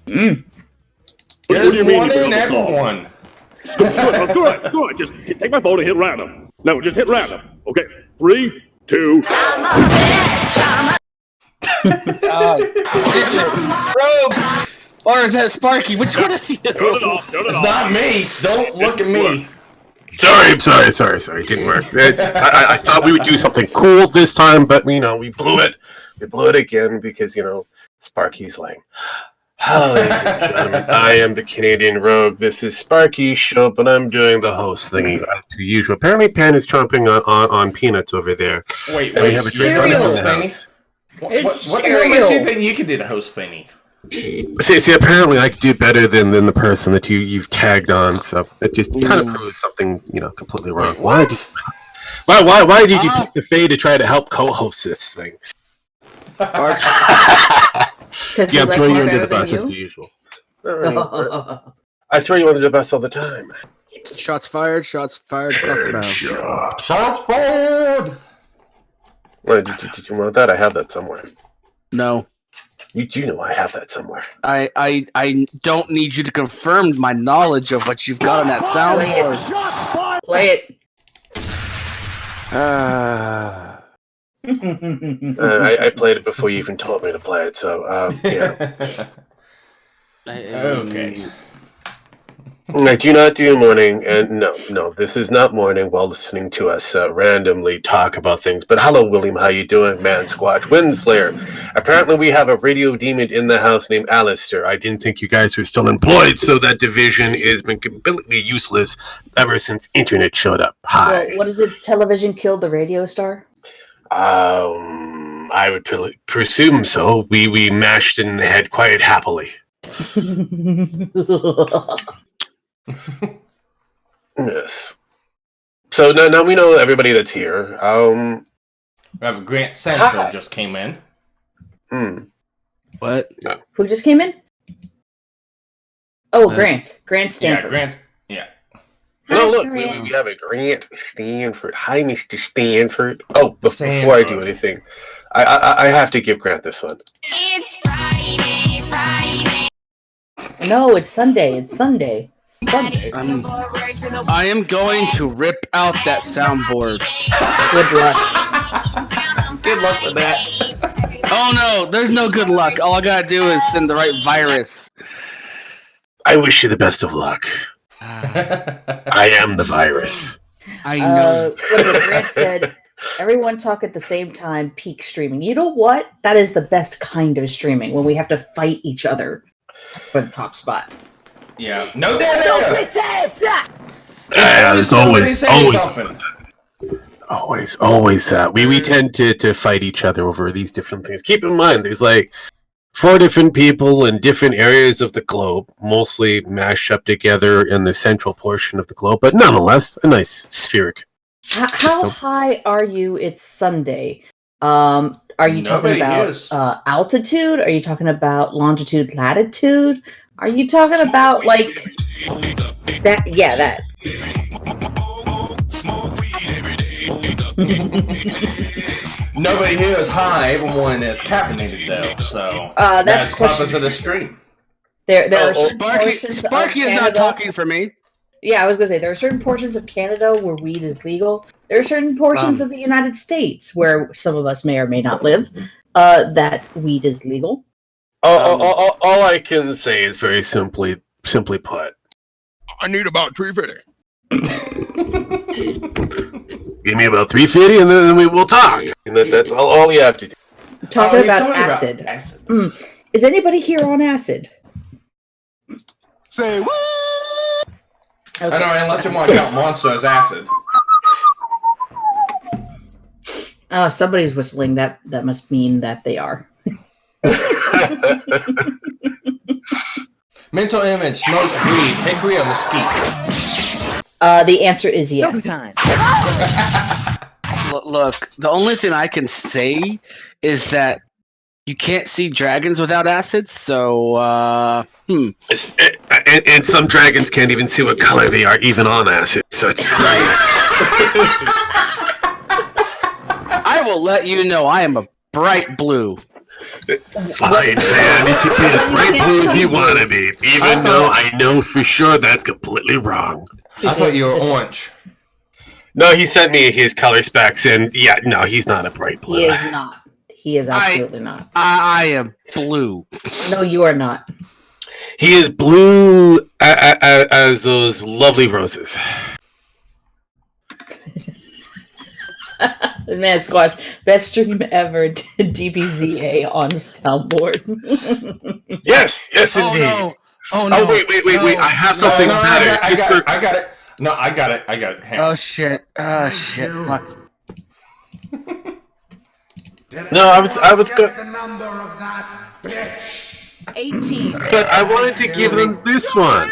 Mm. What do you mean? Everyone. Go ahead. Just take my phone and hit random. No, just hit random. Okay. 3, 2. Rogue! Or is that Sparky? Which one of you? Turn it off. It's not me. Don't look at me. Sorry. It didn't work. I thought we would do something cool this time, but we blew it. We blew it again because Sparky's lame. Hello, ladies and gentlemen. I am the Canadian Rogue. This is Sparky's show, but I'm doing the host thingy as per usual. Apparently, Pan is chomping on peanuts over there. Wait. We have a drink on the house. What makes you think you could do the host thingy? See, apparently I could do better than the person that you've tagged on, so it just kind of proves something, completely wrong. Wait, Why did you pick the Fae to try to help co-host this thing? Yeah, I'm throwing you under the bus as per usual. I throw you under the bus all the time. Shots fired across the bow. Shots fired! Did you want that? I have that somewhere. No. You do know I have that somewhere. I don't need you to confirm my knowledge of what you've got on that soundboard. Play it. I played it before you even told me to play it, so yeah. Okay. I do not do morning, and no, this is not morning while listening to us randomly talk about things. But hello, William, how you doing? Man Squatch, Windslayer. Apparently we have a radio demon in the house named Alastor. I didn't think you guys were still employed, so that division has been completely useless ever since internet showed up. Hi. Well, what is it? Television killed the radio star? I would presume so. We mashed it in the head quite happily. Yes. So now we know everybody that's here. Grant Sanford just came in. What? No. Who just came in? Oh, Grant Stanford. Yeah, Grant. Yeah. Oh, look, we have a Grant Stanford. Hi, Mr. Stanford. Oh, before I do anything, I have to give Grant this one. It's Friday. No, it's Sunday. Sunday. I am going to rip out that soundboard. Good luck. Good luck with that. Oh no, there's no good luck. All I gotta do is send the right virus. I wish you the best of luck. I am the virus. I know. What is it? Grant said, everyone talk at the same time, peak streaming. You know what? That is the best kind of streaming, when we have to fight each other for the top spot. Yeah. No, There's always that. We tend to fight each other over these different things. Keep in mind, there's like 4 different people in different areas of the globe, mostly mashed up together in the central portion of the globe, but nonetheless, a nice spheric How high are you? It's Sunday. Are you talking about altitude? Are you talking about longitude, latitude? Are you talking about like that? Yeah, that. Nobody here is high. Everyone is caffeinated though. So that's the purpose of the stream. There are Sparky is not talking for me. Yeah, I was going to say, there are certain portions of Canada where weed is legal. There are certain portions of the United States where some of us may or may not live, that weed is legal. All I can say is very simply put, I need about 350. Give me about 350 and then we will talk. And that's all you have to do. Talking about acid. Is anybody here on acid? Say what? Okay. I know, unless you want to count Monster as acid. Somebody's whistling. That must mean that they are. Mental image, smoke, weed, hickory, or mesquite? The answer is yes. Look, the only thing I can say is that you can't see dragons without acids, so, And some dragons can't even see what color they are, even on acid, so it's I will let you know I am a bright blue. Fine, man. You can be as bright blue as you want to be, even though I know for sure that's completely wrong. I thought you were orange. No, he sent me his color specs, and yeah, no, he's not a bright blue. He is not. He is absolutely not. I am blue. No, you are not. He is blue as those lovely roses. Man, Squatch, best stream ever. DBZA on soundboard. Yes, indeed. No. Oh no! Wait! I have something better. I got it. No, I got it. Hang on. Oh shit! Fuck. No, I was good. The number of that bitch. 18. But I wanted to give them this one.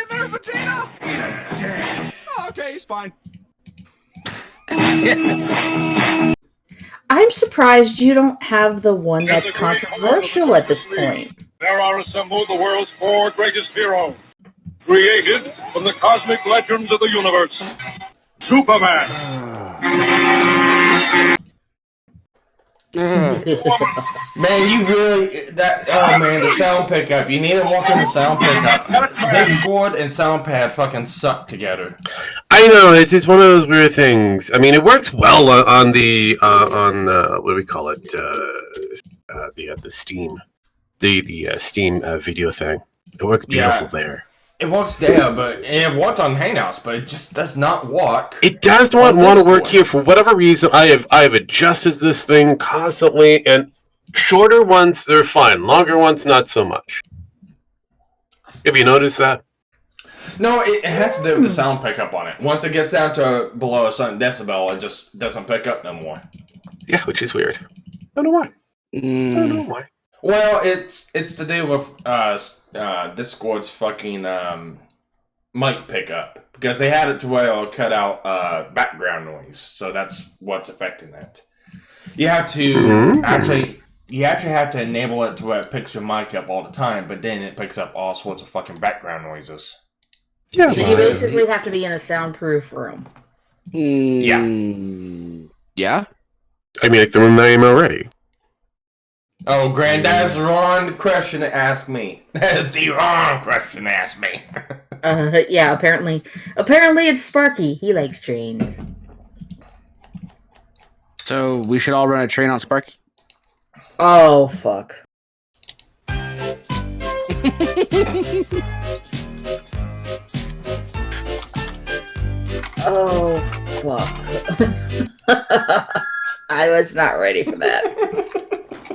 Okay, he's fine. I'm surprised you don't have the one that's controversial at this point. There are assembled the world's 4 greatest heroes, created from the cosmic legends of the universe. Superman. Man, you really the sound pickup. You need to walk in the sound pickup. Discord and SoundPad fucking suck together. I know it's one of those weird things. I mean, it works well on the what do we call it? The Steam, the Steam video thing. It works beautiful there. It works there, but it worked on Hangouts, but it just does not work. It does not want to work here for whatever reason. I have adjusted this thing constantly, and shorter ones they're fine. Longer ones not so much. Have you noticed that? No, it has to do with the sound pickup on it. Once it gets down to below a certain decibel, it just doesn't pick up no more. Yeah, which is weird. I don't know why. I don't know why. Well, it's to do with Discord's fucking mic pickup, because they had it to where it'll cut out background noise, so that's what's affecting that. You have to actually have to enable it to where it picks your mic up all the time, but then it picks up all sorts of fucking background noises. Yeah, So you basically have to be in a soundproof room. Yeah. Yeah. I mean, like the room I am already. Oh, Grand, that's the wrong question to ask me. That's the wrong question to ask me. Yeah, apparently it's Sparky. He likes trains. So we should all run a train on Sparky. Oh, fuck. Oh, fuck. I was not ready for that.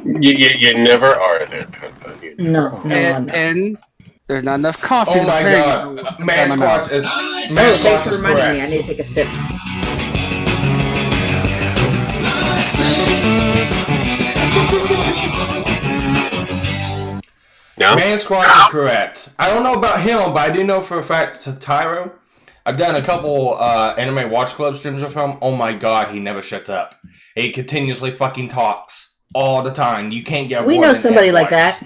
You never are there. No, I'm not. And there's not enough coffee. Oh my god. Man Squatch is Thanks for reminding me. I need to take a sip. No? Man Squatch is correct. I don't know about him, but I do know for a fact it's Tyro. I've done a couple Anime Watch Club streams with him. Oh my god, he never shuts up. He continuously fucking talks all the time. You can't get. We know somebody like that,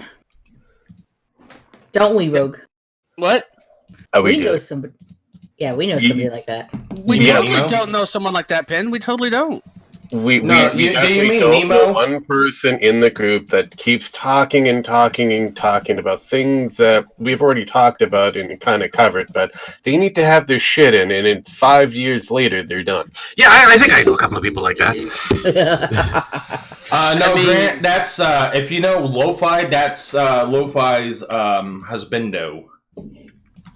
don't we, Rogue? What? Oh, we know somebody. Yeah, we know somebody like that. We Yeah, totally don't know someone like that, Pin. We totally don't. We No, actually do you mean don't Nemo? know one person in the group that keeps talking and talking and talking about things that we've already talked about and kind of covered, but they need to have their shit in, and it's 5 years later they're done. Yeah, I think I know a couple of people like that. Grant, that's if you know Lo-Fi, that's Lo-Fi's husbando.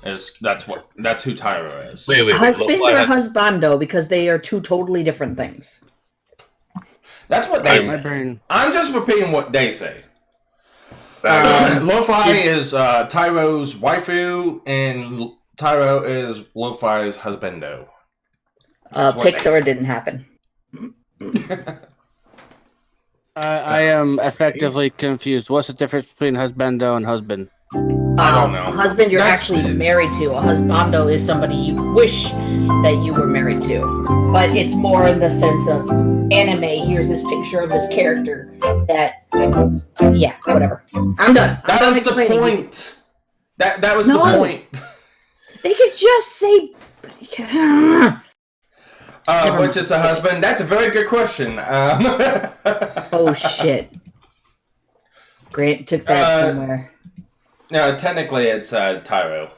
That's who Tyro is. Wait, Husband or husbando, because they are two totally different things. That's what they My say. brain. I'm just repeating what they say. Lo-Fi is Tyro's waifu, and Tyro is Lo-Fi's husbando. Pixar didn't happen. I am effectively confused. What's the difference between husbando and husband? I don't know. A husband you're actually married to. A husbando is somebody you wish that you were married to. But it's more in the sense of anime. Here's this picture of this character that, yeah, whatever. I'm done. That was the point. That was the point. They could just say... Which is a husband? That's a very good question. Oh, shit. Grant took that somewhere. No, technically it's Tyro.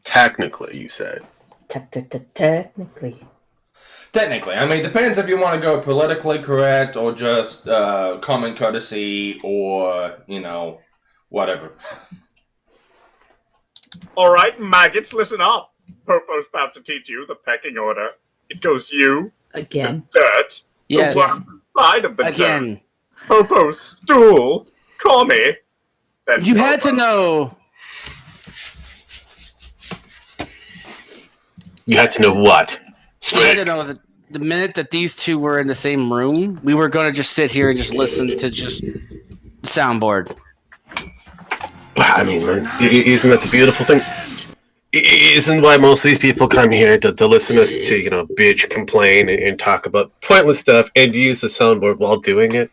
Technically, you said. Technically. Technically. I mean, it depends if you want to go politically correct or just common courtesy or, whatever. All right, maggots, listen up. Popo's about to teach you the pecking order. It goes you, Again. dirt, Yes. the worm inside of the Again. dirt, Popo's stool, call me. Then You had to know. You had to know what? You had to know that the minute that these two were in the same room, we were going to just sit here and just listen to just the soundboard. I mean, isn't that the beautiful thing? Isn't why most of these people come here to listen to us to, bitch, complain, and talk about pointless stuff and use the soundboard while doing it?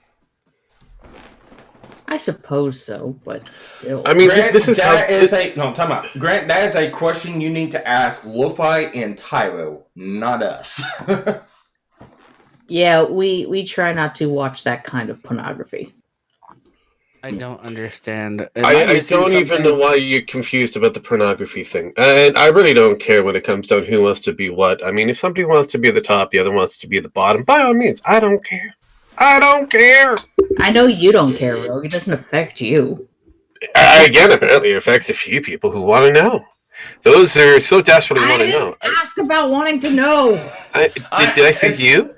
I suppose so, but still. I mean, Grant, this is time out. Grant, that is a question you need to ask Lo-Fi and Tyro, not us. Yeah, we try not to watch that kind of pornography. I don't understand. I don't even know why you're confused about the pornography thing. And I really don't care when it comes down to who wants to be what. I mean, if somebody wants to be the top, the other wants to be the bottom, by all means, I don't care. I don't care. I know you don't care, Rogue. It doesn't affect you. Again, apparently it affects a few people who want to know. Those are so desperately want to know. Ask about wanting to know. Did I say you?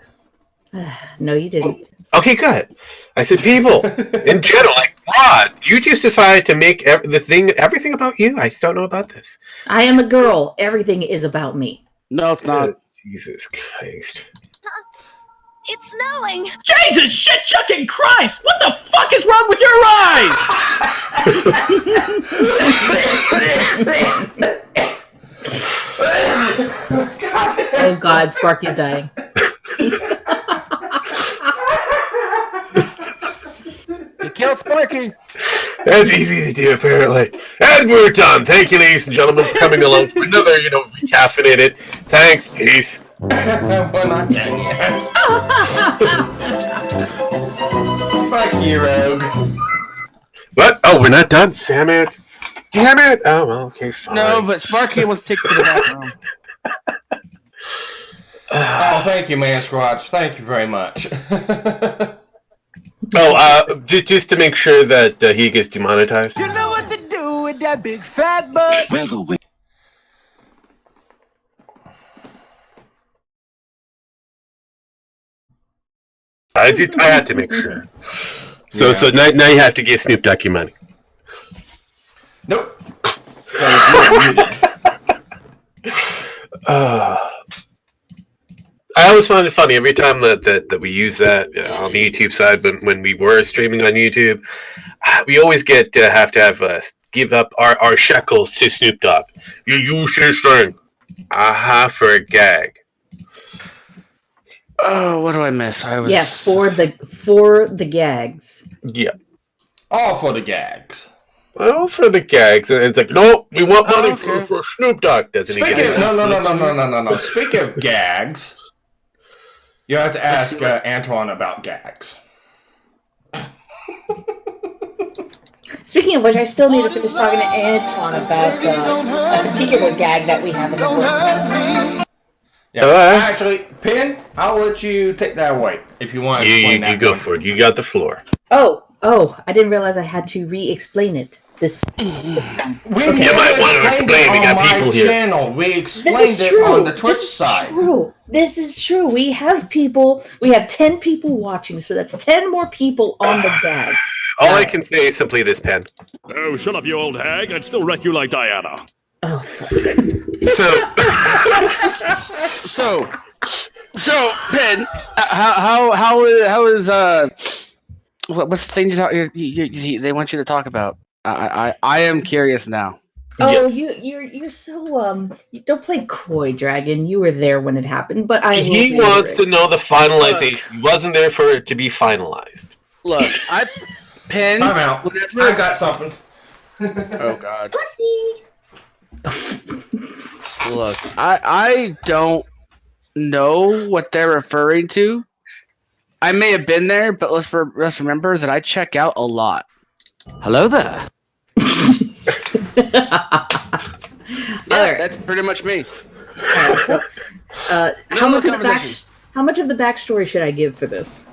No, you didn't. Okay, good. I said people in general. Like, God, you just decided to make everything about you. I just don't know about this. I am a girl. Everything is about me. No, it's not. Jesus Christ. It's snowing! Jesus shit-chucking Christ! What the fuck is wrong with your eyes? Oh God, Sparky's dying. You killed Sparky! That's easy to do, apparently. And we're done. Thank you, ladies and gentlemen, for coming along for another, Re-Caffeinated. Thanks, peace. We're not done yet. Fuck you, Rogue. What? Oh, we're not done? Damn it. Damn it. Oh, well, okay, fine. No, but Sparky was kicked to the bathroom. Oh, thank you, man, Squatch. Thank you very much. Just to make sure that he gets demonetized. You know what to do with that big fat butt. I had to make sure. So now you have to give Snoop Dogg your money. Nope. I always find it funny every time that we use that on the YouTube side when we were streaming on YouTube. We always have to give up our shekels to Snoop Dogg. You should sing. For a gag. Oh, what do I miss? Yeah, for the gags. Yeah. All for the gags. Well, for the gags, and it's like, no, we want money for Snoop Dogg. Doesn't he get it? No. Speaking of gags, you have to ask Antoine about gags. Speaking of which, I still need to finish talking to Antoine about a particular gag that we have in the works. Yeah, actually, Pin, I'll let you take that away if you want to explain that. You go for it. You got the floor. Oh, I didn't realize I had to re-explain it. This time. You might want to explain. We got people here. Channel. We explained it on the Twitch side. This is true. We have 10 people watching, so that's 10 more people on the gag. All I can say is simply this, Pen. Oh, shut up, you old hag. I'd still wreck you like Diana. Oh, fuck. So, Pen, how is what's the thing they want you to talk about? I am curious now. Oh, you're so you don't play coy, Dragon. You were there when it happened, but he wants to know the finalization. He wasn't there for it to be finalized. Look, Pen. Time out. I got something. Oh God. Look, I don't know what they're referring to, I may have been there, but let's remember that I check out a lot. Hello there. Yeah, that's pretty much me. Alright, so, how much of the backstory should I give for this?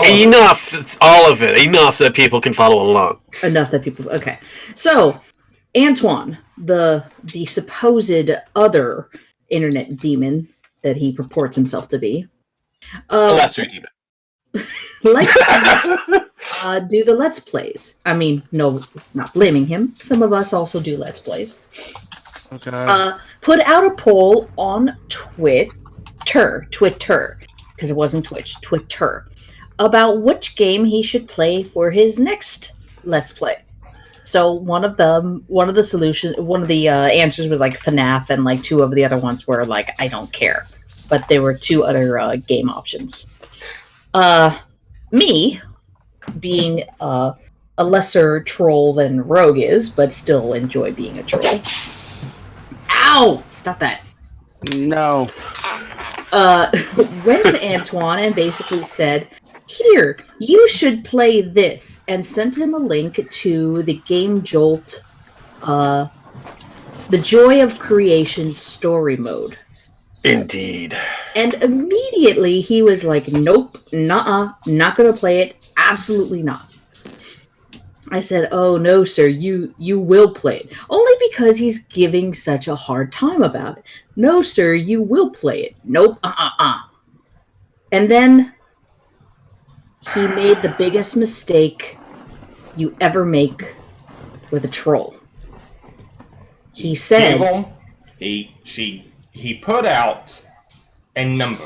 Enough, all of it. Enough that people can follow along. Enough that people. Okay, so Antoine, the supposed other internet demon that he purports himself to be, Alastor demon. likes to do the Let's Plays. I mean, no, not blaming him. Some of us also do Let's Plays. Okay. Put out a poll on Twitter, because it wasn't Twitch, Twitter, about which game he should play for his next Let's Play. So one of the answers was like FNAF, and like two of the other ones were like I don't care. But there were two other game options. Me, being a lesser troll than Rogue is, but still enjoy being a troll. Ow! Stop that. No. Went to Antoine and basically said, here, you should play this, and sent him a link to the Game Jolt, The Joy of Creation story mode. Indeed. And immediately he was like, nope, nuh-uh, not gonna play it, absolutely not. I said, oh no, sir, you will play it. Only because he's giving such a hard time about it. No, sir, you will play it. Nope, And then he made the biggest mistake you ever make with a troll. He said... He put out a number.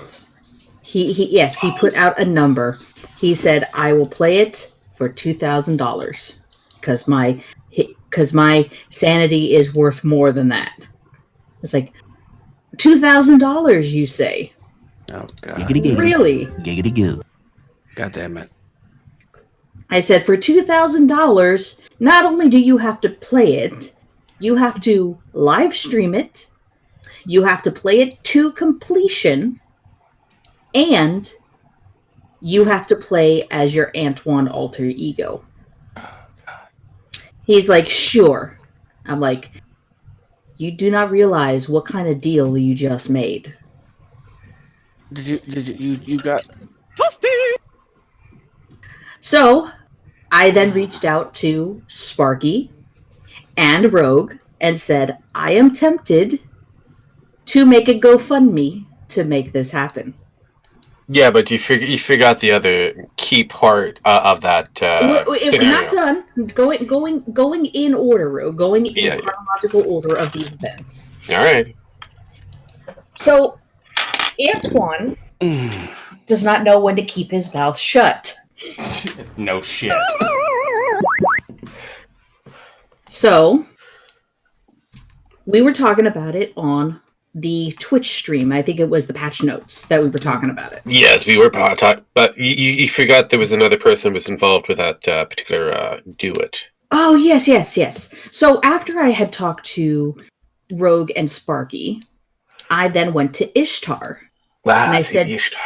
He put out a number. He said, I will play it for $2,000 because my sanity is worth more than that. It's like, $2,000, you say? Oh, God. Giggity. Really? Giggity goo. God damn it. I said, for $2,000, not only do you have to play it, you have to live stream it, you have to play it to completion, and you have to play as your Antoine alter ego. Oh, God. He's like, sure. I'm like, you do not realize what kind of deal you just made. You got... So, I then reached out to Sparky and Rogue and said, I am tempted to make a GoFundMe to make this happen. Yeah, but you forgot the other key part of that We're not done. Going in order, Rogue. Going in chronological order of these events. All right. So, Antoine does not know when to keep his mouth shut. No shit. So, we were talking about it on the Twitch stream. I think it was the patch notes that we were talking about it. Yes, we were talking, but you forgot there was another person who was involved with that particular duet. Oh, yes. So after I had talked to Rogue and Sparky, I then went to Ishtar. And I said, Ishtar.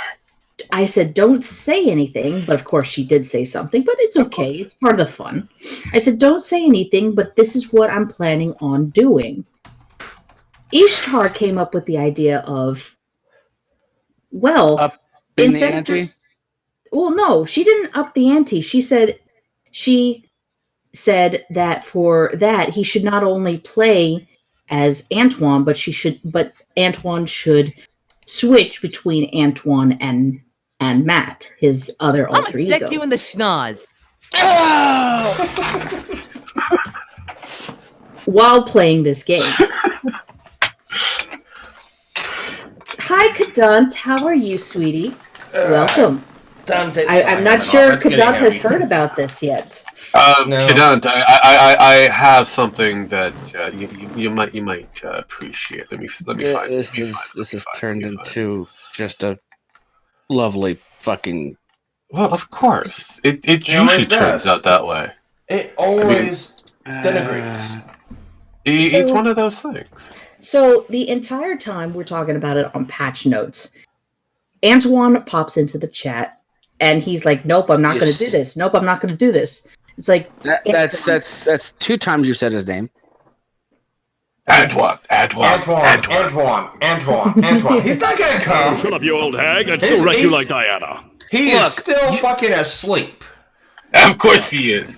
I said, don't say anything, but of course she did say something, but it's okay. It's part of the fun. I said, don't say anything, but this is what I'm planning on doing. Ishtar came up with the idea of, well, instead of just... Well, no, she didn't up the ante. She said that for that, he should not only play as Antoine, but Antoine should switch between Antoine and Matt, his other alter ego. I'm gonna deck you in the schnoz. While playing this game. Hi, Kadant. How are you, sweetie? Welcome. I'm not sure Kadant has heard about this yet. No. Kadant, I have something that you might appreciate. Let me find it. This has turned into just a lovely fucking... Well, of course. It usually turns out that way. It always denigrates. It's one of those things. So the entire time we're talking about it on patch notes, Antoine pops into the chat, and he's like, "Nope, I'm not going to do this. Nope, I'm not going to do this." It's like that's 2 times you said his name. Antoine. He's not gonna come. Shut up, you old hag. I'd still wreck you like Diana. He is still fucking asleep. Of course he is.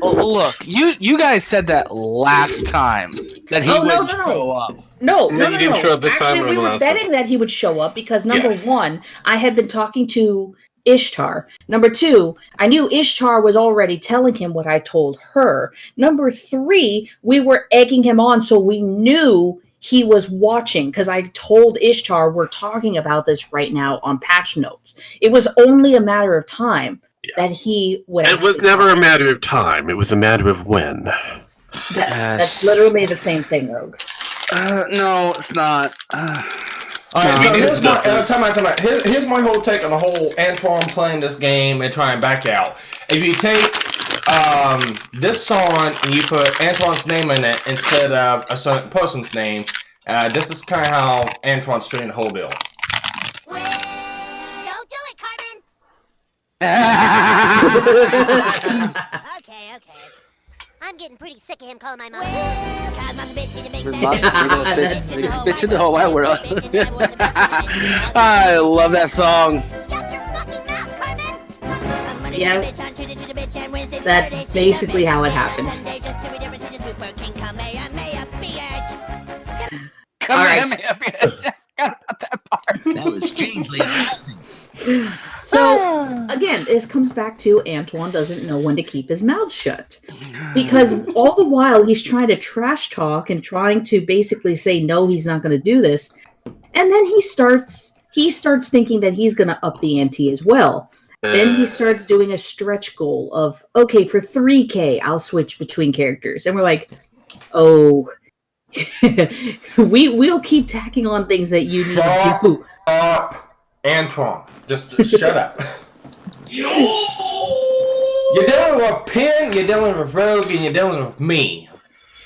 Look, you guys said that last time that he wouldn't show up. No, he didn't show up this time. Actually, we were betting that he would show up because number one, I had been talking to Ishtar. Number 2, I knew Ishtar was already telling him what I told her. Number 3, we were egging him on so we knew he was watching because I told Ishtar we're talking about this right now on patch notes. It was only a matter of time that he would. It was never a matter of time. It was a matter of when. That's literally the same thing, Rogue. No, it's not. Alright, so here's my, time out. Here's my whole take on the whole Antoine playing this game and trying to back out. If you take this song and you put Antoine's name in it instead of a certain person's name, this is kind of how Antoine's treating the whole deal. Don't do it, Carmen! Okay. I'm getting pretty sick of him calling my mom. Bitch in the whole wide world. I love that song. Yeah, that's basically how it happened. All right. That was strangely amazing. So, again, this comes back to Antoine doesn't know when to keep his mouth shut. Because all the while he's trying to trash talk and trying to basically say, no, he's not going to do this. And then he starts thinking that he's going to up the ante as well. Then he starts doing a stretch goal of, okay, for 3K, I'll switch between characters. And we're like, oh, we'll keep tacking on things that you need to do. Antoine, just shut up. You're dealing with Penn, you're dealing with Rogue, and you're dealing with me.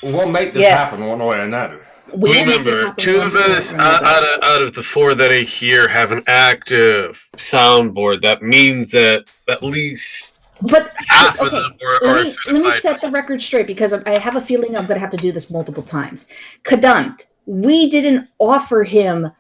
We'll make this happen one way or another. Remember, 2 of us out of the 4 that are here have an active soundboard. That means that at least half of them are let me set the record straight because I have a feeling I'm going to have to do this multiple times. Kadant, we didn't offer him.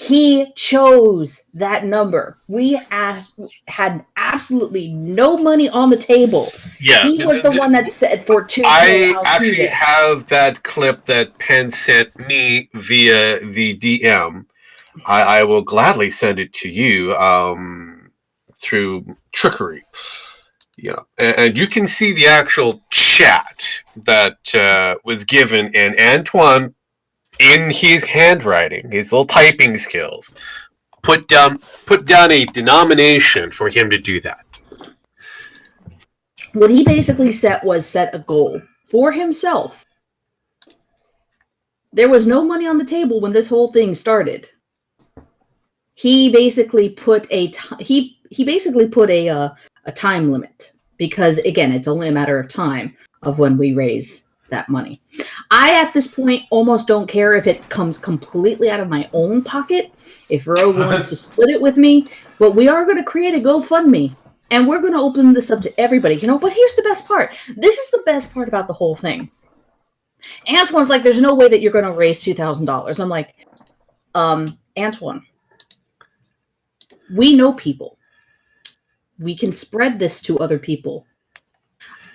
He chose that number. We had absolutely no money on the table. Yeah, he was the one that said for 2. I actually have that clip that Penn sent me via the DM. I will gladly send it to you through trickery. And you can see the actual chat that was given, and Antoine, in his handwriting, his little typing skills, put down a denomination for him to do that. What he basically set a goal for himself. There was no money on the table when this whole thing started. He basically put a time limit because, again, it's only a matter of time of when we raise that money. I, at this point, almost don't care if it comes completely out of my own pocket, if Rogue wants to split it with me, but we are going to create a GoFundMe, and we're going to open this up to everybody. But here's the best part. This is the best part about the whole thing. Antoine's like, there's no way that you're going to raise $2,000. I'm like, Antoine, we know people. We can spread this to other people.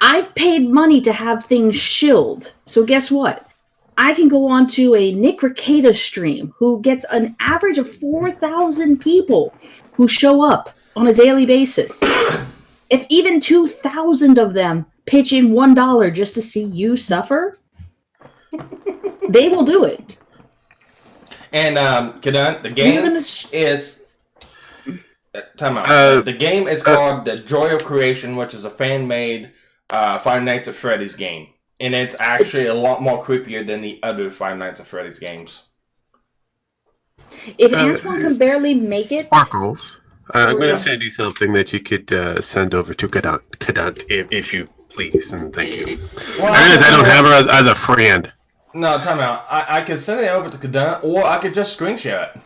I've paid money to have things shilled. So guess what? I can go on to a Nick Ricada stream who gets an average of 4,000 people who show up on a daily basis. If even 2,000 of them pitch in $1 just to see you suffer, they will do it. And Kadant, the game is... Time out. The game is called The Joy of Creation, which is a fan-made Five Nights at Freddy's game. And it's actually a lot more creepier than the other Five Nights at Freddy's games. If Antoine can barely make it... Sparkles. I'm going to send you something that you could send over to Kadant if you please, and thank you. Well, I don't have her as a friend. No, time out. I could send it over to Kadant, or I could just screenshot it.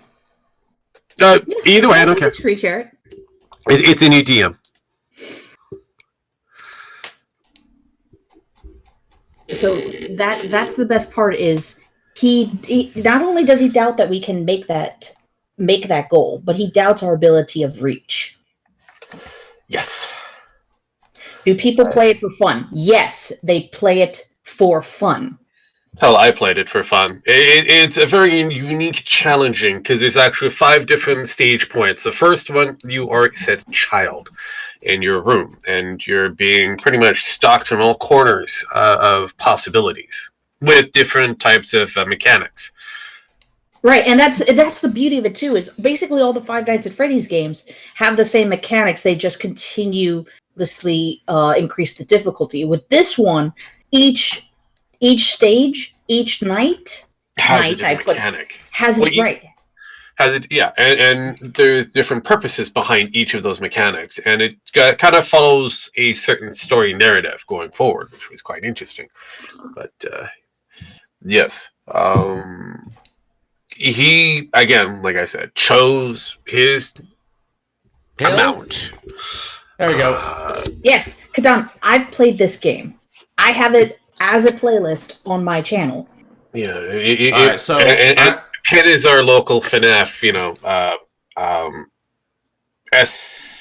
Either way, I don't care. Screen share it. It's in your DM. So that's the best part is he not only does he doubt that we can make that goal, but he doubts our ability of reach. Yes. Do people play it for fun? Yes, they play it for fun. Hell, I played it for fun. It's a very unique, challenging, because there's actually 5 different stage points. The first one, you are said child in your room, and you're being pretty much stalked from all corners of possibilities with different types of mechanics. Right, and that's the beauty of it too. Is basically all the Five Nights at Freddy's games have the same mechanics. They just continuously increase the difficulty. With this one, each stage, each night has a different mechanic. Has it right. Has it, yeah, and there's different purposes behind each of those mechanics, and it kind of follows a certain story narrative going forward, which was quite interesting. But yes, he again, like I said, chose his amount. There we go. Yes, Kadan, I've played this game. I have it as a playlist on my channel. Yeah, Alright, so Pitt is our local FNAF,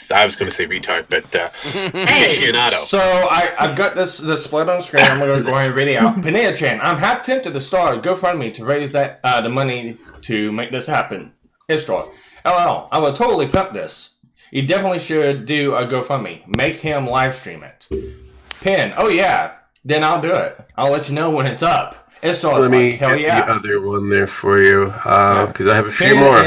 I was going to say retard, but aficionado. So I've got this split on screen. I'm going to go ahead and read it out. Pinea-chan, I'm half tempted to start a GoFundMe to raise that the money to make this happen. History. LL, I would totally pump this. You definitely should do a GoFundMe. Make him live stream it. Pin, oh yeah, then I'll do it. I'll let you know when it's up. Let me hell get yeah. the other one there for you, because I have a few more.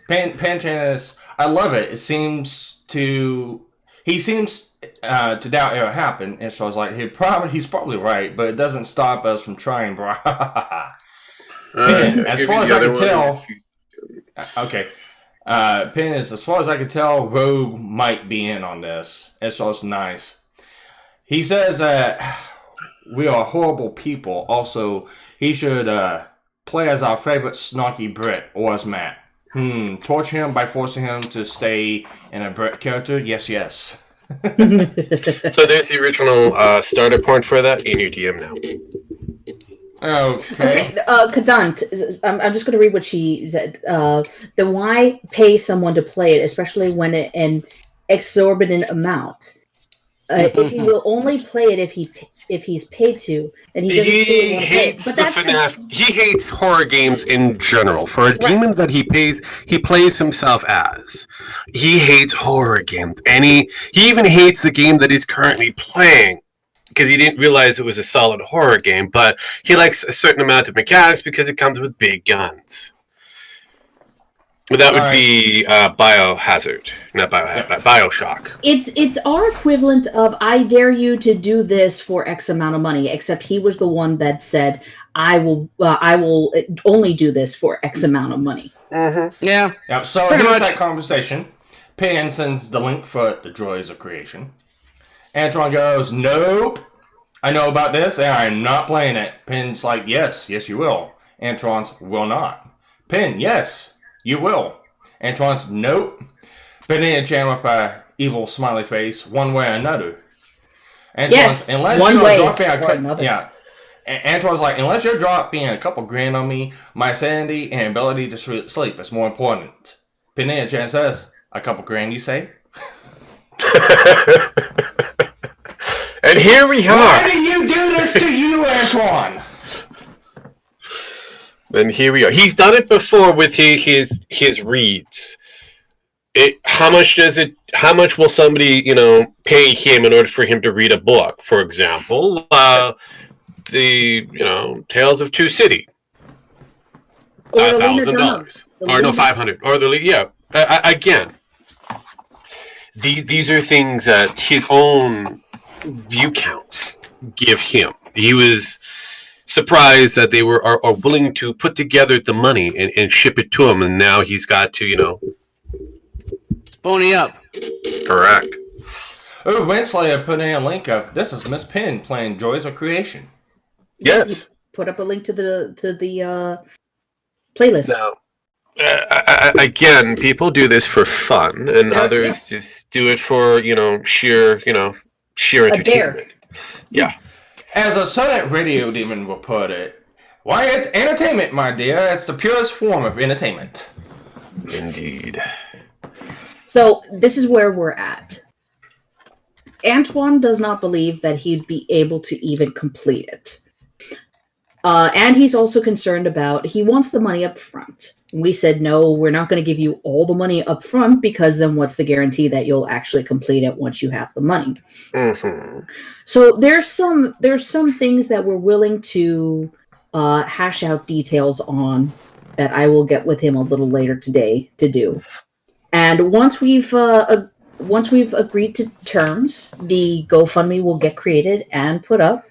Pan-chan is, I love it. He seems to doubt it'll happen. And so I was like, he's probably right, but it doesn't stop us from trying, bro. Pin, as far as I can tell, okay. Pin is, as far as I can tell, Rogue might be in on this. And so it's nice. He says that we are horrible people. Also, he should play as our favorite snarky Brit, or as Matt. Torture him by forcing him to stay in a Brit character? Yes. So there's the original starter point for that in your DM now. Okay. Kadant, I'm just going to read what she said. Then why pay someone to play it, especially when an exorbitant amount? If he will only play it if he's paid to, then he doesn't. He hates the FNAF. He hates horror games in general. For a demon that he plays himself as. He hates horror games, and he even hates the game that he's currently playing because he didn't realize it was a solid horror game. But he likes a certain amount of mechanics because it comes with big guns. That would be Biohazard, not Bioshock. It's our equivalent of I dare you to do this for X amount of money. Except he was the one that said I will only do this for X amount of money. Mm-hmm. Yeah. Yep. So here's that conversation. Pan sends the link for the Joys of Creation. Antoine goes, "Nope, I know about this, and I'm not playing it." Pin's like, "Yes, you will." Antoine's, "Will not." Pin, "Yes. You will." Antoine's, "Nope." Pinea-chan with a evil smiley face, "One way or another." Antoine's, yes, unless one you're way dropping or another. Yeah. Antoine's like, "Unless you're dropping a couple grand on me, my sanity and ability to sleep is more important." Pinea-chan says, "A couple grand, you say?" And here we are. Why do you do this to you, Antoine? And here we are. He's done it before with his reads. How much will somebody, pay him in order for him to read a book? For example, the Tales of Two City. $1,000. Or no, 500. Or again. These are things that his own view counts give him. He was surprised that they are willing to put together the money and ship it to him, and now he's got to, pony up. Correct. Oh, Winslayer put in a link of this is Miss Pin playing Joys of Creation. Yes. Put up a link to the playlist. Now, Again, people do this for fun, and others just do it for sheer entertainment. Yeah. As a Sonnet Radio Demon will put it, why, it's entertainment, my dear. It's the purest form of entertainment. Indeed. So this is where we're at. Antoine does not believe that he'd be able to even complete it. And he's also concerned about, he wants the money up front. We said, no, we're not going to give you all the money up front, because then what's the guarantee that you'll actually complete it once you have the money? Mm-hmm. So there's some things that we're willing to hash out details on that I will get with him a little later today to do. And once we've agreed to terms, the GoFundMe will get created and put up.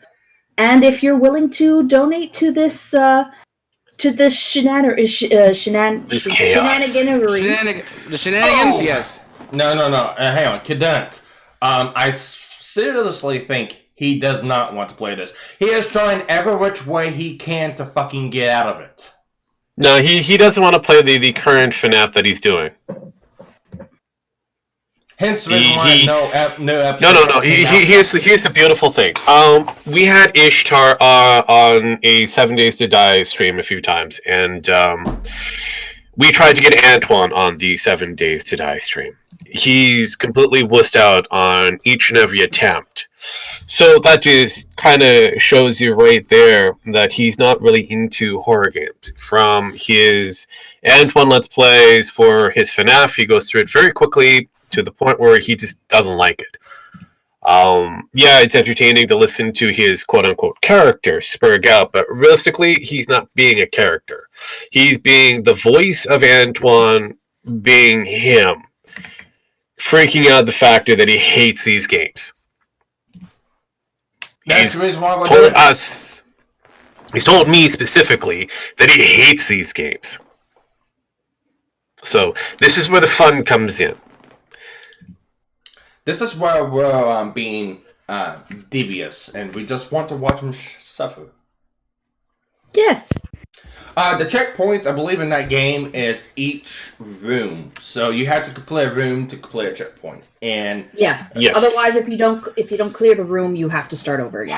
And if you're willing to donate to this shenaniganery, The shenanigans, yes. No. Hang on, Cadet. I seriously think he does not want to play this. He is trying every which way he can to fucking get out of it. No, he doesn't want to play the current FNAF that he's doing. Hence the reason why no episode. No. Here's the beautiful thing. We had Ishtar on a 7 Days to Die stream a few times, and we tried to get Antoine on the 7 Days to Die stream. He's completely wussed out on each and every attempt. So that just kind of shows you right there that he's not really into horror games. From his Antoine Let's Plays for his FNAF, he goes through it very quickly, to the point where he just doesn't like it. Yeah, it's entertaining to listen to his quote-unquote character spurg out, but realistically, he's not being a character. He's being the voice of Antoine, being him, freaking out the factor that he hates these games. That's the reason why we're told doing us. He's told me specifically that he hates these games. So this is where the fun comes in. This is where we're being devious, and we just want to watch him suffer. Yes. The checkpoints, I believe, in that game is each room. So you have to complete a room to complete a checkpoint. And yeah. Yes. Otherwise, if you don't clear the room, you have to start over again.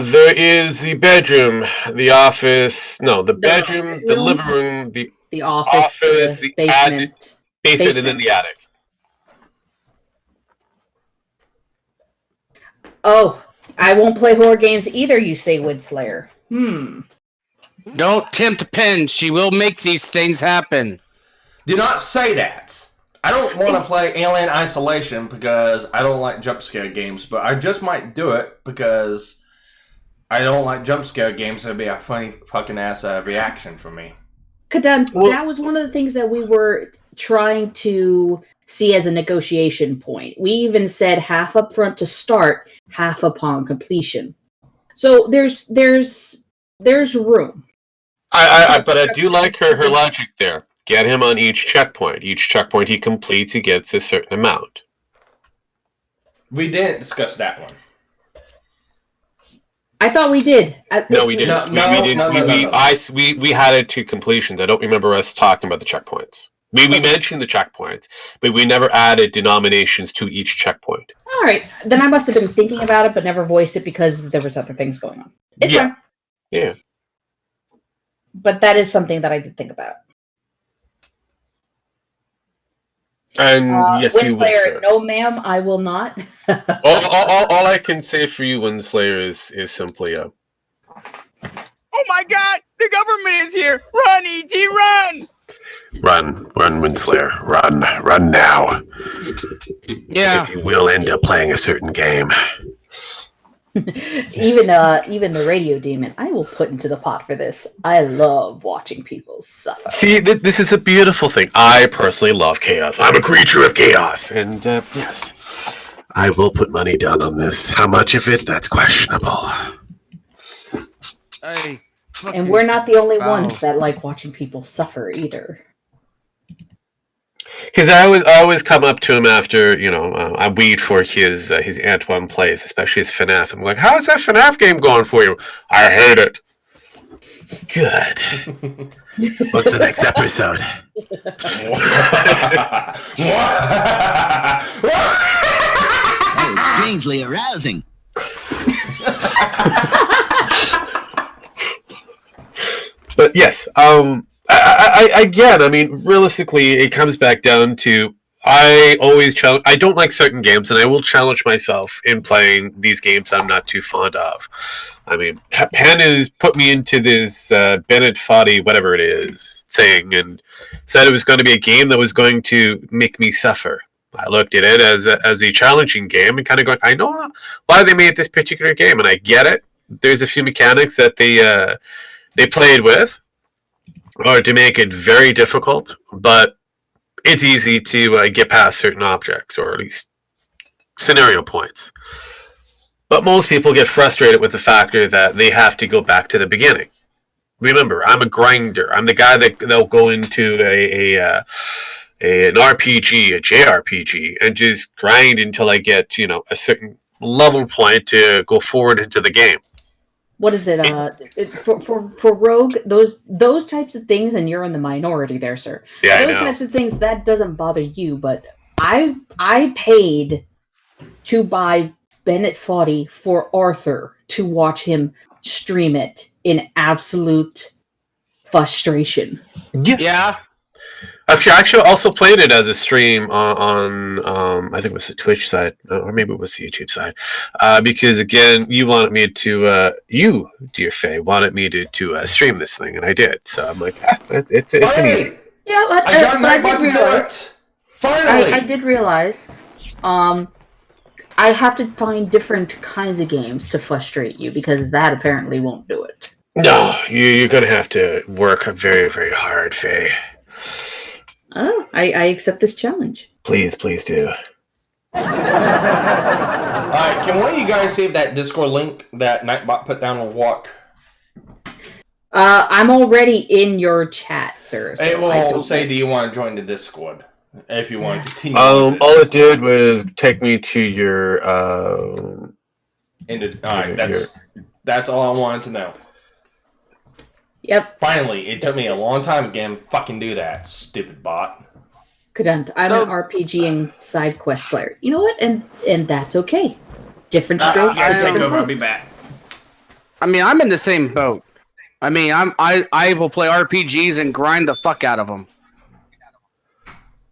There is the bedroom, the office. No, the bedroom, the living room, the office, the basement, basement, and then the attic. Oh, I won't play horror games either, you say, Windslayer. Don't tempt Pen. She will make these things happen. Do not say that. I don't want to play Alien Isolation because I don't like jump scare games, but I just might do it because I don't like jump scare games. It'd be a funny fucking ass reaction for me. Kadan, that was one of the things that we were trying to see as a negotiation point. We even said half up front to start, half upon completion. So there's room. But I do like her logic there. Get him on each checkpoint. Each checkpoint he completes, he gets a certain amount. We didn't discuss that one. I thought we did. No, we didn't. We didn't. We had it to completions. I don't remember us talking about the checkpoints. We mentioned the checkpoints, but we never added denominations to each checkpoint. All right. Then I must have been thinking about it, but never voiced it because there was other things going on. It's fine. Yeah. But that is something that I did think about. And yes, you will, sir. No, ma'am, I will not. all I can say for you, Windslayer, is simply oh my God! The government is here! Run, E.T., run! Run, Windslayer, run now. Yeah, because you will end up playing a certain game. Even the radio demon, I will put into the pot for this. I love watching people suffer. See, this is a beautiful thing. I personally love chaos. I'm a creature of chaos, and yes, I will put money down on this. How much of it? That's questionable. And we're not the only ones that like watching people suffer either. Because I always come up to him after, I weed for his Antoine plays, especially his FNAF. I'm like, how's that FNAF game going for you? I hate it. Good. What's the next episode? That was strangely arousing. But yes, again, I mean, realistically, it comes back down to I always challenge. I don't like certain games, and I will challenge myself in playing these games I'm not too fond of. I mean, Pan has put me into this Bennett Foddy, whatever it is, thing, and said it was going to be a game that was going to make me suffer. I looked at it as a challenging game and kind of going, I know why they made this particular game, and I get it. There's a few mechanics that they played with, or to make it very difficult, but it's easy to get past certain objects, or at least scenario points. But most people get frustrated with the factor that they have to go back to the beginning. Remember, I'm a grinder. I'm the guy that'll go into an RPG, a JRPG, and just grind until I get, a certain level point to go forward into the game. What is it? For Rogue, those types of things, and you're in the minority there, sir. Yeah, those types of things, that doesn't bother you, but I paid to buy Bennett Foddy for Arthur to watch him stream it in absolute frustration. Yeah. I've actually also played it as a stream on I think it was the Twitch side, or maybe it was the YouTube side, because again, you wanted me to, you, dear Faye, wanted me to stream this thing, and I did. So I'm like, it's an easy. Yeah, but I did realize. Finally, I did realize. I have to find different kinds of games to frustrate you, because that apparently won't do it. No, you're gonna have to work very, very hard, Faye. Oh, I accept this challenge. Please do. Alright, can one of you guys save that Discord link that Nightbot put down on walk? I'm already in your chat, sir. So it will say, do you want to join the Discord? If you want to continue. All it did was take me to your alright, that's all I wanted to know. Yep. Finally, it took me a long time again. Fucking do that, stupid bot. Couldn't. I'm an RPG and side quest player. You know what? And that's okay. Different strokes. Guys, take over. I'll be back. I mean, I'm in the same boat. I mean, I will play RPGs and grind the fuck out of them.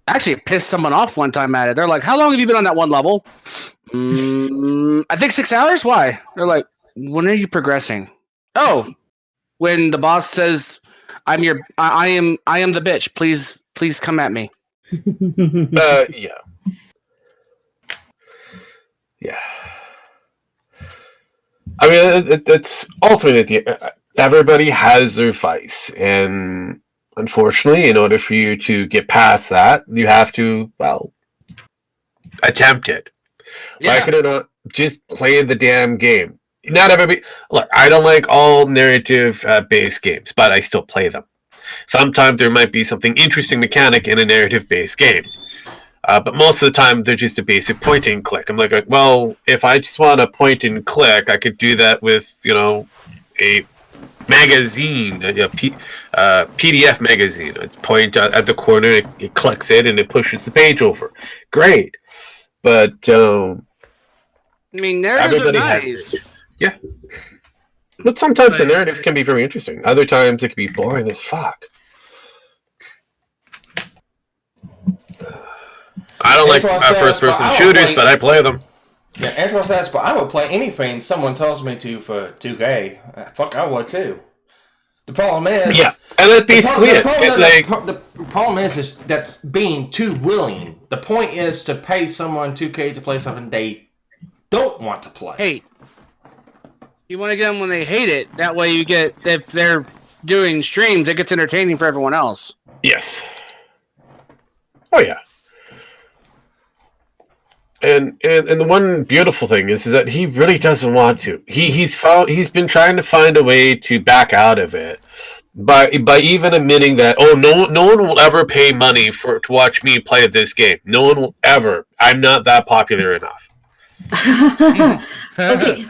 Actually, it pissed someone off one time at it. They're like, "How long have you been on that one level?" I think 6 hours. Why? They're like, "When are you progressing?" Oh. When the boss says, I am the bitch. Please come at me. Yeah. I mean, it's ultimately everybody has their vice, and unfortunately, in order for you to get past that, you have to attempt it. Yeah. Like it or not, just play the damn game. Not everybody. Look, I don't like all narrative-based games, but I still play them. Sometimes there might be something interesting mechanic in a narrative-based game, but most of the time they're just a basic point and click. I'm like, well, if I just want to point and click, I could do that with a magazine, a PDF magazine. I point at the corner, it clicks it, and it pushes the page over. Great, but I mean, narratives are nice. Yeah. But sometimes the narratives can be very interesting. Other times it can be boring as fuck. I don't like first-person shooters, but I play them. Yeah, Andrew says, but I would play anything someone tells me to for 2K. Fuck, I would too. The problem is... Yeah, and that's basically it. The problem is that's being too willing. The point is to pay someone 2K to play something they don't want to play. Hey. You want to get them when they hate it. That way you get, if they're doing streams, it gets entertaining for everyone else. Yes. Oh, yeah. And the one beautiful thing is that he really doesn't want to. He's been trying to find a way to back out of it by even admitting that, no one will ever pay money to watch me play this game. No one will ever. I'm not that popular enough.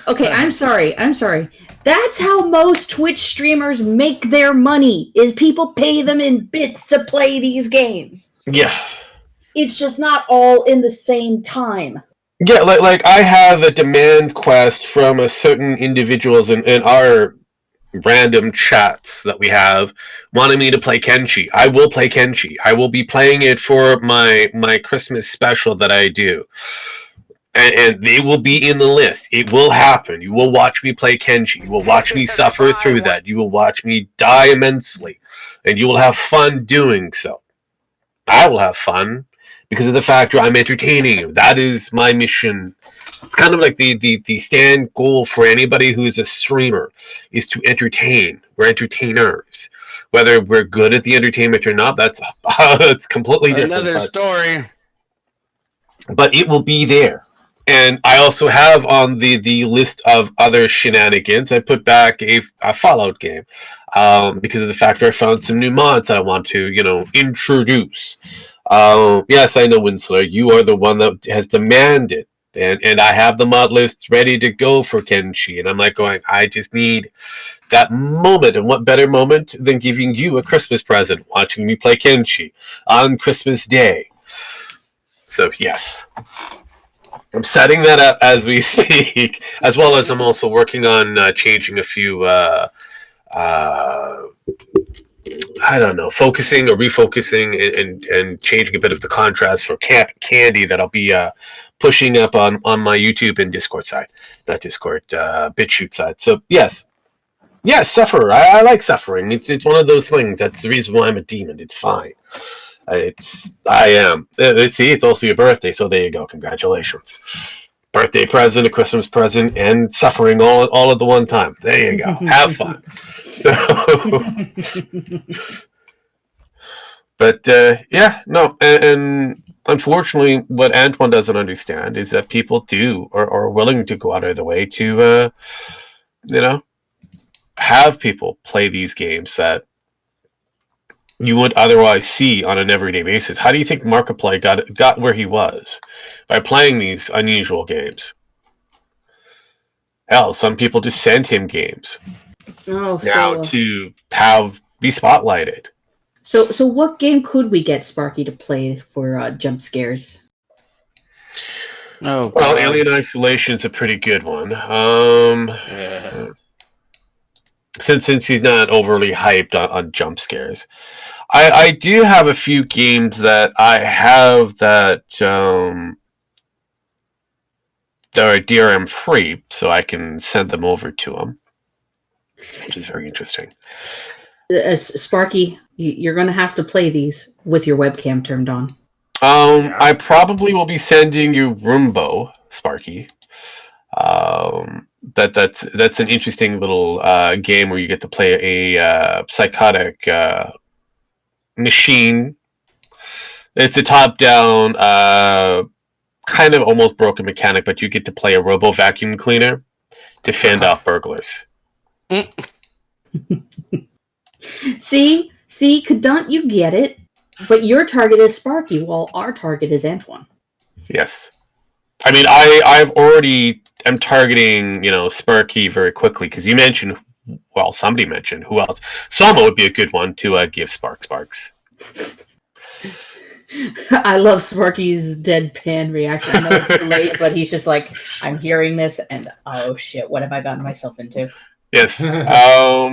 Okay, I'm sorry. That's how most Twitch streamers make their money, is people pay them in bits to play these games. Yeah. It's just not all in the same time. Yeah, like I have a demand quest from a certain individuals in our random chats that we have wanting me to play Kenshi. I will play Kenshi. I will be playing it for my Christmas special that I do. And they will be in the list. It will happen. You will watch me play Kenshi. You will watch me suffer through that. You will watch me die immensely. And you will have fun doing so. I will have fun because of the factor I'm entertaining you. That is my mission. It's kind of like the stand goal for anybody who is a streamer is to entertain. We're entertainers. Whether we're good at the entertainment or not, that's it's completely different. Another story. But it will be there. And I also have on the list of other shenanigans, I put back a Fallout game because of the factor I found some new mods that I want to, introduce. Yes, I know, Winsler, you are the one that has demanded, and I have the mod list ready to go for Kenshi, and I'm like going, I just need that moment, and what better moment than giving you a Christmas present, watching me play Kenshi on Christmas Day. So, yes. I'm setting that up as we speak, as well as I'm also working on changing a few, focusing or refocusing and changing a bit of the contrast for Camp Candy that I'll be pushing up on my YouTube and Discord side. Not Discord, BitChute side. So, yes, suffer. I like suffering. It's one of those things. That's the reason why I'm a demon. It's fine. I am. See, it's also your birthday, so there you go. Congratulations. Birthday present, a Christmas present, and suffering all at the one time. There you go. Have fun. So, but and unfortunately, what Antoine doesn't understand is that people do or are willing to go out of their way to, have people play these games that you would otherwise see on an everyday basis. How do you think Markiplier got where he was? By playing these unusual games. Hell, some people just send him games to be spotlighted. So what game could we get Sparky to play for jump scares? Oh, well, Alien Isolation is a pretty good one. Since he's not overly hyped on jump scares. I do have a few games that I have that are DRM free, so I can send them over to him, which is very interesting. Sparky, you're going to have to play these with your webcam turned on. I probably will be sending you Roombo, Sparky. That's an interesting little game where you get to play a psychotic machine. It's a top-down, kind of almost broken mechanic, but you get to play a robo vacuum cleaner to fend off burglars. See, Kadant, you get it, but your target is Sparky, while our target is Antoine. Yes. I mean, I've already am targeting, Sparky very quickly, because you mentioned, somebody mentioned, who else? Soma would be a good one to give Sparks. I love Sparky's deadpan reaction. I know it's late, but he's just like, I'm hearing this, and oh shit, what have I gotten myself into? Yes. I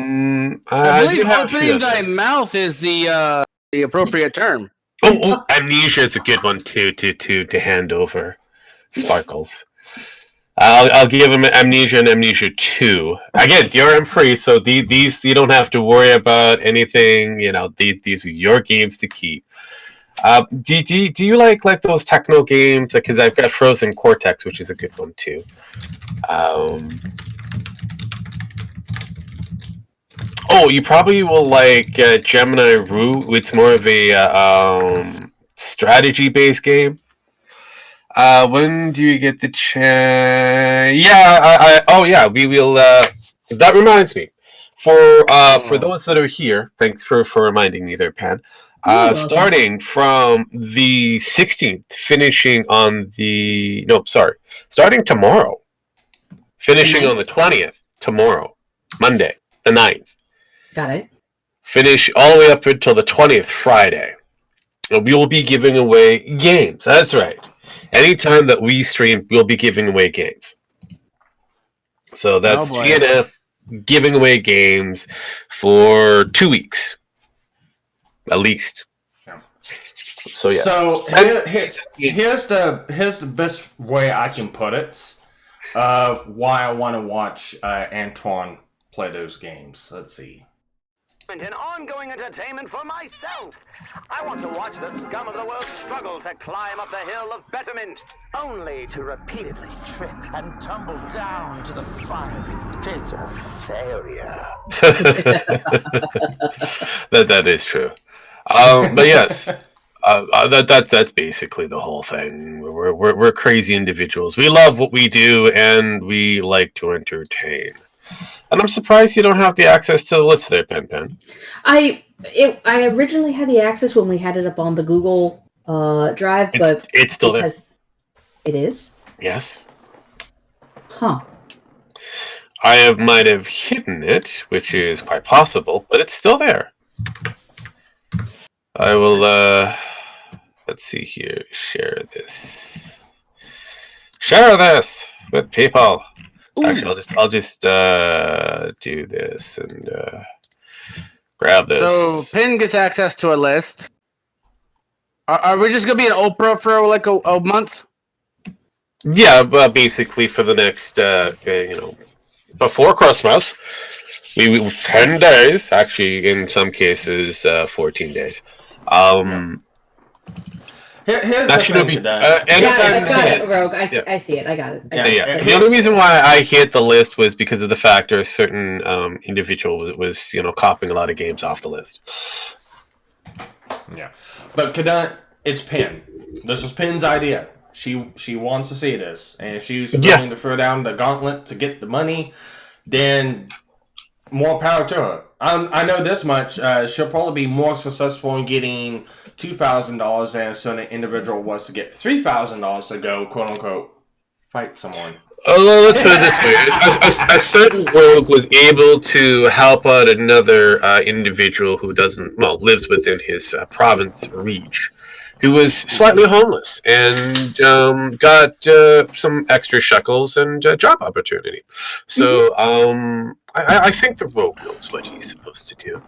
believe opening thy mouth is the appropriate term. Oh, Amnesia is a good one too to hand over. Sparkles. I'll give him Amnesia and Amnesia 2. Again, DRM free, so these you don't have to worry about anything. These are your games to keep. Do you like those techno games? Because I've got Frozen Cortex, which is a good one too. You probably will like Gemini Rue. It's more of a strategy-based game. When do you get the chance? We will. That reminds me. For those that are here, thanks for reminding me there, Pan. Starting from the 16th, finishing on the starting tomorrow, finishing on the 20th tomorrow, Monday, the 9th. Got it. Finish all the way up until the 20th, Friday. And we will be giving away games. That's right. Anytime that we stream, we'll be giving away games. So that's GNF giving away games for 2 weeks. At least. So yeah. So here's the best way I can put it. Why I want to watch Antoine play those games. Let's see. And ongoing entertainment for myself. I want to watch the scum of the world struggle to climb up the hill of betterment, only to repeatedly trip and tumble down to the fiery pit of failure. that is true. But yes, that's basically the whole thing. We're crazy individuals. We love what we do, and we like to entertain. And I'm surprised you don't have the access to the list there, Pen. I originally had the access when we had it up on the Google Drive, but it's still there. It is? Yes. Huh. I might have hidden it, which is quite possible, but it's still there. I will, let's see here, share this with people. Ooh. Actually, I'll just do this and grab this. So, Pin gets access to a list. Are we just going to be an Oprah for like a month? Yeah, basically for the next, before Christmas. We 10 days, actually, in some cases, 14 days. Here's actually, the thing, I got it, Rogue. I see it. I got it. The only reason why I hit the list was because of the fact a certain individual was copying a lot of games off the list. Yeah, but it's Pin. This was Pin's idea. She wants to see this, and if she's willing to throw down the gauntlet to get the money, then more power to her. I know this much. She'll probably be more successful in getting $2,000 than a certain individual was to get $3,000 to go, quote unquote, fight someone. Let's put it this way: a certain rogue was able to help out another individual who lives within his province reach, who was slightly homeless and got some extra shekels and job opportunity. So I think the rogue knows what he's supposed to do.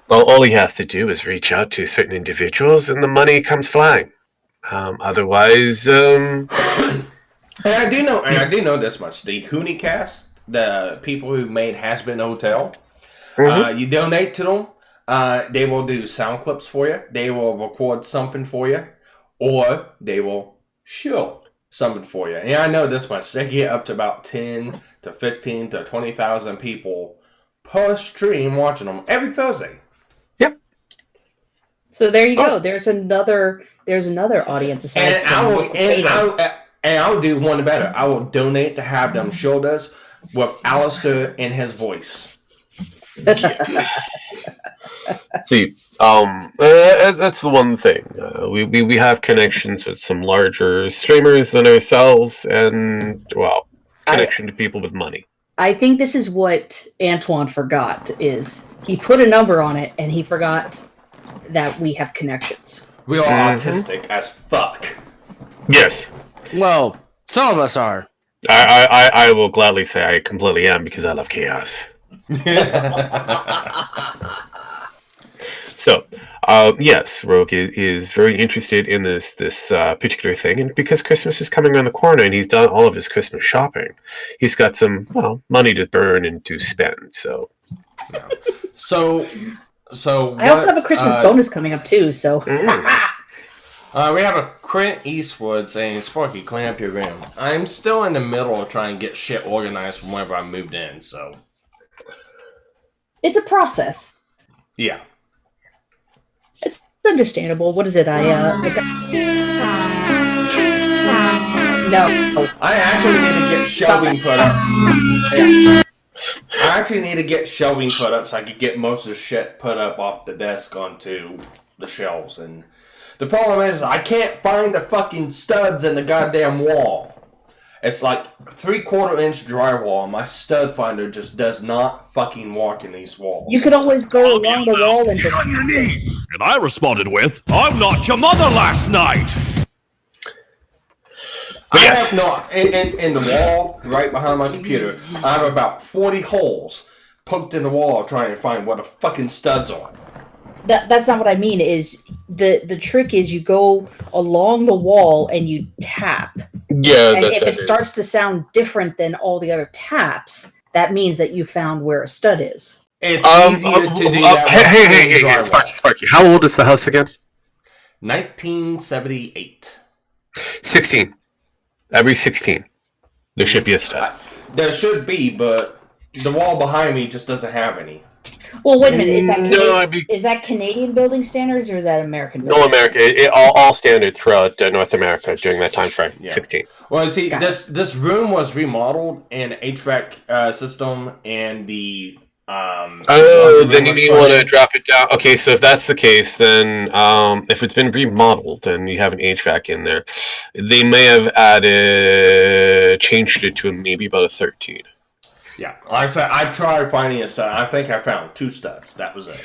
Well, all he has to do is reach out to certain individuals, and the money comes flying. Otherwise, and I do know this much: the hunicast, the people who made Hazbin Hotel, you donate to them. They will do sound clips for you. They will record something for you, or they will show something for you. And I know this much: they get up to about 10 to 15 to 20,000 people per stream watching them every Thursday. Yep. So there you go. There's another audience aside And I'll do one better. I will donate to have them show us with Alastor in his voice. See, that's the one thing. We have connections with some larger streamers than ourselves, and connection to people with money. I think this is what Antoine forgot: is he put a number on it, and he forgot that we have connections. We are autistic as fuck. Yes. Well, some of us are. I will gladly say I completely am, because I love chaos. So, yes, Rogue is very interested in this particular thing, and because Christmas is coming around the corner and he's done all of his Christmas shopping, he's got some money to burn and to spend. So I also have a Christmas bonus coming up too. So we have a Clint Eastwood saying, "Sparky, clean up your room." I'm still in the middle of trying to get shit organized from whenever I moved in, so it's a process. Yeah. It's understandable. What is it? I actually need to get shelving put up. Yeah. I I actually need to get shelving put up so I could get most of the shit put up off the desk onto the shelves. And the problem is I can't find the fucking studs in the goddamn wall. It's like 3/4 inch drywall. My stud finder just does not fucking walk in these walls. You could always go along the wall and just... on your knees. And I responded with, I'm not your mother last night. Yes. I have in the wall right behind my computer, I have about 40 holes poked in the wall trying to find what the fucking studs are. That's not what I mean. Is the trick is you go along the wall and you tap. Yeah, and if it starts to sound different than all the other taps, that means that you found where a stud is. It's easier to do that. Hey, Sparky. How old is the house again? 1978. 16. Every 16, there should be a stud. There should be, but the wall behind me just doesn't have any. Well, wait a minute. Is that Canadian building standards or is that American? No, America. All standard throughout North America during that time frame. Yeah. 16. Well, see, this room was remodeled and HVAC system and the. Then you may want to drop it down. Okay, so if that's the case, then if it's been remodeled and you have an HVAC in there, they may have changed it to maybe about a 13. Yeah, like I said, I tried finding a stud. I think I found 2 studs. That was it.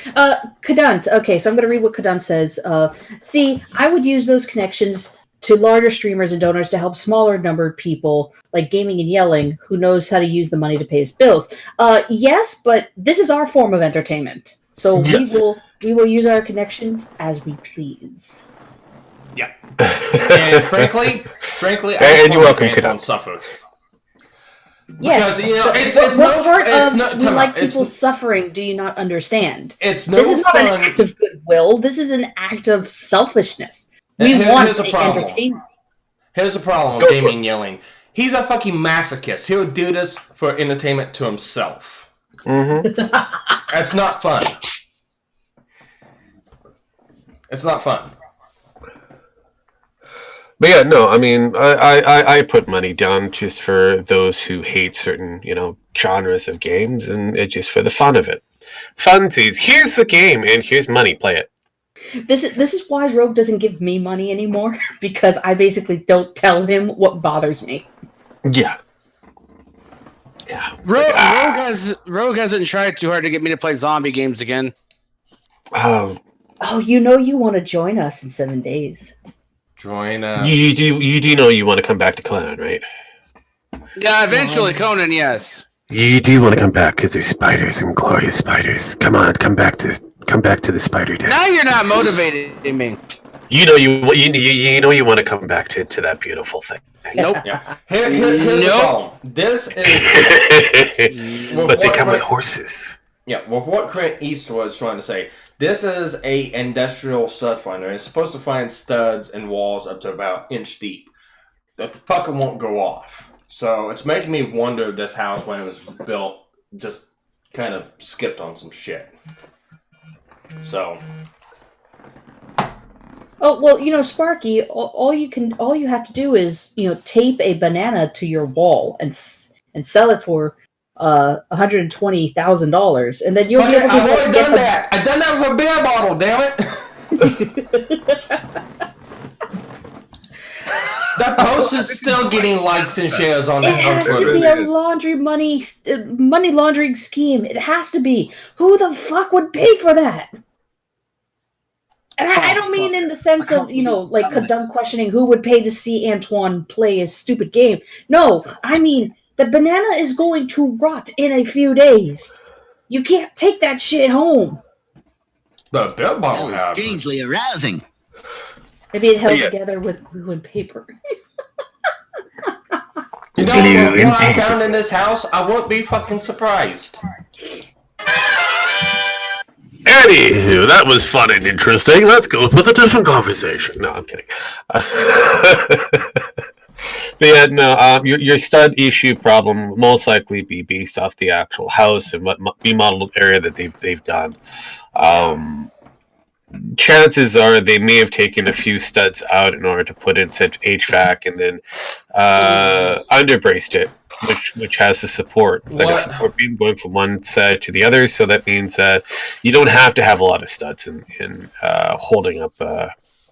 Kadant. Okay, so I'm going to read what Kadant says. See, I would use those connections to larger streamers and donors to help smaller numbered people, like Gaming and Yelling, who knows how to use the money to pay his bills. Yes, but this is our form of entertainment. So we will use our connections as we please. Yeah. And frankly, and you're welcome, Kadant. Suffer. Yes, because, what part of we like people suffering do you not understand? This is not an act of goodwill. This is an act of selfishness. We want entertainment. Here's the problem with Gaming Yelling. He's a fucking masochist. He'll do this for entertainment to himself. Mm-hmm. It's not fun. It's not fun. But yeah, no, I mean, I put money down just for those who hate certain, genres of games, and it's just for the fun of it. Funsies, here's the game, and here's money, play it. This is why Rogue doesn't give me money anymore, because I basically don't tell him what bothers me. Yeah. Rogue hasn't tried too hard to get me to play zombie games again. Oh, you want to join us in 7 days. Join us. You do know you want to come back to Conan, right? Yeah, eventually Conan, yes. You do want to come back because there's spiders and glorious spiders. Come on, come back to the spider den. Now you're not motivating me. You know you want to come back to that beautiful thing. Nope. Yeah. Here's the problem. This is. But they come with horses. Yeah, with what Clint Eastwood is trying to say, this is a industrial stud finder. It's supposed to find studs and walls up to about inch deep. That the fucking won't go off. So it's making me wonder if this house, when it was built, just kind of skipped on some shit. So. Oh well, Sparky. All you have to do is tape a banana to your wall and sell it for $120,000, and then you'll be able to. I've already done that. I've done that with a beer bottle. Damn it! That post is still getting likes and shares on that. It has to be a money laundering scheme. It has to be. Who the fuck would pay for that? And I don't mean in the sense of, like Kadam questioning who would pay to see Antoine play a stupid game. No, I mean, the banana is going to rot in a few days. You can't take that shit home. The beer bottle That was strangely arousing. Maybe it held together with glue and paper. What I found in this house, I won't be fucking surprised. Anywho, that was fun and interesting. Let's go with a different conversation. No, I'm kidding. But yeah, no, your stud issue problem will most likely be based off the actual house and what remodeled area that they've done. Chances are they may have taken a few studs out in order to put in such HVAC and then underbraced it which has the support. That is support beam going from one side to the other. So that means that you don't have to have a lot of studs in holding up.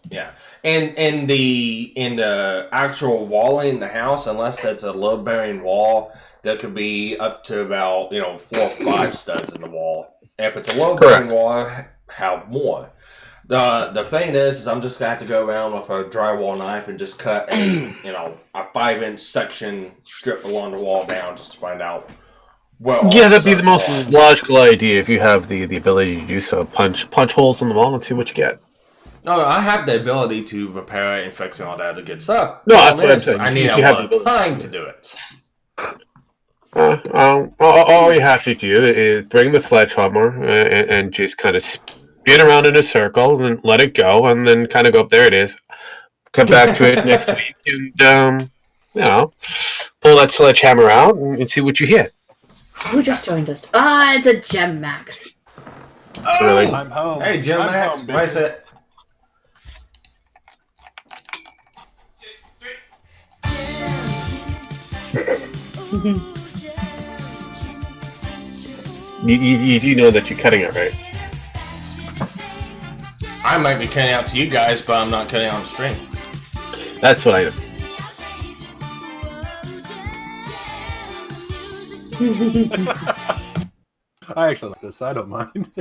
Yeah, and in the actual walling in the house, unless it's a load bearing wall, there could be up to about 4 or 5 studs in the wall. If it's a load bearing wall, have more. The thing is I'm just gonna have to go around with a drywall knife and just cut a 5-inch section strip along the wall down just to find out. Well, yeah, that'd be the most logical idea if you have the ability to do so. Punch holes in the wall and see what you get. No, I have the ability to repair it and fix all that other good stuff. No, that's what I'm saying. I need a lot of time to do it. All you have to do is bring the sledgehammer and just kind of spin around in a circle and let it go, and then kind of go up. There it is. Come back to it next week, and pull that sledgehammer out and see what you hit. Who just joined us? It's a Gem Max. Oh, really? I'm home. Hey, Gem Max, price it. You do know that you're cutting it, right? I might be cutting out to you guys, but I'm not cutting on the stream. That's what I am. I actually like this. I don't mind.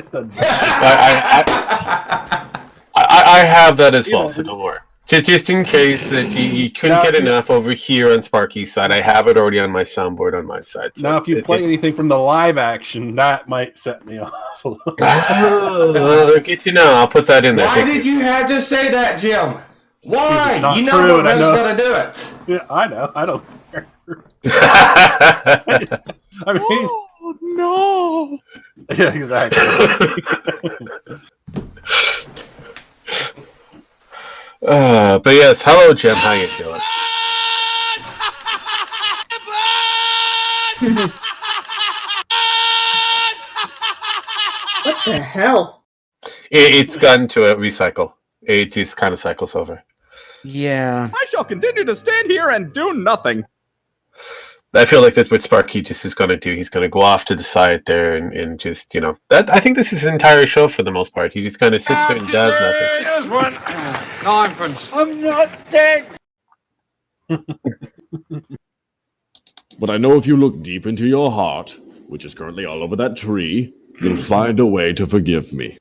I have that as well, so don't worry. Just in case that you couldn't get enough over here on Sparky's side, I have it already on my soundboard on my side. So now, if you play anything from the live action, that might set me off a little. Good to know. I'll put that in there. Why did you have to say that, Jim? Why? You know true, what Red's going to do it. Yeah, I know. I don't care. I mean, oh, no. Yeah, exactly. But yes, hello, Jim. How you doing? What the hell? It's gotten to a recycle. It just kind of cycles over. Yeah. I shall continue to stand here and do nothing. I feel like that's what Sparky just is going to do. He's going to go off to the side there and just, that. I think this is his entire show for the most part. He just kind of sits there and does nothing. Conference. I'm not dead. But I know if you look deep into your heart, which is currently all over that tree, you'll find a way to forgive me.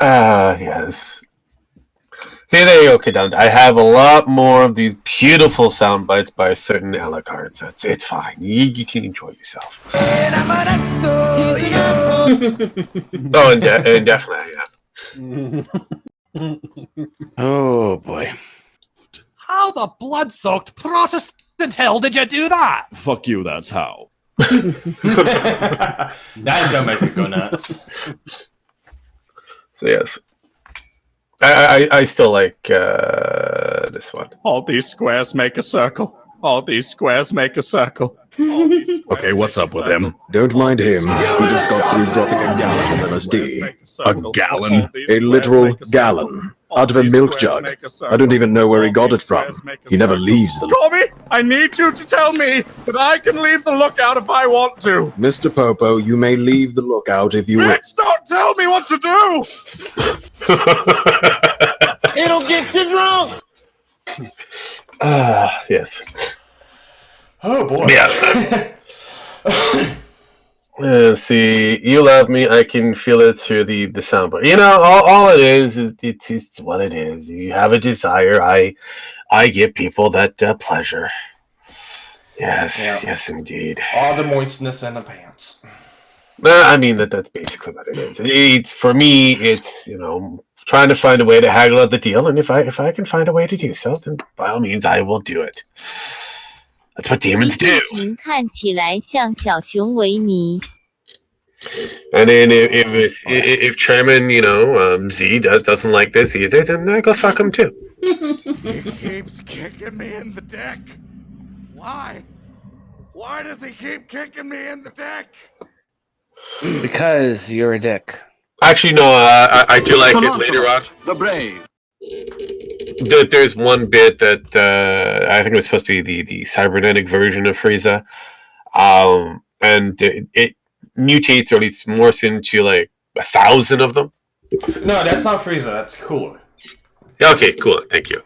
Yes. See, there you go, Kadund. I have a lot more of these beautiful sound bites by a certain Alacards. It's fine. You can enjoy yourself. And definitely, yeah. Oh, boy. How the blood-soaked Protestant hell did you do that? Fuck you, that's how. That don't make me go nuts. So, yes. I still like this one. All these squares make a circle. All these squares make a circle. Okay, what's up with him? Don't mind him. He just got through dropping a gallon of LSD. A gallon? A literal gallon. Out of a milk jug. I don't even know where he got it from. He never leaves the... Corby, I need you to tell me that I can leave the lookout if I want to. Mr. Popo, you may leave the lookout if you wish. Bitch, don't tell me what to do! It'll get you drunk. Yes. Oh, boy. Yeah. See, you love me. I can feel it through the soundboard. All it is it's what it is. You have a desire. I give people that pleasure. Yes, yes, indeed. All the moistness in the pants. I mean that's basically what it is. It's for me. It's trying to find a way to haggle out the deal, and if I can find a way to do so, then by all means I will do it. That's what demons do. And then if Chairman Z doesn't like this either, then I go fuck him too. He keeps kicking me in the dick. Why? Why does he keep kicking me in the dick? Because you're a dick. Actually, no. I do like it later on. The brave. There's one bit that I think it was supposed to be the cybernetic version of Frieza, and it mutates or at least morphs into like 1,000 of them. No, that's not Frieza. That's Cooler. Okay, cool. Thank you.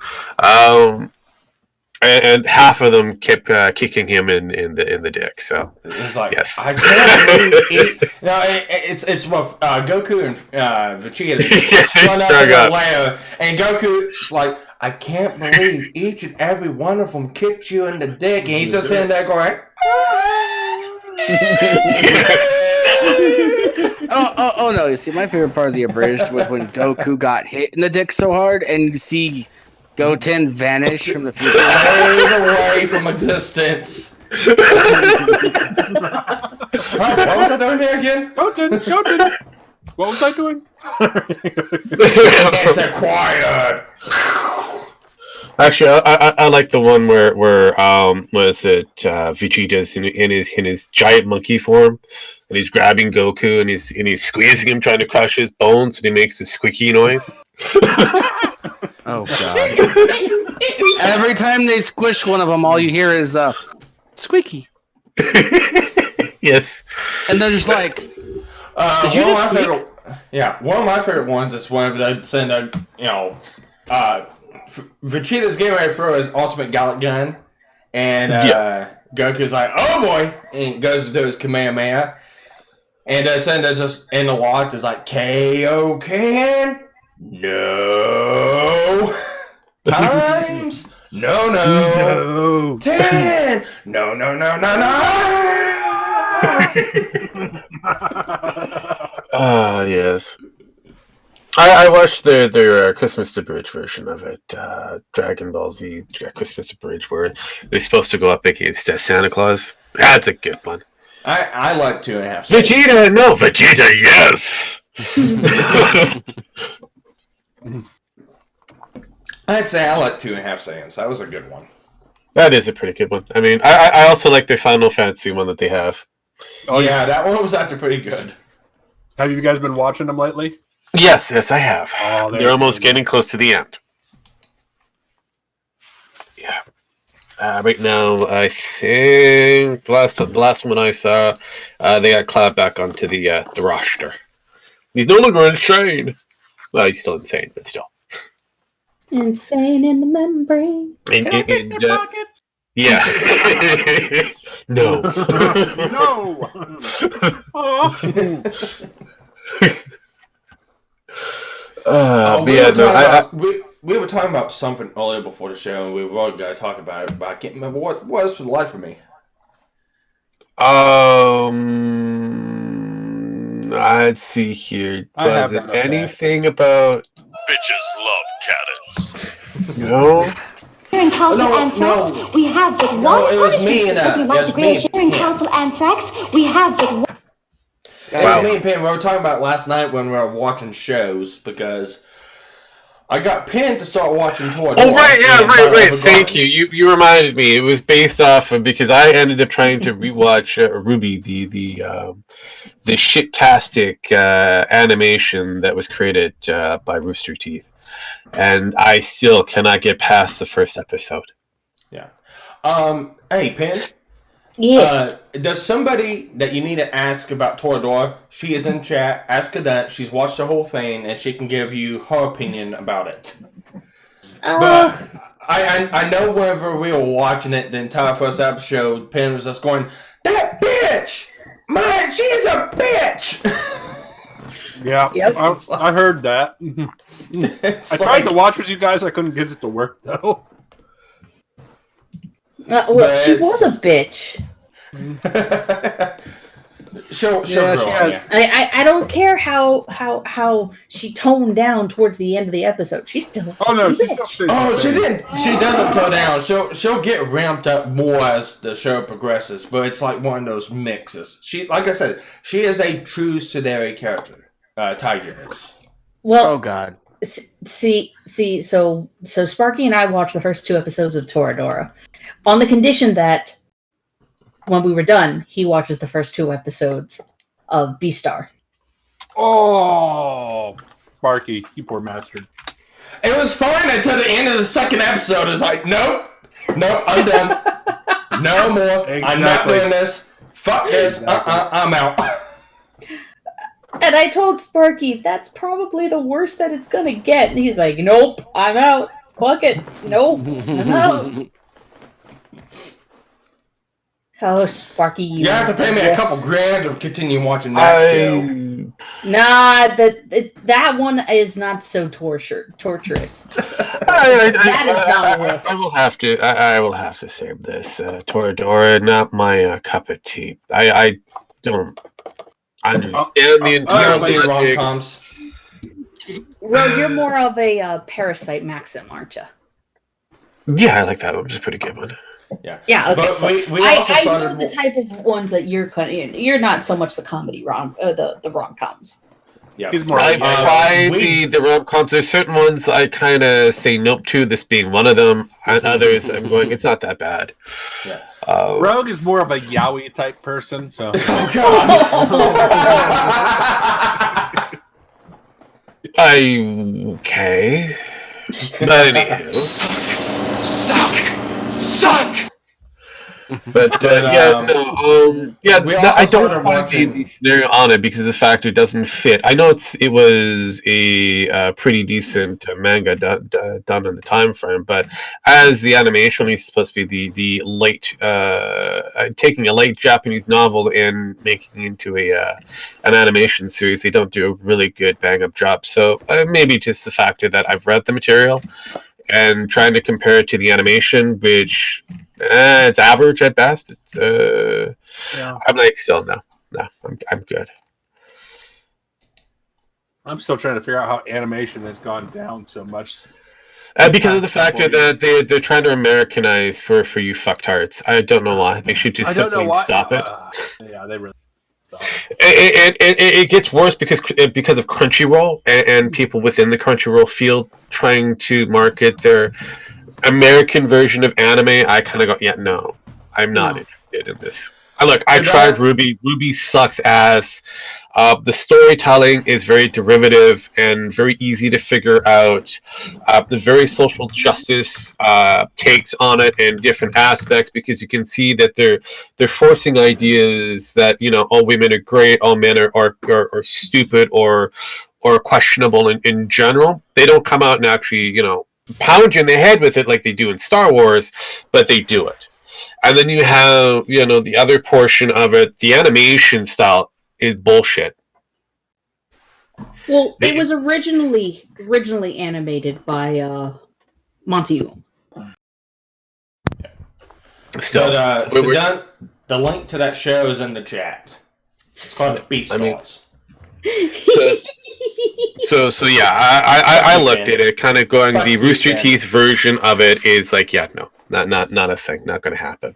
And half of them kept kicking him in the dick. So it's like, yes, I can't believe it's what Goku and Vegeta run up in the layer, and Goku's like, I can't believe each and every one of them kicked you in the dick, and he's just sitting there going. Oh no! You see, my favorite part of the abridged was when Goku got hit in the dick so hard, and you see Goten vanish from the future, fade away from existence. What was I doing there again? Goten. What was I doing? It's acquired. Actually, I like the one where was it Vegeta's in his giant monkey form, and he's grabbing Goku and he's squeezing him, trying to crush his bones, and he makes this squeaky noise. Oh god! Every time they squish one of them, all you hear is squeaky. Yes. And then it's like, did you just squeak? One of my favorite ones is when they send Vegeta's getting ready to throw his ultimate Gallic gun, and Goku's like, "Oh boy!" and goes to do his Kamehameha, and Senda just in the locked is like, "KO can no times no 10 no." Yes. I watched their Christmas Abridged version of it, Dragon Ball Z Christmas Abridged, where they're supposed to go up against Santa Claus. That's a good one. I like 2.5. Vegeta, no, Vegeta, yes. I'd say I like 2.5 Saiyans. That was a good one. That is a pretty good one. I mean, I also like their Final Fantasy one that they have. Oh yeah, that one was actually pretty good. Have you guys been watching them lately? Yes, I have. Oh, they're almost getting close to the end. Yeah. Right now, I think the last one I saw, they got Cloud back onto the roster. He's no longer insane. Well, he's still insane, but still. Insane in the membrane. Can I fit in your pocket? Yeah. No. No. Oh. We were talking about something earlier before the show, and we were all going to talk about it, but I can't remember what it was for the life of me. I'd see here. Was it anything about bitches love cannons? No. During Council Anthrax, we have but one. No, it was me and it was me. During Council Anthrax, we have but one. Wow. Me and Pam, we were talking about last night when we were watching shows, because I got pinned to start watching Toradora. Oh, right, yeah, right. Thank you. You reminded me. It was based off of, because I ended up trying to rewatch Ruby, the shit-tastic animation that was created by Rooster Teeth. And I still cannot get past the first episode. Yeah. Hey, Pam? Yes. Does somebody that you need to ask about Toradora, she is in chat, ask her that, she's watched the whole thing, and she can give you her opinion about it. But I know whenever we were watching it, the entire first episode, Pam was just going, "That bitch! She's a bitch!" Yeah, yep. I heard that. I tried to watch with you guys, I couldn't get it to work, though. Well, she was a bitch. I don't care how she toned down towards the end of the episode. She's still. Oh no, she's still. She didn't. She doesn't tone down. She'll get ramped up more as the show progresses, but it's like one of those mixes. She, like I said, she is a true Tsundere character. Tiger is. Well, oh god. See. So Sparky and I watched the first 2 episodes of Toradora, on the condition that when we were done, he watches the first 2 episodes of Beastar. Oh, Sparky, you poor bastard. It was fine until the end of the second episode. It's like, nope, I'm done. No more. Exactly. I'm not doing this. Fuck this. I'm out. And I told Sparky, that's probably the worst that it's gonna get. And he's like, nope, I'm out. Fuck it. Nope, I'm out. Oh, Sparky, you have to pay me a couple grand to continue watching that show. Nah, that one is not so torturous. That is not worth it. I will have to save this. Toradora, not my cup of tea. I don't understand the entire rom-coms. Well, you're more of a Parasite Maxim, aren't you? Yeah, I like that one. It's a pretty good one. Yeah. Yeah. Okay. But So we also I started... know the type of ones that you're not so much the comedy the rom-coms. Yeah. I've tried the rom-coms. There's certain ones I kind of say nope to, this being one of them, and others I'm going, it's not that bad. Yeah. Rogue is more of a yaoi type person, so. Oh God. Okay. But anywho. Suck. But I don't want the scenario on it because the factor doesn't fit. I know it was a pretty decent manga done in the time frame, but as the animation is supposed to be the late taking a late Japanese novel and making it into an animation series, they don't do a really good bang up job. So maybe just the factor that I've read the material and trying to compare it to the animation, which it's average at best. It's I'm like, still no, I'm good. I'm still trying to figure out how animation has gone down so much. Because of the factor that they're trying to Americanize for you fucktards. I don't know why. They should just simply stop it. Yeah, they really. It gets worse because of Crunchyroll and people within the Crunchyroll field trying to market their American version of anime. I kind of go, yeah, no, I'm not interested in this. I tried Ruby. Ruby sucks ass. The storytelling is very derivative and very easy to figure out. The very social justice takes on it and different aspects because you can see that they're forcing ideas that all women are great, all men are stupid or questionable in general. They don't come out and actually pound you in the head with it like they do in Star Wars, but they do it. And then you have the other portion of it. The animation style is bullshit. Well, it was originally animated by Monty. Still, the link to that show is in the chat. It's called Beast Balls. So yeah, I looked at it, kind of going. The Rooster Teeth version of it is like, yeah, no, not a thing, not going to happen.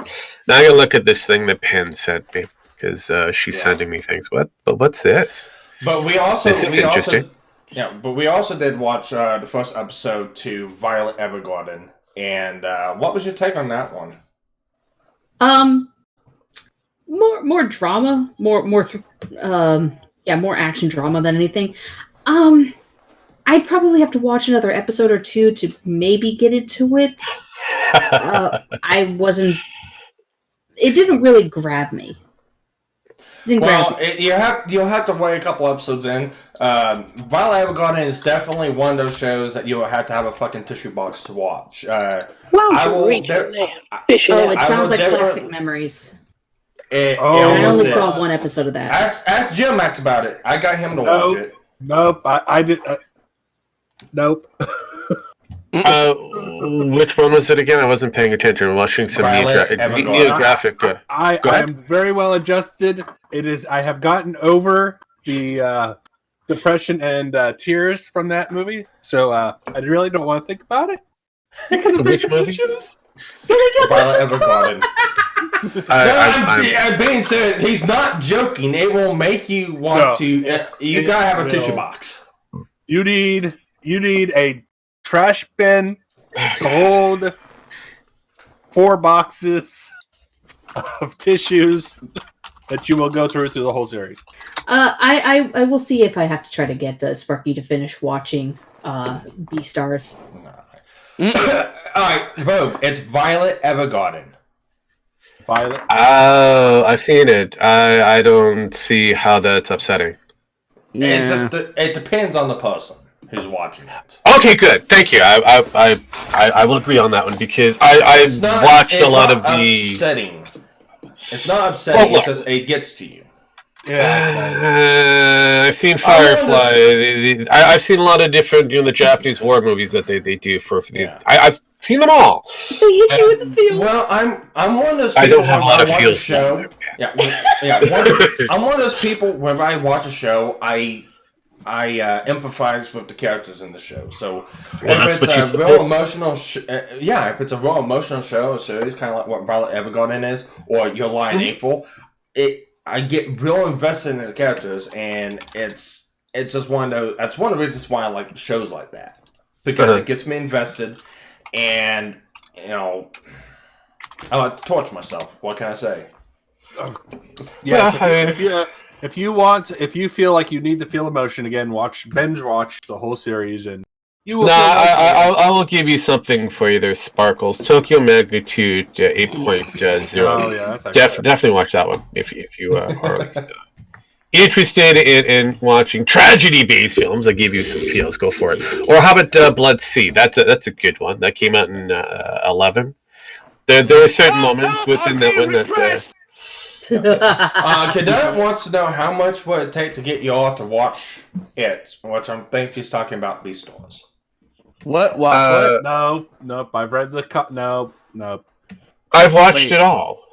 Now I gotta look at this thing that Penn sent me because she's sending me things. But what's this? But we also interesting. But we also did watch the first episode to Violet Evergarden, and what was your take on that one? More drama, more action drama than anything. I'd probably have to watch another episode or two to maybe get into it. It didn't really grab me. You'll have to wait a couple episodes in. Violet Evergarden is definitely one of those shows that you'll have to have a fucking tissue box to watch. It sounds like Plastic Memories. I only saw one episode of that. Ask Jim Max about it. I got him to watch it. Nope, I did. Nope. Which one was it again? I wasn't paying attention. I'm watching some graphic. I am very well adjusted. It is. I have gotten over the depression and tears from that movie, so I really don't want to think about it. Because of which movie? Violet Evergarden. I'm being serious. He's not joking. It will make you want to. You gotta have a tissue box. You need a trash bin to hold 4 boxes of tissues that you will go through the whole series. I will see if I have to try to get Sparky to finish watching B-stars. All right, Vogue. It's Violet Evergarden. Violet. Oh, I've seen it. I don't see how that's upsetting. Yeah. It depends on the person who's watching it. Okay, good. Thank you. I will agree on that one because I watched a lot of the. Upsetting. It's not upsetting. It's just it gets to you. Yeah, I've seen Firefly. I've seen a lot of different, the Japanese war movies that they do for the. Yeah. I've seen them all. They hit you in the feels. Well, I'm one of those people. I don't have a lot of feels. Show. Yeah. I'm one of those people. Whenever I watch a show, I empathize with the characters in the show. So if it's a real emotional, if it's a real emotional show, series, kind of like what Violet Evergarden is, or Your Lie in April, I get real invested in the characters, and it's just one of those. That's one of the reasons why I like shows like that, because it gets me invested, and I like to torture myself. What can I say? If you feel like you need to feel emotion again, binge watch the whole series, and you will. I will give you something for you there, Sparkles. Tokyo Magnitude 8.0. Oh, yeah, definitely watch that one if you are interested in watching tragedy-based films. I give you some feels. Go for it. Or how about Blood Sea? That's a good one. That came out in 11. There are certain moments within that one that. Cadet wants to know how much would it take to get you all to watch it, which I think she's talking about Beastars. What? What? Nope. I've read the nope. I've watched it all,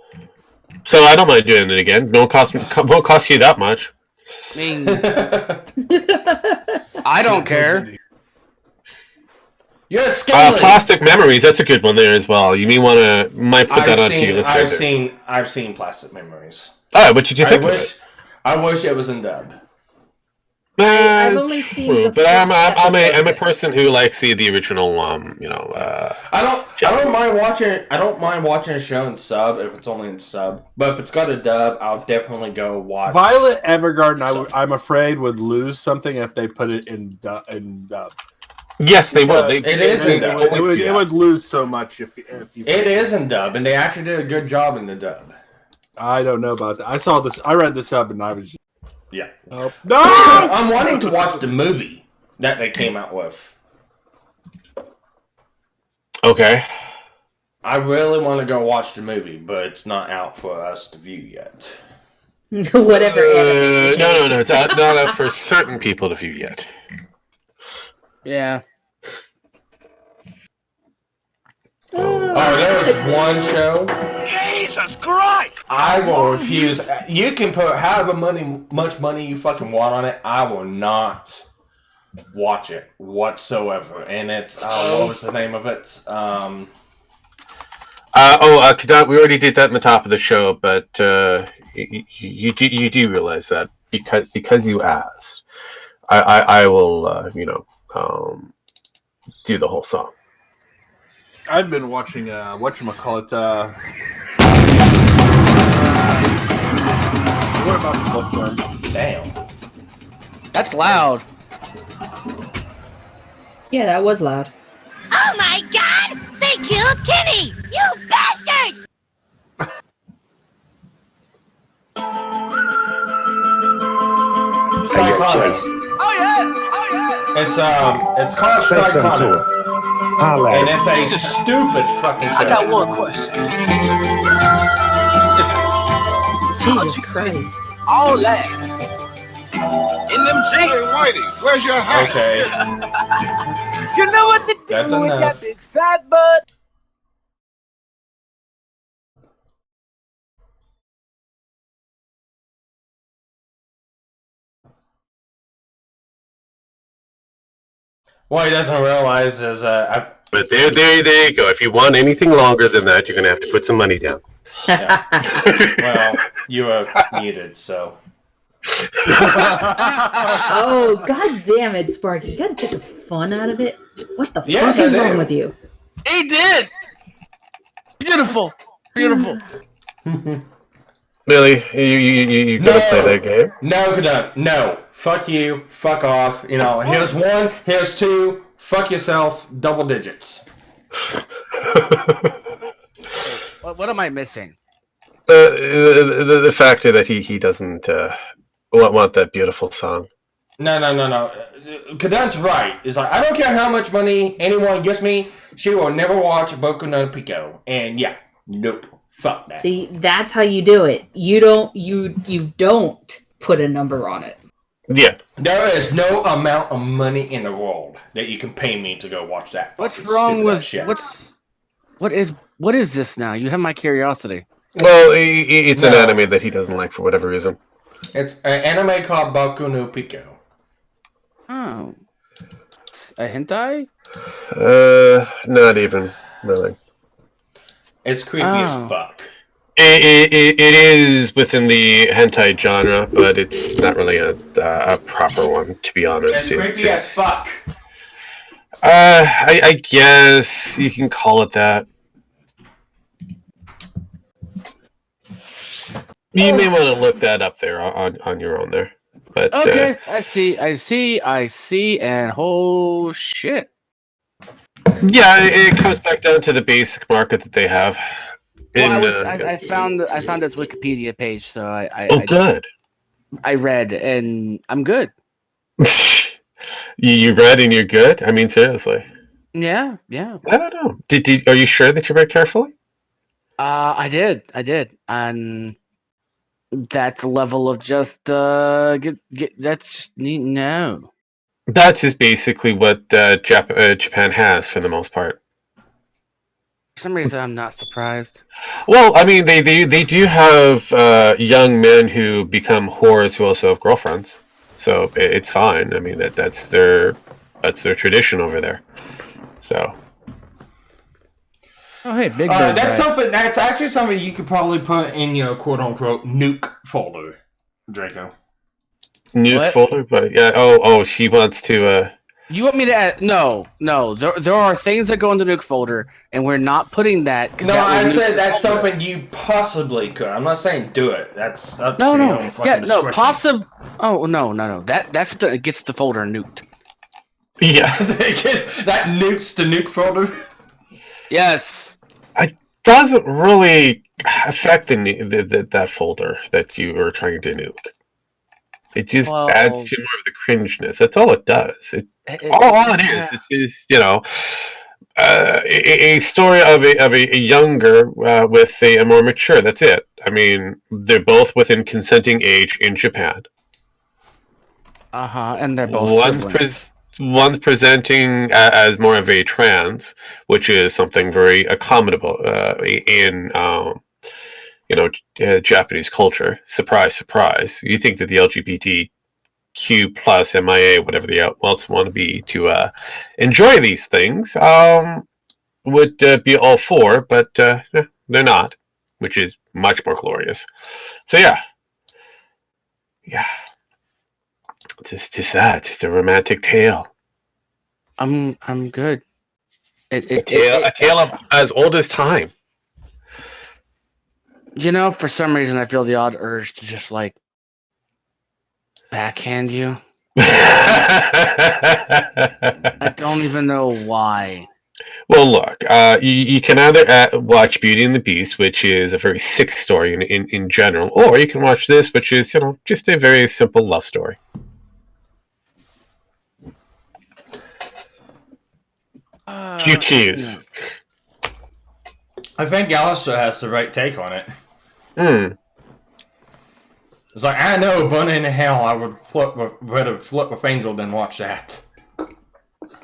so I don't mind doing it again. Won't cost you that much. I mean, I don't care. You're scaling. Plastic Memories. That's a good one there as well. You might put that onto your list. I've seen Plastic Memories. All right, what did you think of it? I wish it was in dub. I've only seen. But I'm a person who likes the original. I don't mind watching a show in sub if it's only in sub. But if it's got a dub, I'll definitely go watch. Violet Evergarden, I'm afraid would lose something if they put it in dub. Yes, they will. It is in dub. It would lose so much if you. It is in dub, and they actually did a good job in the dub. I don't know about that. I saw this. I read the sub, and I was. Yeah. No! I'm wanting to watch the movie that they came out with. Okay. I really want to go watch the movie, but it's not out for us to view yet. Whatever. No. It's not out for certain people to view yet. Yeah. Oh, there was one show. Jesus Christ! I will refuse. You can put however much money you fucking want on it. I will not watch it whatsoever. And it's what was the name of it? We already did that in the top of the show, but you do realize that because you asked, I will do the whole song. I've been watching whatchamacallit. What about the bookworm? Damn. That's loud. Yeah, that was loud. Oh my God! They killed Kenny! You bastard! It's called Psychotic. And it's a stupid fucking show. I got one question. Jesus Christ. All that. In them jeans. Hey, Whitey, where's your hat? Okay. You know what to do That's with enough. that big fat butt. What he doesn't realize is But there you go. If you want anything longer than that, you're going to have to put some money down. Yeah. Well, you are muted, so. Oh, god damn it, Sparky. You gotta take the fun out of it. What the Yes, fuck is I wrong do. with you? He did! Beautiful. Beautiful. Really? You gonna play that game? No, Kadun. No. Fuck you. Fuck off. You know, here's 1, here's 2. Fuck yourself. Double digits. What am I missing? The factor that he doesn't want that beautiful song. No. Kadun's right. It's like, I don't care how much money anyone gives me, she will never watch Boku no Pico. And yeah, nope. Fuck that. See, that's how you do it. You don't put a number on it. Yeah. There is no amount of money in the world that you can pay me to go watch that. What's wrong with shit. What is this now? You have my curiosity. Well, it's an anime that he doesn't like for whatever reason. It's an anime called Boku no Pico. Oh. A hentai? Not even, really. It's creepy as fuck. It is within the hentai genre, but it's not really a proper one, to be honest. It's creepy as fuck. I guess you can call it that. You may want to look that up there on your own there. But okay, I see, and oh shit. Yeah, it comes back down to the basic market that they have. I found its Wikipedia page, so good. I read, and I'm good. You read and you're good? I mean, seriously. Yeah. I don't know. Are you sure that you read carefully? I did, and that's a level of just that's just no. That is basically what Japan has for the most part. For some reason, I'm not surprised. Well, I mean, they do have young men who become whores who also have girlfriends, so it's fine. I mean, that's their tradition over there. So. Oh, hey, Big Bird. That's actually something you could probably put in your quote unquote nuke folder, Draco. Nuke folder, but yeah. Oh, she wants to. You want me to add? No. There are things that go in the nuke folder, and we're not putting that. No, I said that's something you possibly could. I'm not saying do it. That's up to your own fucking discretion. Oh no. That's something that gets the folder nuked. Yeah, that nukes the nuke folder. Yes. It doesn't really affect that folder that you are trying to nuke. It just adds to more of the cringeness. That's all it does. All it is. It's a story of a younger with a more mature. That's it. I mean, they're both within consenting age in Japan. And they're both one's presenting as more of a trans, which is something very accommodable in Japanese culture. Surprise, surprise. You think that the LGBTQ plus MIA, whatever the else want to be, to enjoy these things, would be all for, but they're not, which is much more glorious. So yeah. It's just that. It's a romantic tale. I'm good. A tale of as old as time. For some reason, I feel the odd urge to just backhand you. I don't even know why. Well, look, you can either watch Beauty and the Beast, which is a very sick story in general, or you can watch this, which is just a very simple love story. You choose. I think Alastor has the right take on it. It's like, I know, but in hell, I would rather flip with Angel than watch that.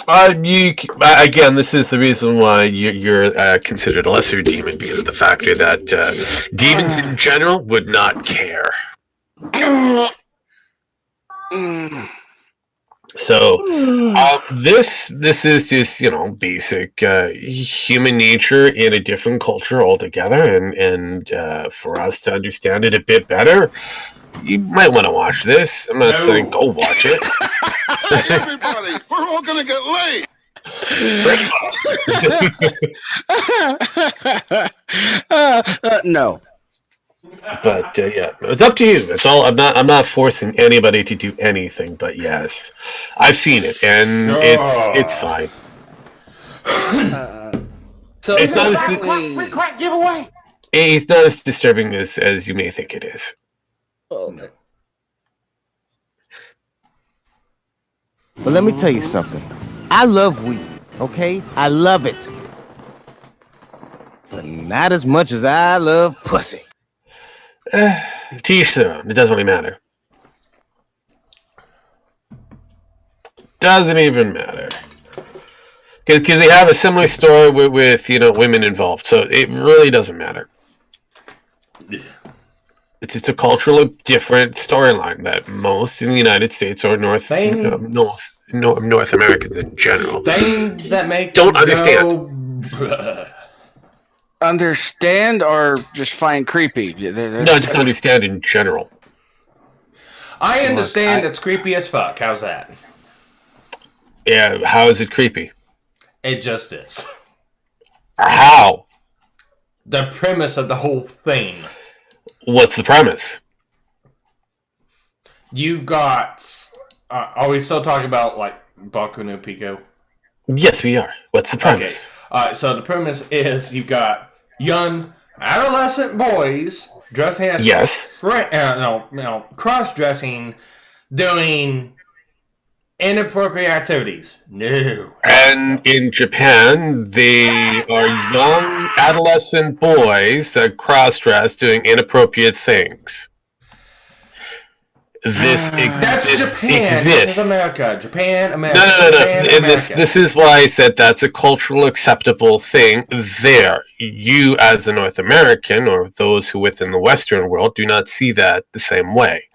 Again, this is the reason why you're considered a lesser demon, because of the factor that demons in general would not care. So this is just basic human nature in a different culture altogether, and for us to understand it a bit better, you might want to watch this. I'm not saying go watch it. Hey everybody, we're all gonna get laid. No. But yeah, it's up to you. It's all. I'm not forcing anybody to do anything. But yes, I've seen it, and it's fine. So it's not Quick giveaway. it's not as disturbing as you may think it is. But let me tell you something. I love weed, okay? I love it. But not as much as I love pussy. To each their own. It doesn't really matter. Doesn't even matter. Because they have a similar story with women involved, so it really doesn't matter. It's just a culturally different storyline that most in the United States or North Americans in general things that make don't understand. Understand or just find creepy? No, just understand in general. I understand it's creepy as fuck. How's that? Yeah, how is it creepy? It just is. How? The premise of the whole thing. What's the premise? You got... are we still talking about, like, Baku no Pico? Yes, we are. What's the premise? Okay. So the premise is you got young adolescent boys dressing as... cross-dressing, doing inappropriate activities. No. And in Japan, they are young adolescent boys that cross-dress doing inappropriate things. That's Japan. exists. This is America. Japan, America. No. Japan, And America. this is why I said that's a cultural acceptable thing there. You, as a North American, or those who within the Western world, do not see that the same way.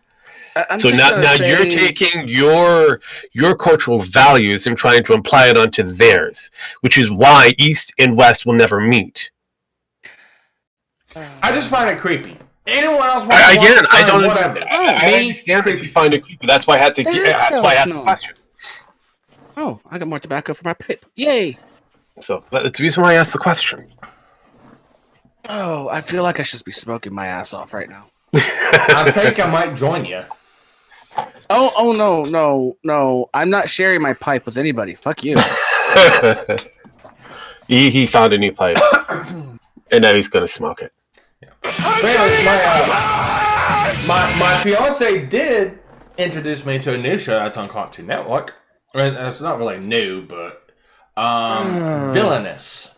So now you're taking your cultural values and trying to apply it onto theirs, which is why East and West will never meet. I just find it creepy. Anyone else want I don't whatever. I understand that you find it creepy. That's why I had to. That's why I had the question. Oh, I got more tobacco for my pipe. Yay! So that's the reason why I asked the question. Oh, I feel like I should be smoking my ass off right now. I think I might join you. Oh no! I'm not sharing my pipe with anybody. Fuck you. He found a new pipe, and now he's gonna smoke it. My fiance did introduce me to a new show that's on Cartoon Network. It's not really new, but Villainous.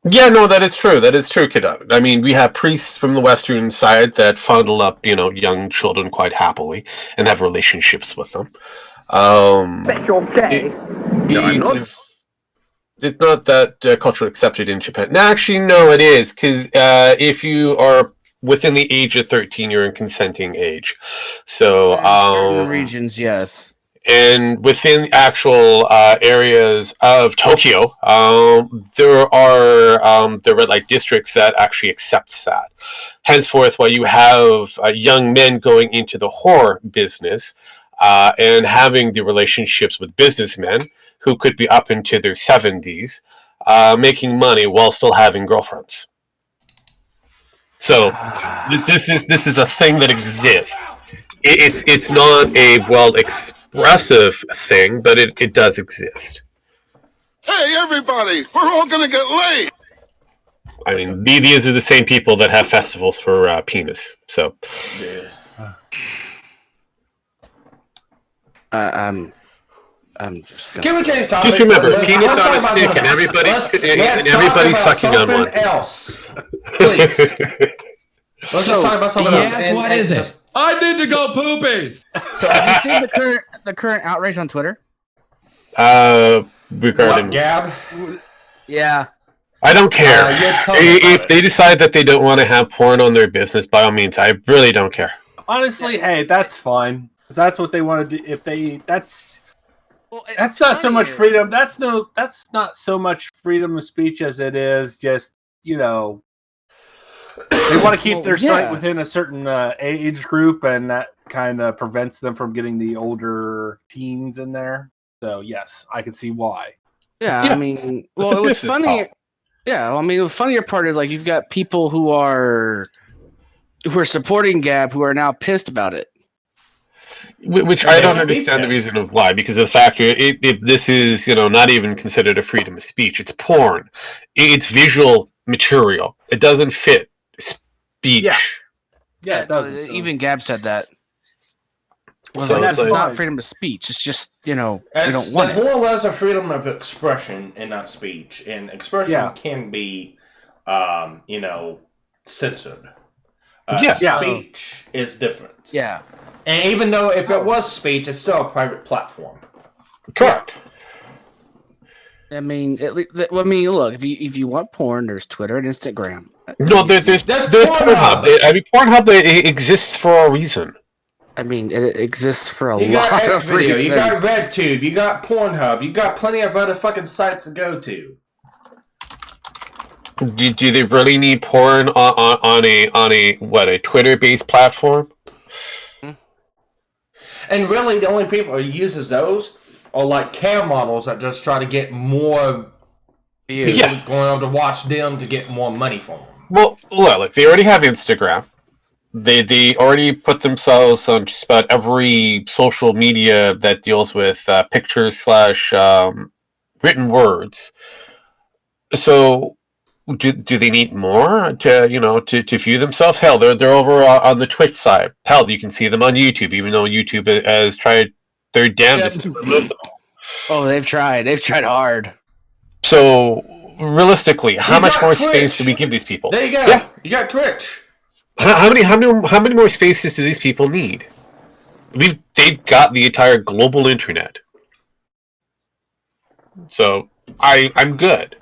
Yeah, no, that is true. That is true, kiddo. I mean, we have priests from the Western side that fondle up, young children quite happily and have relationships with them. It's not that culturally accepted in Japan. No, actually, no, it is, because if you are within the age of 13, you're in consenting age. So, certain regions, yes. And within actual areas of Tokyo, there are red light districts that actually accept that. Henceforth, while you have young men going into the horror business and having the relationships with businessmen who could be up into their 70s, making money while still having girlfriends. So this is a thing that exists. It's not a expressive thing, but it does exist. Hey, everybody! We're all gonna get laid! I mean, these are the same people that have festivals for penis, so... I'm just gonna... Can we change topic? Just remember, penis on a stick, and everybody's sucking on one. Else. Please. Let's just talk about something else. What is it? I need to go pooping. So have you seen the current outrage on Twitter? Regarding Gab? Yeah. I don't care. If they decide that they don't want to have porn on their business, by all means, I really don't care. Honestly, hey, that's fine. If that's what they want to do. That's not so much freedom. That's not so much freedom of speech as it is just, they want to keep their site within a certain age group, and that kind of prevents them from getting the older teens in there. So, yes, I can see why. Yeah. I mean, it was funny. Yeah, I mean, the funnier part is, like, you've got people who are who are supporting Gab who are now pissed about it. Which I don't understand the reason of why, because of the fact this is, not even considered a freedom of speech. It's porn. It's visual material. It doesn't fit speech. Yeah, it doesn't. Even Gab said that. Well, So that's it's like- not freedom of speech. It's just, we don't want It's it. more or less a freedom of expression and not speech. And expression can be, censored. Speech is different. Yeah. And even though if it was speech, it's still a private platform. Correct. I mean, look, if you want porn, there's Twitter and Instagram. No, there's Pornhub. Pornhub exists for a reason. I mean, it exists for a You lot got of Xvideo, reasons. you got RedTube, you got Pornhub, you got plenty of other fucking sites to go to. Do they really need porn on a Twitter-based platform? And really, the only people who uses those are like cam models that just try to get more people going on to watch them to get more money from them. Well, look, they already have Instagram. They already put themselves on just about every social media that deals with pictures / written words. So, do they need more to view themselves? Hell, they're over on the Twitch side. Hell, you can see them on YouTube, even though YouTube has tried their damnedest to remove them. Oh, they've tried. They've tried hard. So, realistically, how much more space do we give these people? There you go. Yeah. You got Twitch. How many more spaces do these people need? They've got the entire global internet. So I'm good.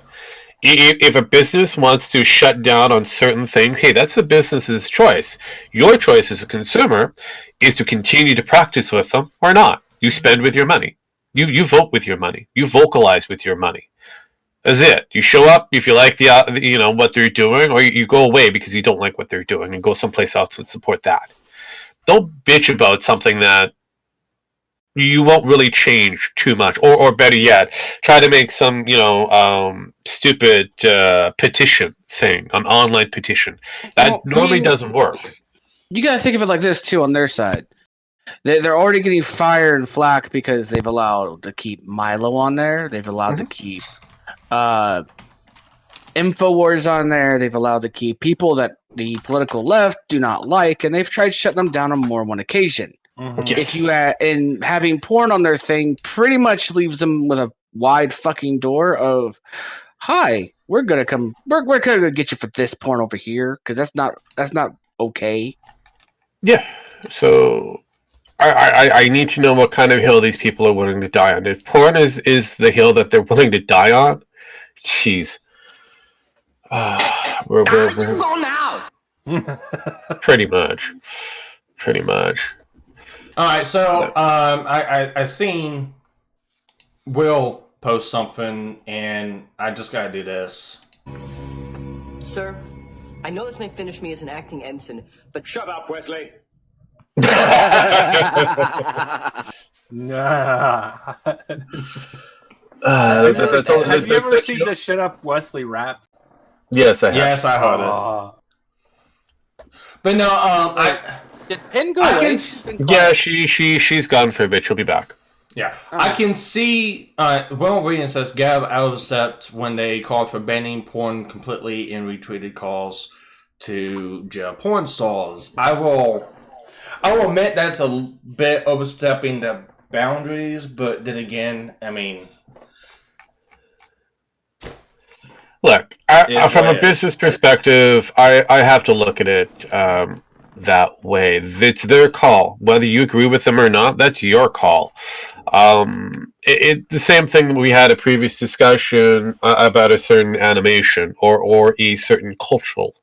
If a business wants to shut down on certain things, hey, that's the business's choice. Your choice as a consumer is to continue to practice with them or not. You spend with your money. You vote with your money. You vocalize with your money. That's it. You show up if you like what they're doing, or you go away because you don't like what they're doing and go someplace else and support that. Don't bitch about something that you won't really change too much, or better yet, try to make some stupid petition thing, an online petition that normally doesn't work. You gotta think of it like this too. On their side, they're already getting fire and flack because they've allowed to keep Milo on there. They've allowed to keep InfoWars on there. They've allowed to keep people that the political left do not like, and they've tried shutting them down on more than one occasion. Yes. If you and having porn on their thing pretty much leaves them with a wide fucking door of, hi, we're gonna get you for this porn over here because that's not okay. Yeah. So I need to know what kind of hill these people are willing to die on. If porn is the hill that they're willing to die on, jeez. We're go now. Pretty much. All right, so I seen Will post something, and I just gotta do this. Sir, I know this may finish me as an acting ensign, but shut up, Wesley. Nah. Have you ever seen the Shut Up Wesley rap? Yes, I have. Yes, I heard it. But no, did Penn go away? Yeah, she's gone for a bit. She'll be back. Yeah, I can see. Will Williams says Gab upset when they called for banning porn completely and retweeted calls to jail porn stars. I will admit that's a bit overstepping the boundaries, but then again, I mean, look, from a business perspective, I have to look at it that way. It's their call. Whether you agree with them or not, that's your call. The same thing we had a previous discussion about a certain animation or a certain cultural,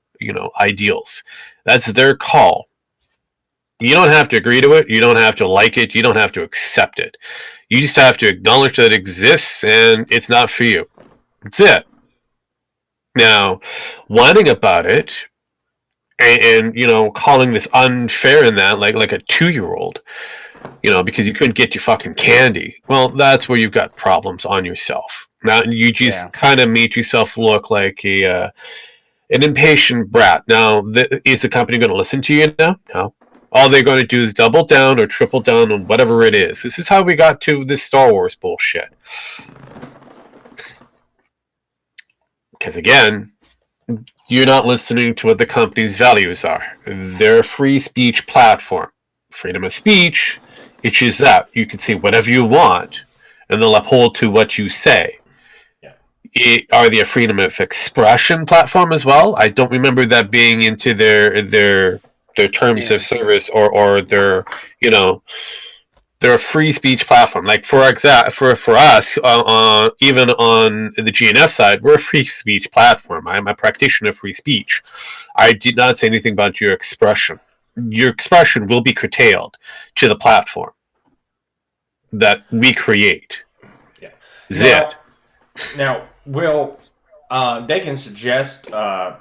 ideals. That's their call. You don't have to agree to it. You don't have to like it. You don't have to accept it. You just have to acknowledge that it exists and it's not for you. That's it. Now, whining about it and calling this unfair in that, like a 2-year-old, because you couldn't get your fucking candy. Well, that's where you've got problems on yourself. Now, you just kind of made yourself look like An impatient brat. Now, is the company going to listen to you now? No. All they're going to do is double down or triple down on whatever it is. This is how we got to this Star Wars bullshit. Because again, you're not listening to what the company's values are. They're a free speech platform. Freedom of speech, it's just that. You can say whatever you want, and they'll uphold to what you say. Are they a freedom of expression platform as well? I don't remember that being into their terms of service or their, you know, they're a free speech platform. Like for us, even on the GNF side, we're a free speech platform. I'm a practitioner of free speech. I did not say anything about your expression. Your expression will be curtailed to the platform that we create. Yeah. Now, they can suggest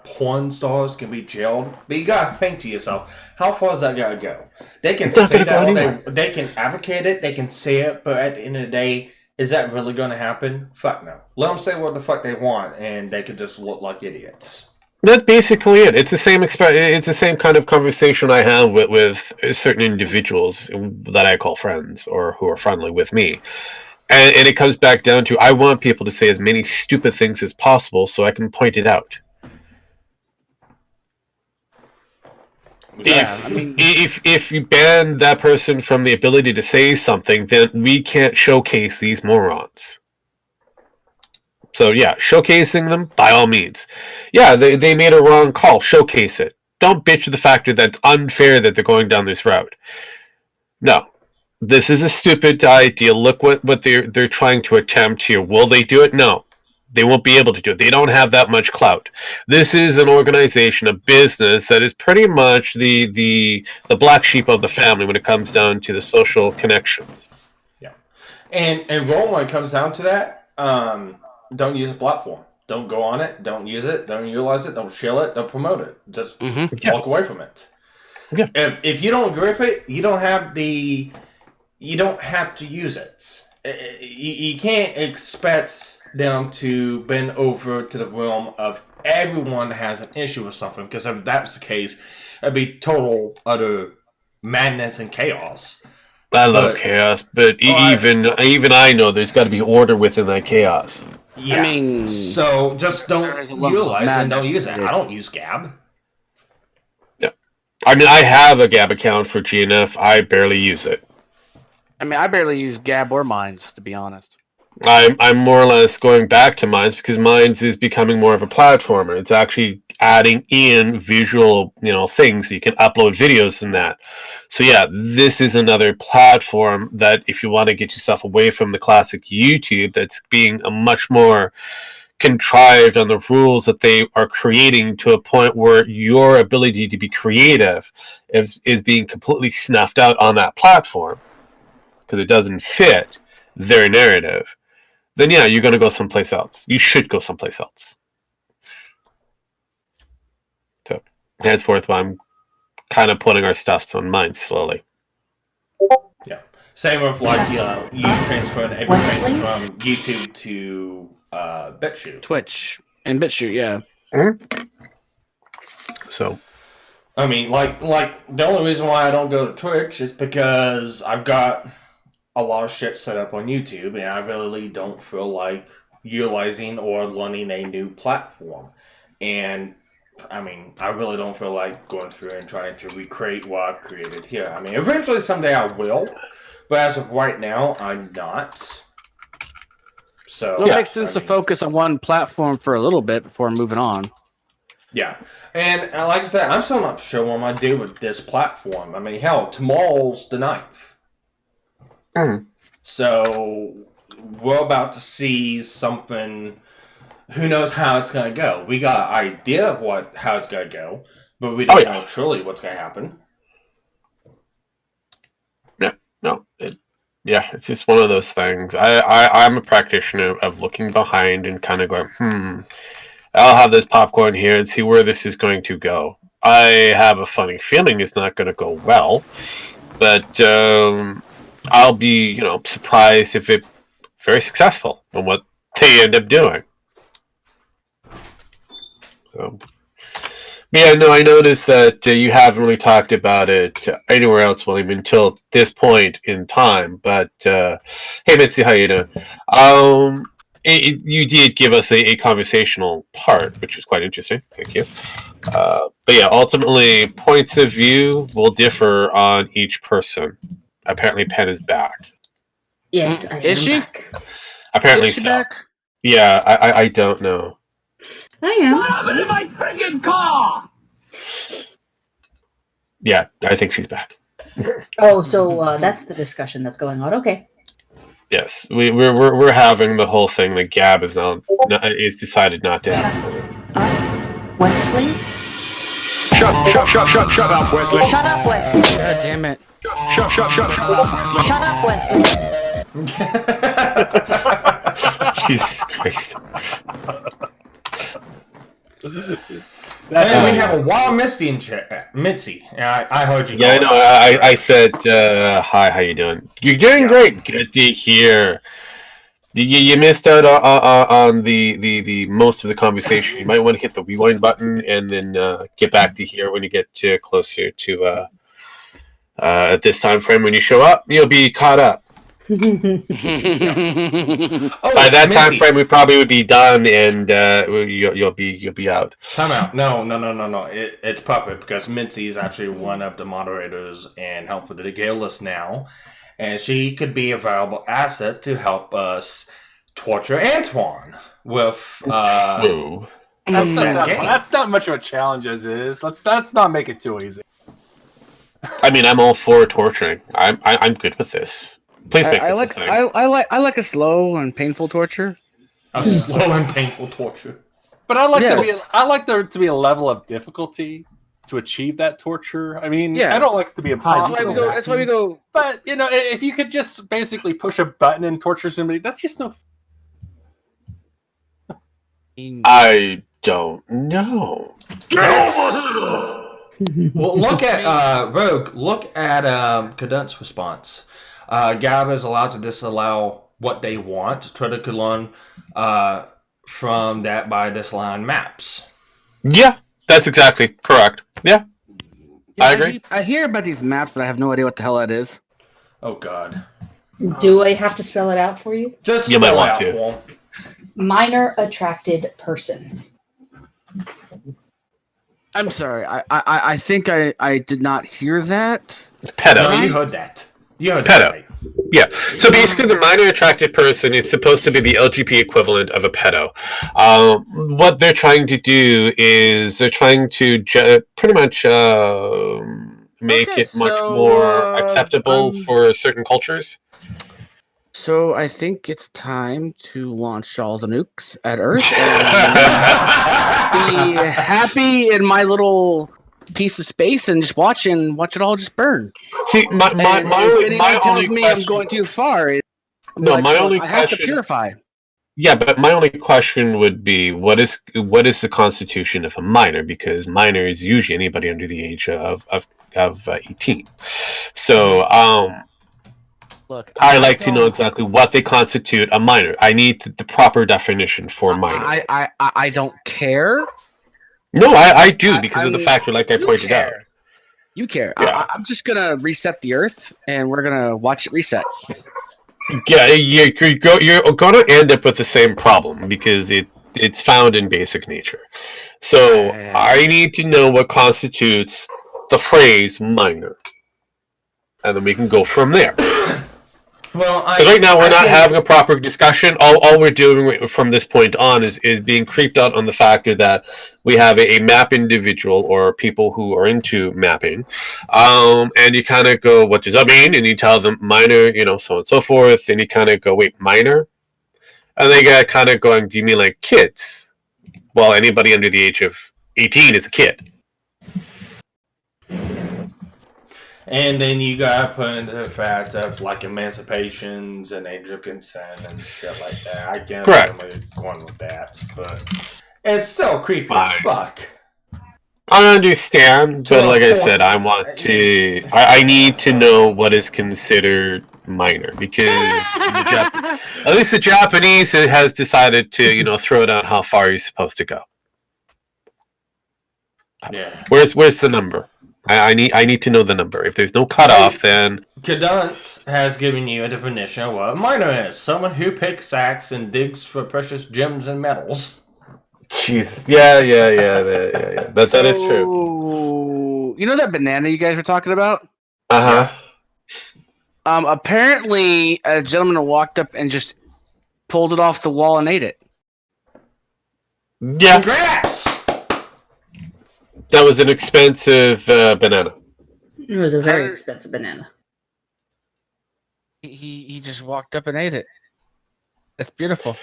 porn stars can be jailed, but you gotta think to yourself, how far is that gotta go? They can say that, they can advocate it, they can say it, but at the end of the day, is that really gonna happen? Fuck no. Let them say what the fuck they want, and they could just look like idiots. That's basically it. It's the same. It's the same kind of conversation I have with certain individuals that I call friends or who are friendly with me. And it comes back down to, I want people to say as many stupid things as possible so I can point it out. Yeah, if you ban that person from the ability to say something, then we can't showcase these morons. So yeah, showcasing them, by all means. Yeah, they made a wrong call. Showcase it. Don't bitch the fact that it's unfair that they're going down this route. No. This is a stupid idea. Look what they're trying to attempt here. Will they do it? No. They won't be able to do it. They don't have that much clout. This is an organization, a business that is pretty much the black sheep of the family when it comes down to the social connections. Yeah. And when it comes down to that, don't use a platform. Don't go on it. Don't use it. Don't utilize it. Don't shill it. Don't promote it. Just walk away from it. Yeah. If you don't agree with it, you don't have to use it. You can't expect them to bend over to the realm of everyone that has an issue with something, because if that's the case, it'd be total, utter madness and chaos. I love chaos, but even I know there's got to be order within that chaos. Yeah. I mean, so just don't utilize it and don't use it. I don't use Gab. Yeah. I mean, I have a Gab account for GNF. I barely use it. I mean, I barely use Gab or Minds, to be honest. I'm more or less going back to Minds because Minds is becoming more of a platformer. It's actually adding in visual, things so you can upload videos and that. So yeah, this is another platform that if you want to get yourself away from the classic YouTube, that's being a much more contrived on the rules that they are creating to a point where your ability to be creative is being completely snuffed out on that platform because it doesn't fit their narrative. Then yeah, you're going to go someplace else. You should go someplace else. So, henceforth, I'm kind of putting our stuff on mine slowly. Yeah. Same with you transferring everything from YouTube to BitChute. Twitch and BitChute, yeah. Mm-hmm. So, I mean, like the only reason why I don't go to Twitch is because I've got a lot of shit set up on YouTube, and I really don't feel like utilizing or learning a new platform. And I mean, I really don't feel like going through and trying to recreate what I've created here. I mean, eventually someday I will, but as of right now, I'm not. So it makes sense to focus on one platform for a little bit before moving on. Yeah. And like I said, I'm still not sure what I'm going to do with this platform. I mean, hell, tomorrow's the 9th. So we're about to see something. Who knows how it's going to go? We got an idea of how it's going to go, but we don't know truly what's going to happen. Yeah, no, it's just one of those things. I'm a practitioner of looking behind and kind of going, I'll have this popcorn here and see where this is going to go. I have a funny feeling it's not going to go well, but I'll be, surprised if it's very successful in what they end up doing. So, Yeah, no, I noticed that you haven't really talked about it anywhere else, William, until this point in time. But hey, Mitzi, how you doing? You did give us a conversational part, which was quite interesting. Thank you. But yeah, ultimately, points of view will differ on each person. Apparently, Penn is back. Yes, I Is am she? back. Apparently Is she so. back? Yeah, I don't know. I am. What happened to my friggin' car? Yeah, I think she's back. Oh, so that's the discussion that's going on. Okay. Yes, we're having the whole thing that Gab is is decided not to have. Wesley? Shut up, Wesley. Shut up, Wesley. God damn it. Shut up. Shut up, Wesley. Jesus Christ. And we have a wild Misty in chat. Mitzi, I heard you. Yeah, I know. I said, hi, how you doing? You're doing great. Good to hear. You missed out on the most of the conversation. You might want to hit the rewind button and then get back to here when you get closer to at this time frame. When you show up, you'll be caught up. By that time frame, we probably would be done, and you'll be out. Time out. No. It's puppet because Mitzi is actually one of the moderators and help with the gale list now, and she could be a valuable asset to help us torture Antoine with. That's not much of a challenge as it is. Let's not make it too easy. I mean, I'm all for torturing. I'm good with this. Please make this a thing. I like a slow and painful torture. A slow and painful torture. But I like there to be a level of difficulty to achieve that torture. I mean, I don't like it to be impossible. That's why we go. But if you could just basically push a button and torture somebody, that's just no. I don't know. Well, look at Rogue. Look at Cadent's response. Gab is allowed to disallow what they want. Twitter could learn from that by disallowing maps. Yeah, that's exactly correct. Yeah, I agree. I hear about these maps, but I have no idea what the hell that is. Oh, God. Do I have to spell it out for you? Just you might want to. Minor attracted person. I'm sorry. I think I did not hear that. Pedo. No, you heard that. Pedo. That, yeah. So basically, the minor attracted person is supposed to be the LGBT equivalent of a pedo. What they're trying to do is they're trying to pretty much make it much more acceptable for certain cultures. So I think it's time to launch all the nukes at Earth and be happy in my little piece of space and just watch it all just burn. See, my tells me I'm going too far. I have to purify. Yeah, but my only question would be, what is the constitution of a minor? Because minor is usually anybody under the age of 18. So, look, I like to know exactly what they constitute a minor. I need the proper definition for minor. I don't care. No, I do because of the factor, like I pointed out. You care. Yeah. I'm just gonna reset the Earth, and we're gonna watch it reset. Yeah, you're gonna end up with the same problem because it's found in basic nature. So I need to know what constitutes the phrase minor, and then we can go from there. Well, right now we're not having a proper discussion. All we're doing from this point on is being creeped out on the factor that we have a map individual or people who are into mapping, and you kind of go, "What does that mean?" And you tell them minor, so on and so forth. And you kind of go, "Wait, minor?" And they get kind of going, "Do you mean like kids?" Well, anybody under the age of 18 is a kid. And then you gotta put into the fact of like emancipations and age of consent and shit like that. I guess I'm going with that, but it's still creepy as fuck. I understand, but like I said, I need to know what is considered minor because at least the Japanese has decided to throw down how far you're supposed to go. Yeah. Where's the number? I need to know the number. If there's no cutoff, then Cadunt has given you a definition of what a miner is: someone who picks axe and digs for precious gems and metals. Jesus, yeah. That is true. You know that banana you guys were talking about? Uh-huh. Apparently, a gentleman walked up and just pulled it off the wall and ate it. Yeah. Congrats! That was an expensive banana. It was a very expensive banana. He just walked up and ate it. It's beautiful.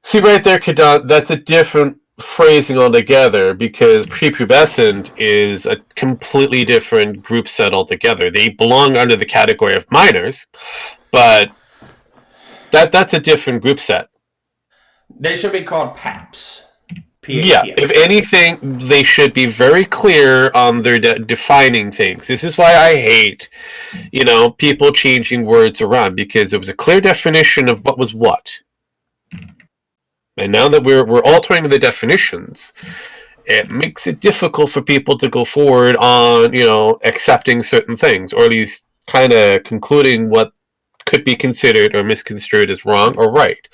See right there, Kadant, that's a different phrasing altogether, because prepubescent is a completely different group set altogether. They belong under the category of minors, but that's a different group set. They should be called PAPs. Yeah, if anything, they should be very clear on their defining things. This is why I hate, people changing words around, because there was a clear definition of what was what. And now that we're altering the definitions, it makes it difficult for people to go forward on, accepting certain things, or at least kind of concluding what could be considered or misconstrued as wrong or right.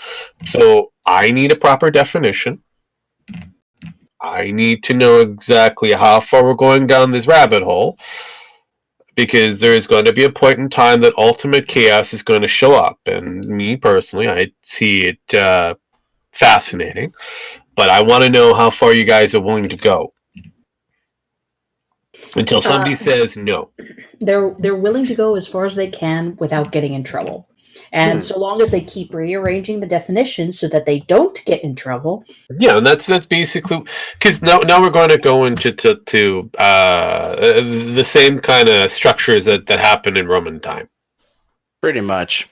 So I need a proper definition. I need to know exactly how far we're going down this rabbit hole, because there is going to be a point in time that ultimate chaos is going to show up. And me personally, I see it fascinating, but I want to know how far you guys are willing to go until somebody says no. They're willing to go as far as they can without getting in trouble. And so long as they keep rearranging the definition so that they don't get in trouble. Yeah, and that's basically, because now we're going to go into the same kind of structures that happened in Roman time. Pretty much.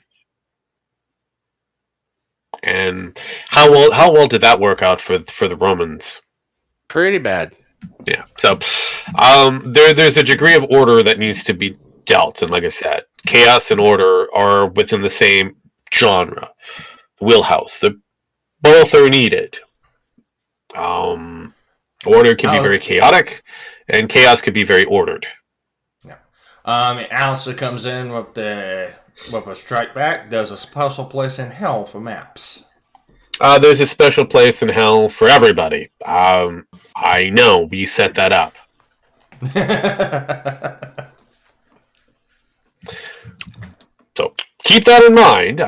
And how well did that work out for the Romans? Pretty bad. Yeah. So there's a degree of order that needs to be dealt, and like I said, chaos and order are within the same genre, wheelhouse. Both are needed. Order can be very chaotic, and chaos could be very ordered. Yeah. Alastor comes in with a strike back. There's a special place in hell for maps. There's a special place in hell for everybody. I know, we set that up. So keep that in mind.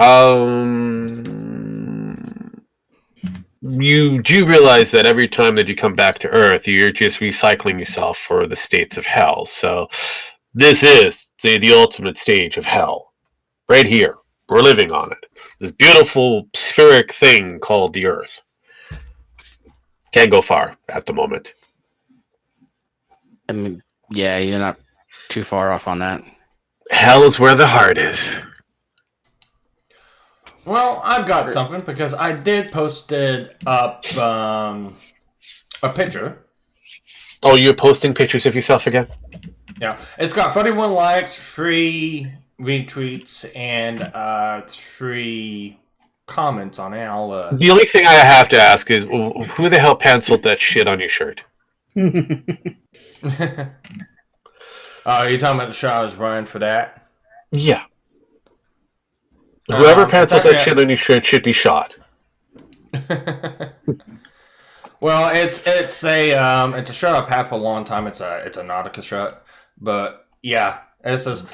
You do realize that every time that you come back to Earth, you're just recycling yourself for the states of hell. So this is the ultimate stage of hell. Right here. We're living on it. This beautiful spheric thing called the Earth. Can't go far at the moment. I mean, yeah, you're not too far off on that. Hell is where the heart is. Well, I've got something, because I did posted up a picture. Oh, you're posting pictures of yourself again? Yeah. It's got 31 likes, 3 retweets, and 3 comments on it. The only thing I have to ask is, who the hell penciled that shit on your shirt? Are you talking about the show I was running for that? Yeah. Whoever penciled that shit on your shirt should be shot. Well, it's a shirt I've had for a long time. It's a Nautica shirt, but yeah, this is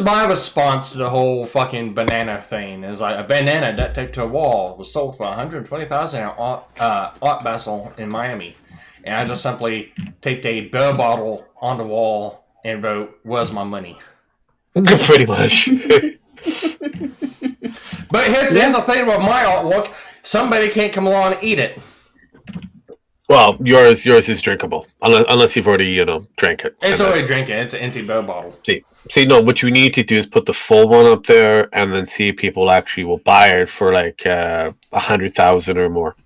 my response to the whole fucking banana thing. Is like a banana that taped to a wall was sold for $120,000 at Art Basel in Miami, and I just simply taped a beer bottle on the wall and wrote, "Where's my money?" Pretty much. But here's the thing about my artwork: somebody can't come along and eat it. Well, yours is drinkable, unless you've already drank it. It's already drinking. It's an empty beer bottle. See, no. What you need to do is put the full one up there, and then see if people actually will buy it for like 100,000 or more.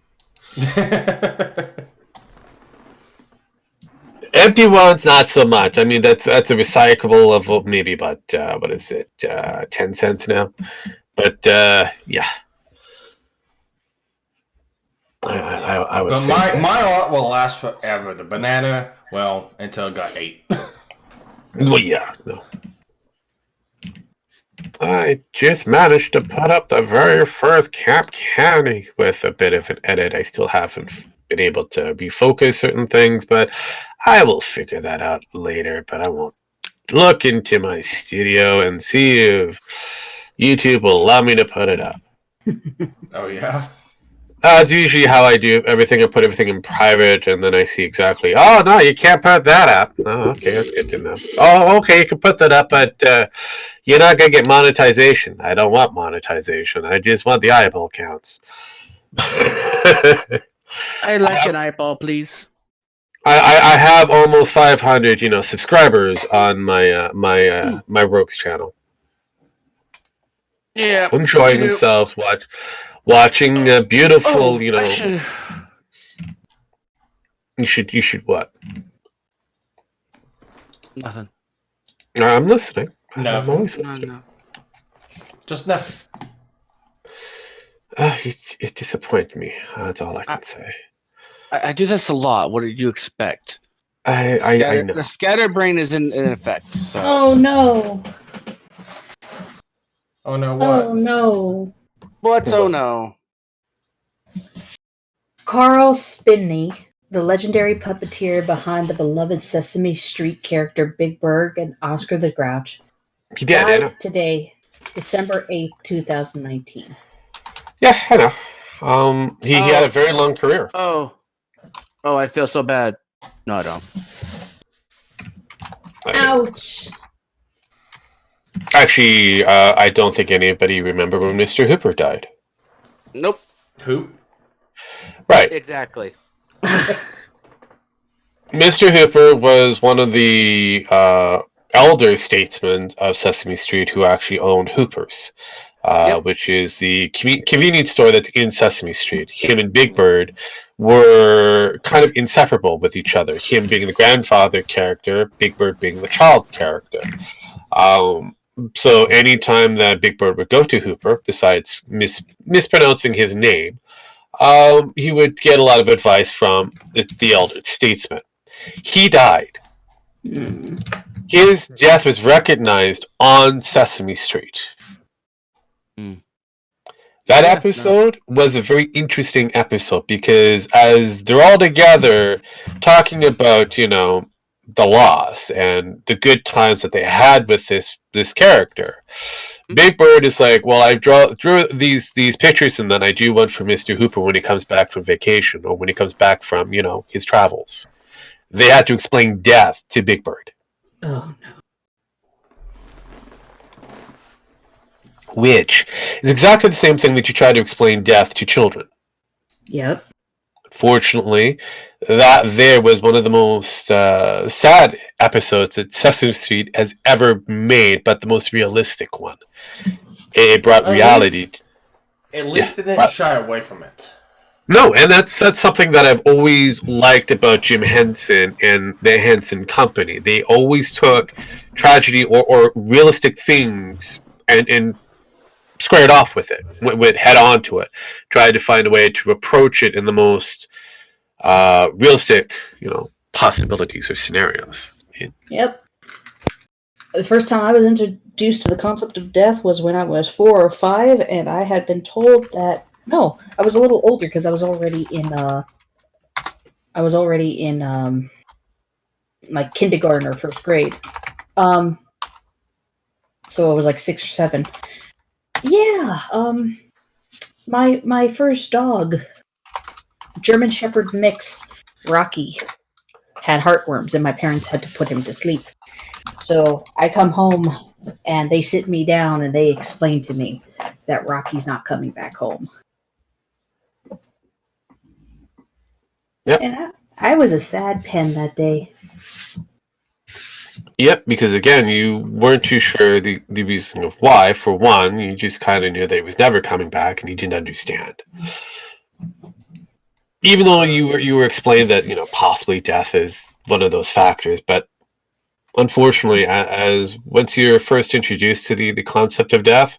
Empty ones, not so much. I mean, that's a recyclable of maybe about what is it, 10 cents now. But yeah. I would But think that. my art will last forever. The banana, well, until it got ate. Well, yeah. No. I just managed to put up the very first Cap Candy with a bit of an edit. I still haven't been able to refocus certain things, but I will figure that out later. But I won't look into my studio and see if YouTube will allow me to put it up. Oh, yeah? It's usually how I do everything. I put everything in private, and then I see exactly, oh, no, you can't put that up. Oh, okay, that's good to know. Oh, okay, you can put that up, but you're not going to get monetization. I don't want monetization. I just want the eyeball counts. I like an eyeball, please. I have almost 500, subscribers on my my Rogues channel. Yeah, enjoying themselves, watching beautiful, You should what? Nothing. I'm listening. No. I'm always listening. No. Just nothing. It disappoints me. That's all I can say. I do this a lot. What did you expect? I know. The scatterbrain is in effect. So. Oh no! Oh no! What? Oh no! What's oh no? Carl Spinney, the legendary puppeteer behind the beloved Sesame Street character Big Bird and Oscar the Grouch, he died today, December 8th, 2019. Yeah, I know. He had a very long career. Oh, I feel so bad. No, I don't. Ouch. Actually, I don't think anybody remember when Mr. Hooper died. Nope. Who? Right. Exactly. Mr. Hooper was one of the elder statesmen of Sesame Street who actually owned Hooper's, which is the convenience store that's in Sesame Street. Him and Big Bird were kind of inseparable with each other. Him being the grandfather character, Big Bird being the child character. So anytime that Big Bird would go to Hooper, besides mispronouncing his name, he would get a lot of advice from the elder statesman. He died. His death was recognized on Sesame Street. That episode was a very interesting episode because as they're all together talking about, the loss and the good times that they had with this character, Big Bird is like, well, I drew these pictures and then I do one for Mr. Hooper when he comes back from vacation or when he comes back from, his travels. They had to explain death to Big Bird. Oh, no. Which is exactly the same thing that you try to explain death to children. Yep. Fortunately, that there was one of the most sad episodes that Sesame Street has ever made, but the most realistic one. It brought reality. At least it didn't shy away from it. No, and that's something that I've always liked about Jim Henson and the Henson Company. They always took tragedy or realistic things and squared off with it, went head on to it, tried to find a way to approach it in the most realistic, possibilities or scenarios. Yep. The first time I was introduced to the concept of death was when I was 4 or 5, and I had been told that no, I was a little older because I was already in like kindergarten or first grade. So I was like 6 or 7. Yeah, my first dog, German Shepherd mix, Rocky, had heartworms, and my parents had to put him to sleep. So I come home, and they sit me down, and they explain to me that Rocky's not coming back home. Yep. And I was a sad pen that day. Yep, because again, you weren't too sure the reason of why. For one, you just kind of knew that he was never coming back, and you didn't understand. Even though you were explained that possibly death is one of those factors, but unfortunately, as once you're first introduced to the concept of death,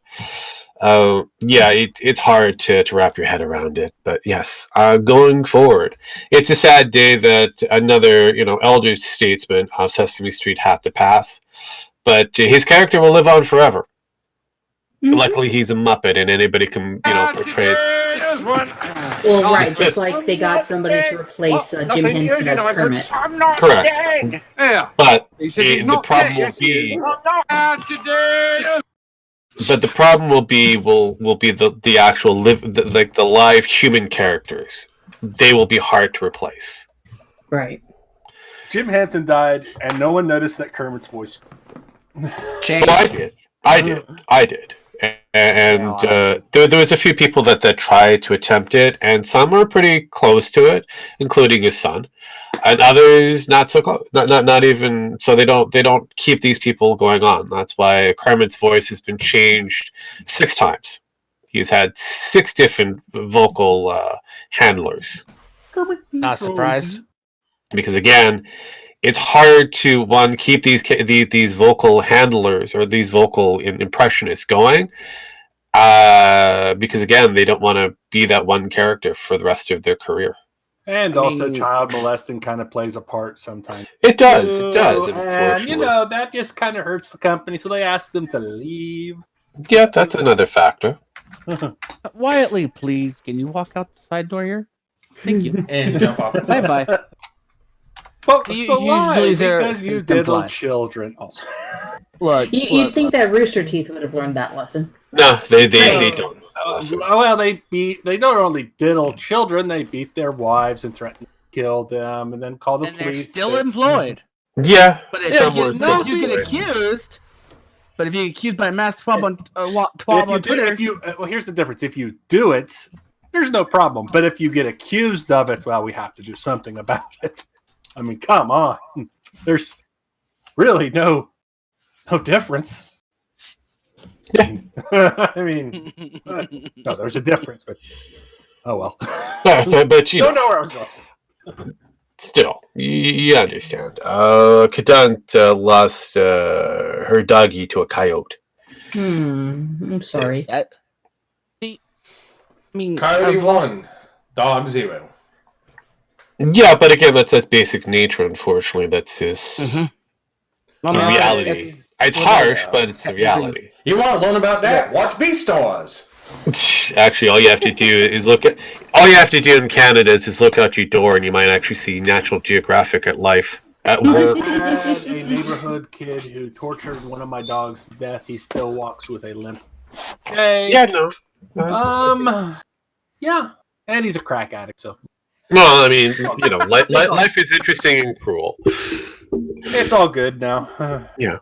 It's hard to wrap your head around it, but yes, going forward, it's a sad day that another elder statesman of Sesame Street had to pass, but his character will live on forever. Mm-hmm. Luckily, he's a Muppet, and anybody can portray. Well, right, just like they got somebody to replace Jim Henson as Kermit. Correct. Yeah. But the problem will be. But the problem will be the actual the live human characters. They will be hard to replace. Right. Jim Henson died, and no one noticed that Kermit's voice changed. Well, I did. And there was a few people that tried to attempt it, and some were pretty close to it, including his son, and others not so close. Not even so. They don't keep these people going on. That's why Kermit's voice has been changed 6 times. He's had 6 different vocal handlers. Not surprised, because again, it's hard to keep these vocal handlers or these vocal impressionists going, because again, they don't want to be that one character for the rest of their career. And also, child molesting kind of plays a part sometimes. It does. Unfortunately, and that just kind of hurts the company, so they ask them to leave. Yeah, that's another factor. Quietly, please. Can you walk out the side door here? Thank you. And jump off. Bye. But usually they're because you diddle children. Also. Look, you'd think that Rooster Teeth would have learned that lesson. No, they don't. Well, they don't only diddle children; they beat their wives and threaten to kill them, and then call the police. They're still employed. Yeah, but if you get accused, but if you get accused by mass twab on Twitter, well, here's the difference: if you do it, there's no problem. But if you get accused of it, well, we have to do something about it. I mean, come on. There's really no difference. I mean, no, there's a difference, but oh well. But you don't know where I was going. Still, you understand. Kadant lost her doggy to a coyote. I'm sorry. Coyote 1, dog 0. Yeah, but again, that's basic nature. Unfortunately, that's his reality. It's harsh, but it's the reality. You want to learn about that? Watch Beastars. Actually, all you have to do is all you have to do in Canada is look out your door, and you might actually see National Geographic at life at work. I had a neighborhood kid who tortured one of my dogs to death. He still walks with a limp. Hey. Yeah, no. Yeah, and he's a crack addict, so. Well, I mean, life is interesting and cruel. It's all good now. Yeah.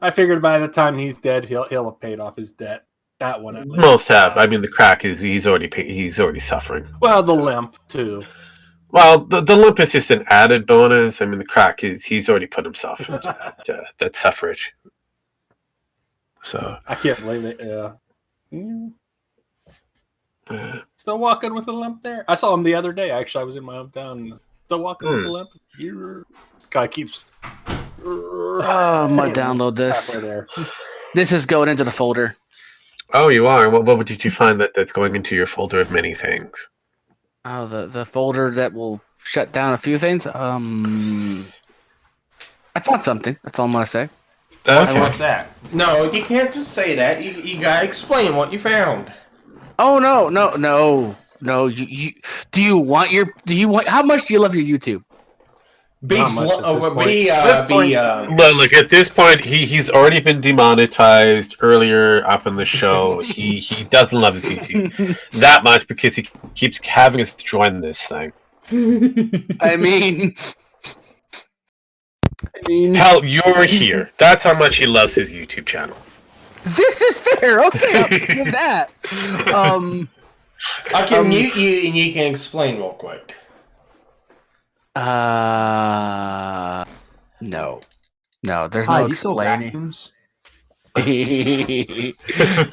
I figured by the time he's dead, he'll have paid off his debt. That one. Most have. I mean, the crack is he's already suffering. Well, the limp too. Well, the limp is just an added bonus. I mean, the crack he's already put himself into that suffrage. So I can't believe it. Yeah. Still walking with a limp there. I saw him the other day. Actually, I was in my hometown. Still walking with a limp. Guy keeps. I'm gonna download this. This is going into the folder. Oh, you are. What did you find that's going into your folder of many things? Oh, the folder that will shut down a few things. I found something. That's all I'm gonna say. Okay. What's that? No, you can't just say that. You gotta explain what you found. Oh no! Do you want how much do you love your YouTube? Look, at this point, he's already been demonetized earlier up in the show. He doesn't love his YouTube that much because he keeps having us join this thing. I mean, hell, you're here. That's how much he loves his YouTube channel. This is fair. Okay, I'll give that. I can mute you and you can explain real quick. No, there's no explaining.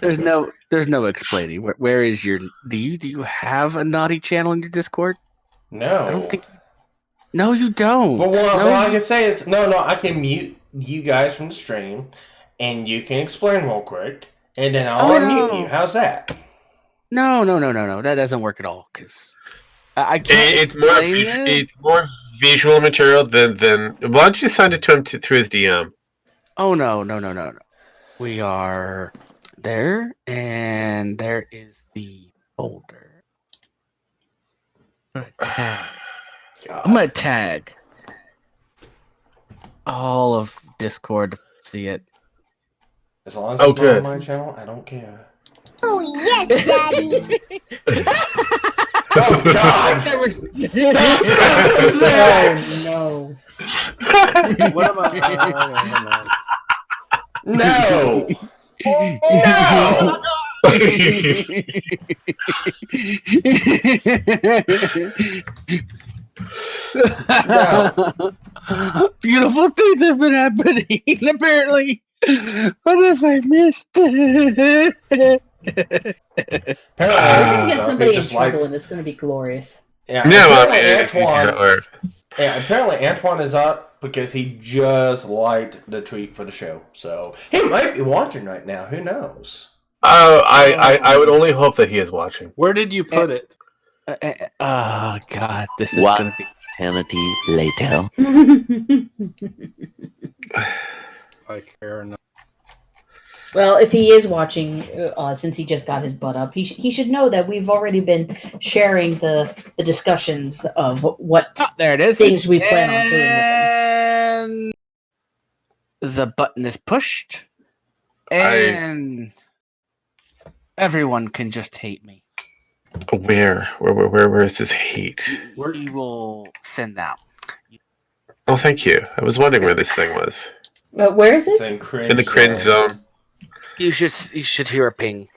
there's no explaining. Where is your? Do you have a naughty channel in your Discord? No, I don't think. No, you don't. But what I can say is, no, I can mute you guys from the stream, and you can explain real quick, And then I'll unmute you. How's that? No. That doesn't work at all because I can't. It's more visual material than. Why don't you send it to him through his DM? Oh no. We are there, and there is the folder. I'm gonna tag all of Discord to see it. As long as it's not on my channel, I don't care. Oh, yes, Daddy! Oh, God! Oh, no. What am I? No! Beautiful things have been happening, apparently. What have I missed? We're going to get somebody in trouble, and it's going to be glorious. Apparently Antoine is up because he just liked the tweet for the show. So he might be watching right now. Who knows? I would only hope that he is watching. Where did you put it? Oh God, this is going to be eternity later. I care enough. Well, if he is watching, since he just got his butt up, he should know that we've already been sharing the discussions of what there it is. Things we plan on doing. And the button is pushed, and everyone can just hate me. Where is this hate? We will send that. Oh, thank you. I was wondering where this thing was. Where is it? In the cringe zone. You should hear a ping.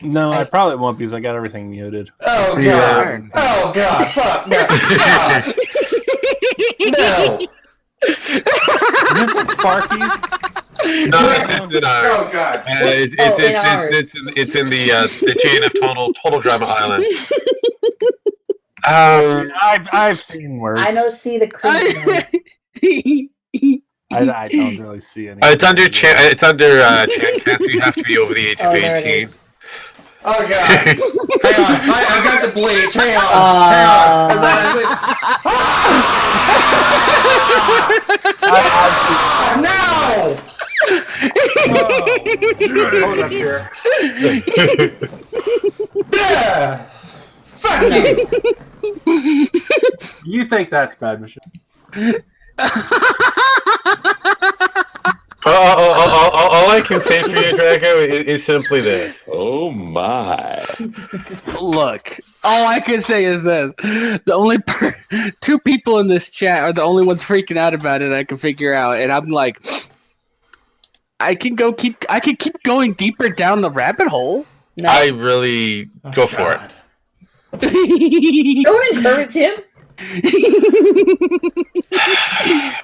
No, I probably won't because I got everything muted. Oh God! Yeah. Oh God! Fuck no! God. No! Is this like Sparky's? No, it's in ours. Oh God! It's in the chain of Total Drama Island. I've seen worse. I don't see the cringe. I don't really see any. It's under Chan Cat, so you have to be over the age of 18. Oh God! Hang on, I got the bleach. Hang on, No! Hold up here. Yeah! Fuck you! You think that's bad, Michelle? All I can say for you, Draco, is simply this. Oh my. Look, all I can say is this. The only two people in this chat are the only ones freaking out about it I can figure out. And I'm like, I can keep going deeper down the rabbit hole. No. I really go for it. Don't encourage him.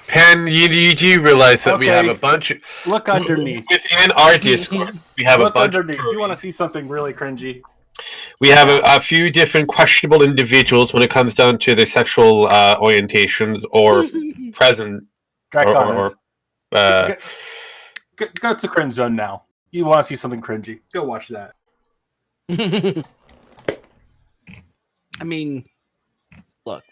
Pen, you do realize that we have a bunch of... Look underneath. Within our Discord, we have a bunch underneath. Do you want to see something really cringy? We have a few different questionable individuals when it comes down to their sexual orientations or present... Go to cringe zone now. You want to see something cringy. Go watch that. I mean... Look,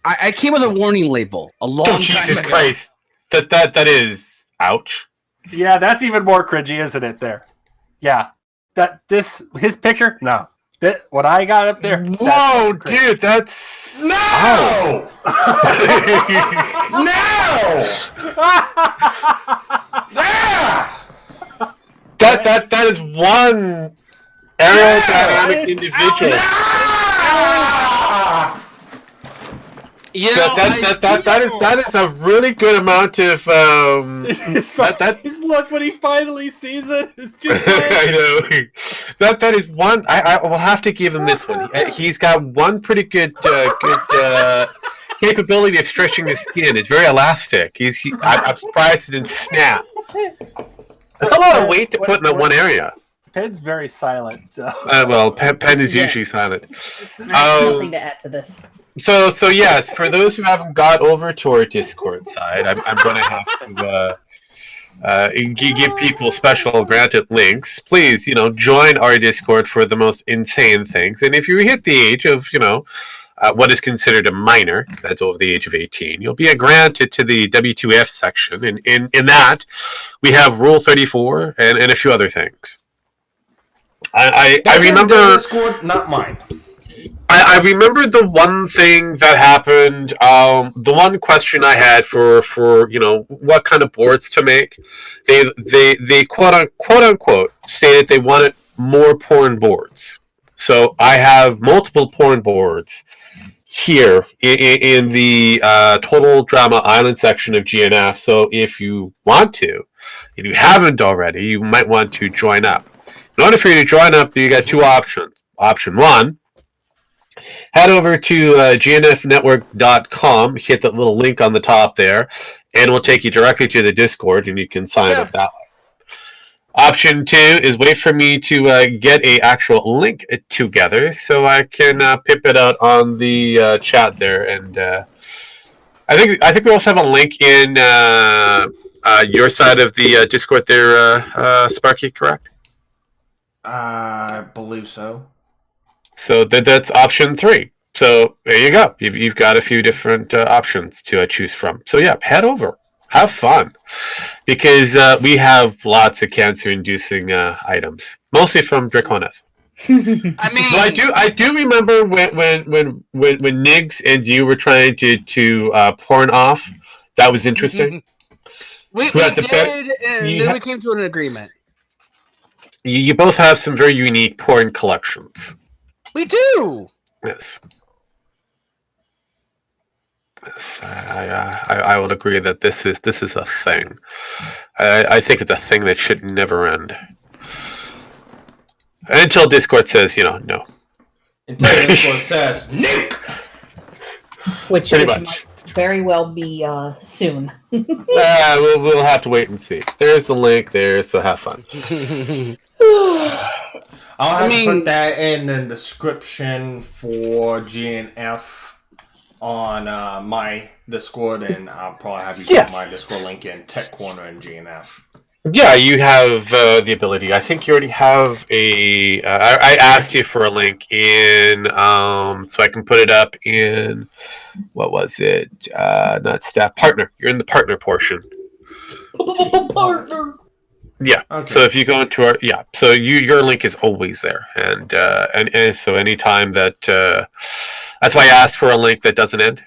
I came with a warning label a long time ago. Jesus Christ. That is... Ouch. Yeah, that's even more cringy, isn't it, there? Yeah. His picture? No. What I got up there? Whoa, dude, that's... No! Oh. No! That is one aerodynamic individual. You know, that is a really good amount of his look when he finally sees it is just I know that is one. I will have to give him this one. He's got one pretty good capability of stretching his skin. It's very elastic. I'm surprised it didn't snap. That's a lot of weight to put in that one area. Pen's very silent, so. Well, Pen is usually silent. Nothing to add to this. So yes, for those who haven't got over to our Discord side, I'm going to have to give people special granted links. Please, join our Discord for the most insane things. And if you hit the age of, what is considered a minor, that's over the age of 18, you'll be granted to the W2F section. And in that, we have Rule 34 and a few other things. I remember Discord, not mine. I remember the one thing that happened. The one question I had for what kind of boards to make. They quote unquote stated they wanted more porn boards. So I have multiple porn boards here in the Total Drama Island section of GNF. So if you want to, if you haven't already, you might want to join up. In order for you to join up, you got two options. Option one, head over to gnfnetwork.com, hit that little link on the top there, and it will take you directly to the Discord, and you can sign up that way. Option two is wait for me to get a actual link together so I can pimp it out on the chat there. And I think we also have a link in your side of the Discord there, Sparky, correct? I believe so. So that's option three. So there you go. You've got a few different options to choose from. So yeah, head over. Have fun. Because we have lots of cancer-inducing items. Mostly from Draconeth. I do remember when Niggs and you were trying to porn off. That was interesting. we did, and then we came to an agreement. You both have some very unique porn collections. We do. Yes. Yes, I would agree that this is a thing. I think it's a thing that should never end. Until Discord says, no. Until Discord says, nuke! Which might very well be soon. We'll have to wait and see. There's the link there, so have fun. I'll have to put that in the description for GNF on my Discord, and I'll probably have you put my Discord link in Tech Corner and GNF. Yeah, you have the ability. I think you already have a... I asked you for a link in... so I can put it up in... What was it? Not staff. Partner. You're in the partner portion. Partner. Yeah. Okay. So if you go into our so your link is always there, and so anytime that that's why I asked for a link that doesn't end.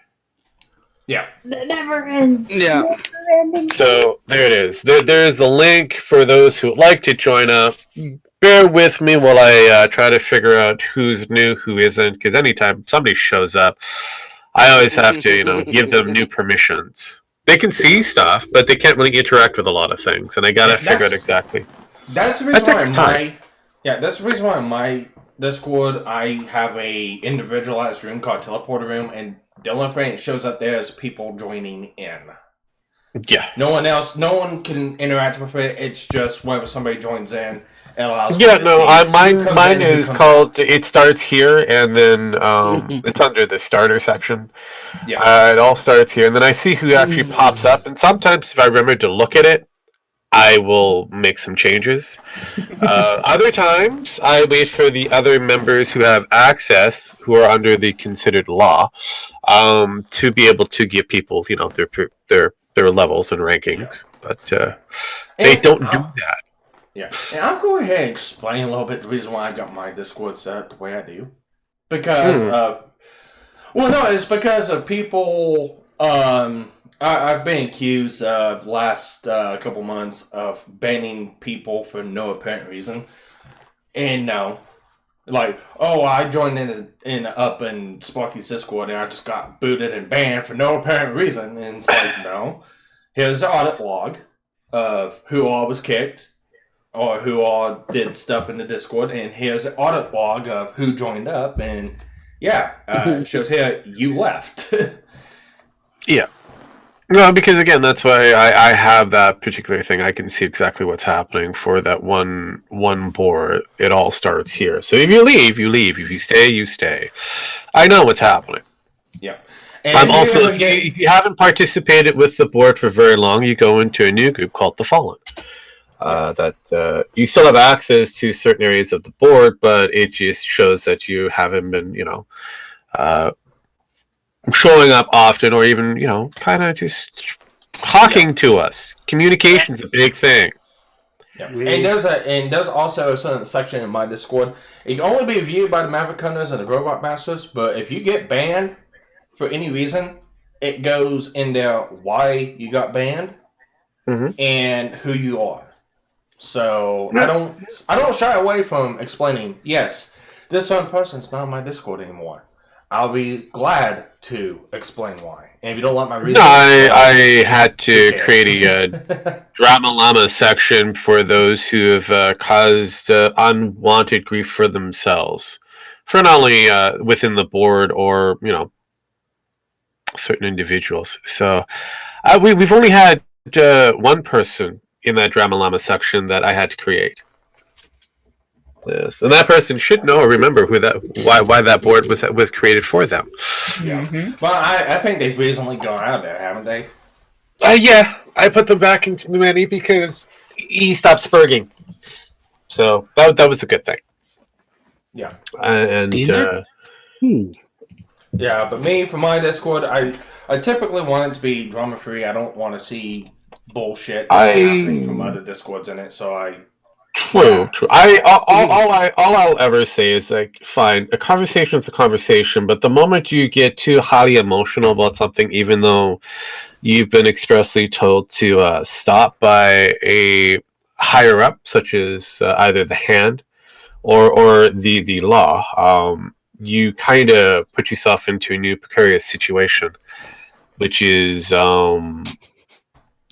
Yeah. That never ends. Yeah. Never ending. So there it is. There is a link for those who would like to join up. Bear with me while I try to figure out who's new, who isn't, because anytime somebody shows up, I always have to give them new permissions. They can see stuff, but they can't really interact with a lot of things, and I gotta figure out exactly. That's the reason that's the reason why in my Discord I have a individualized room called Teleporter Room, and the only thing that shows up there is people joining in. Yeah. No one can interact with it. It's just whenever somebody joins in, it allows. Yeah, no, mine is called. It starts here, and then it's under the starter section. Yeah. It all starts here, and then I see who actually pops up. And sometimes, if I remember to look at it, I will make some changes. Other times, I wait for the other members who have access, who are under the considered law, to be able to give people, their levels and rankings. But they don't do that. Yeah, and I'll go ahead and explain a little bit the reason why I got my Discord set up the way I do. Because, it's because of people. I've been accused last couple months of banning people for no apparent reason, and I joined in Sparky's Discord and I just got booted and banned for no apparent reason, and it's like, no, here's the audit log of who all was kicked or who all did stuff in the Discord, and here's an audit log of who joined up, and it shows here you left. Yeah. No, because again, that's why I have that particular thing. I can see exactly what's happening for that one board. It all starts here. So if you leave, you leave. If you stay, you stay. I know what's happening. Yeah. And also, if you haven't participated with the board for very long, you go into a new group called the Fallen. That you still have access to certain areas of the board, but it just shows that you haven't been, showing up often, or even, kind of just talking to us. Communication's a big thing. Yeah. And there's also a certain section in my Discord. It can only be viewed by the Maverick Hunters and the Robot Masters, but if you get banned for any reason, it goes in there why you got banned and who you are. So I don't shy away from explaining, yes, this certain person's not on my Discord anymore. I'll be glad to explain why. And if you don't like my reason... No, I had to create a Drama Llama section for those who have caused unwanted grief for themselves. For not only within the board or, certain individuals. So we've only had one person in that Drama Llama section that I had to create. Yes, and that person should know or remember why that board was created for them. Yeah. Well, I think they've recently gone out of there, haven't they? Yeah, I put them back into the menu because he stopped spurging. So that was a good thing. Yeah. And yeah, but me, for my Discord, I typically want it to be drama free. I don't want to see bullshit that's happening from other Discords in it. So True. All I'll ever say is, like, fine, a conversation is a conversation, but the moment you get too highly emotional about something, even though you've been expressly told to stop by a higher up, such as either the hand or the law, you kind of put yourself into a new precarious situation, which is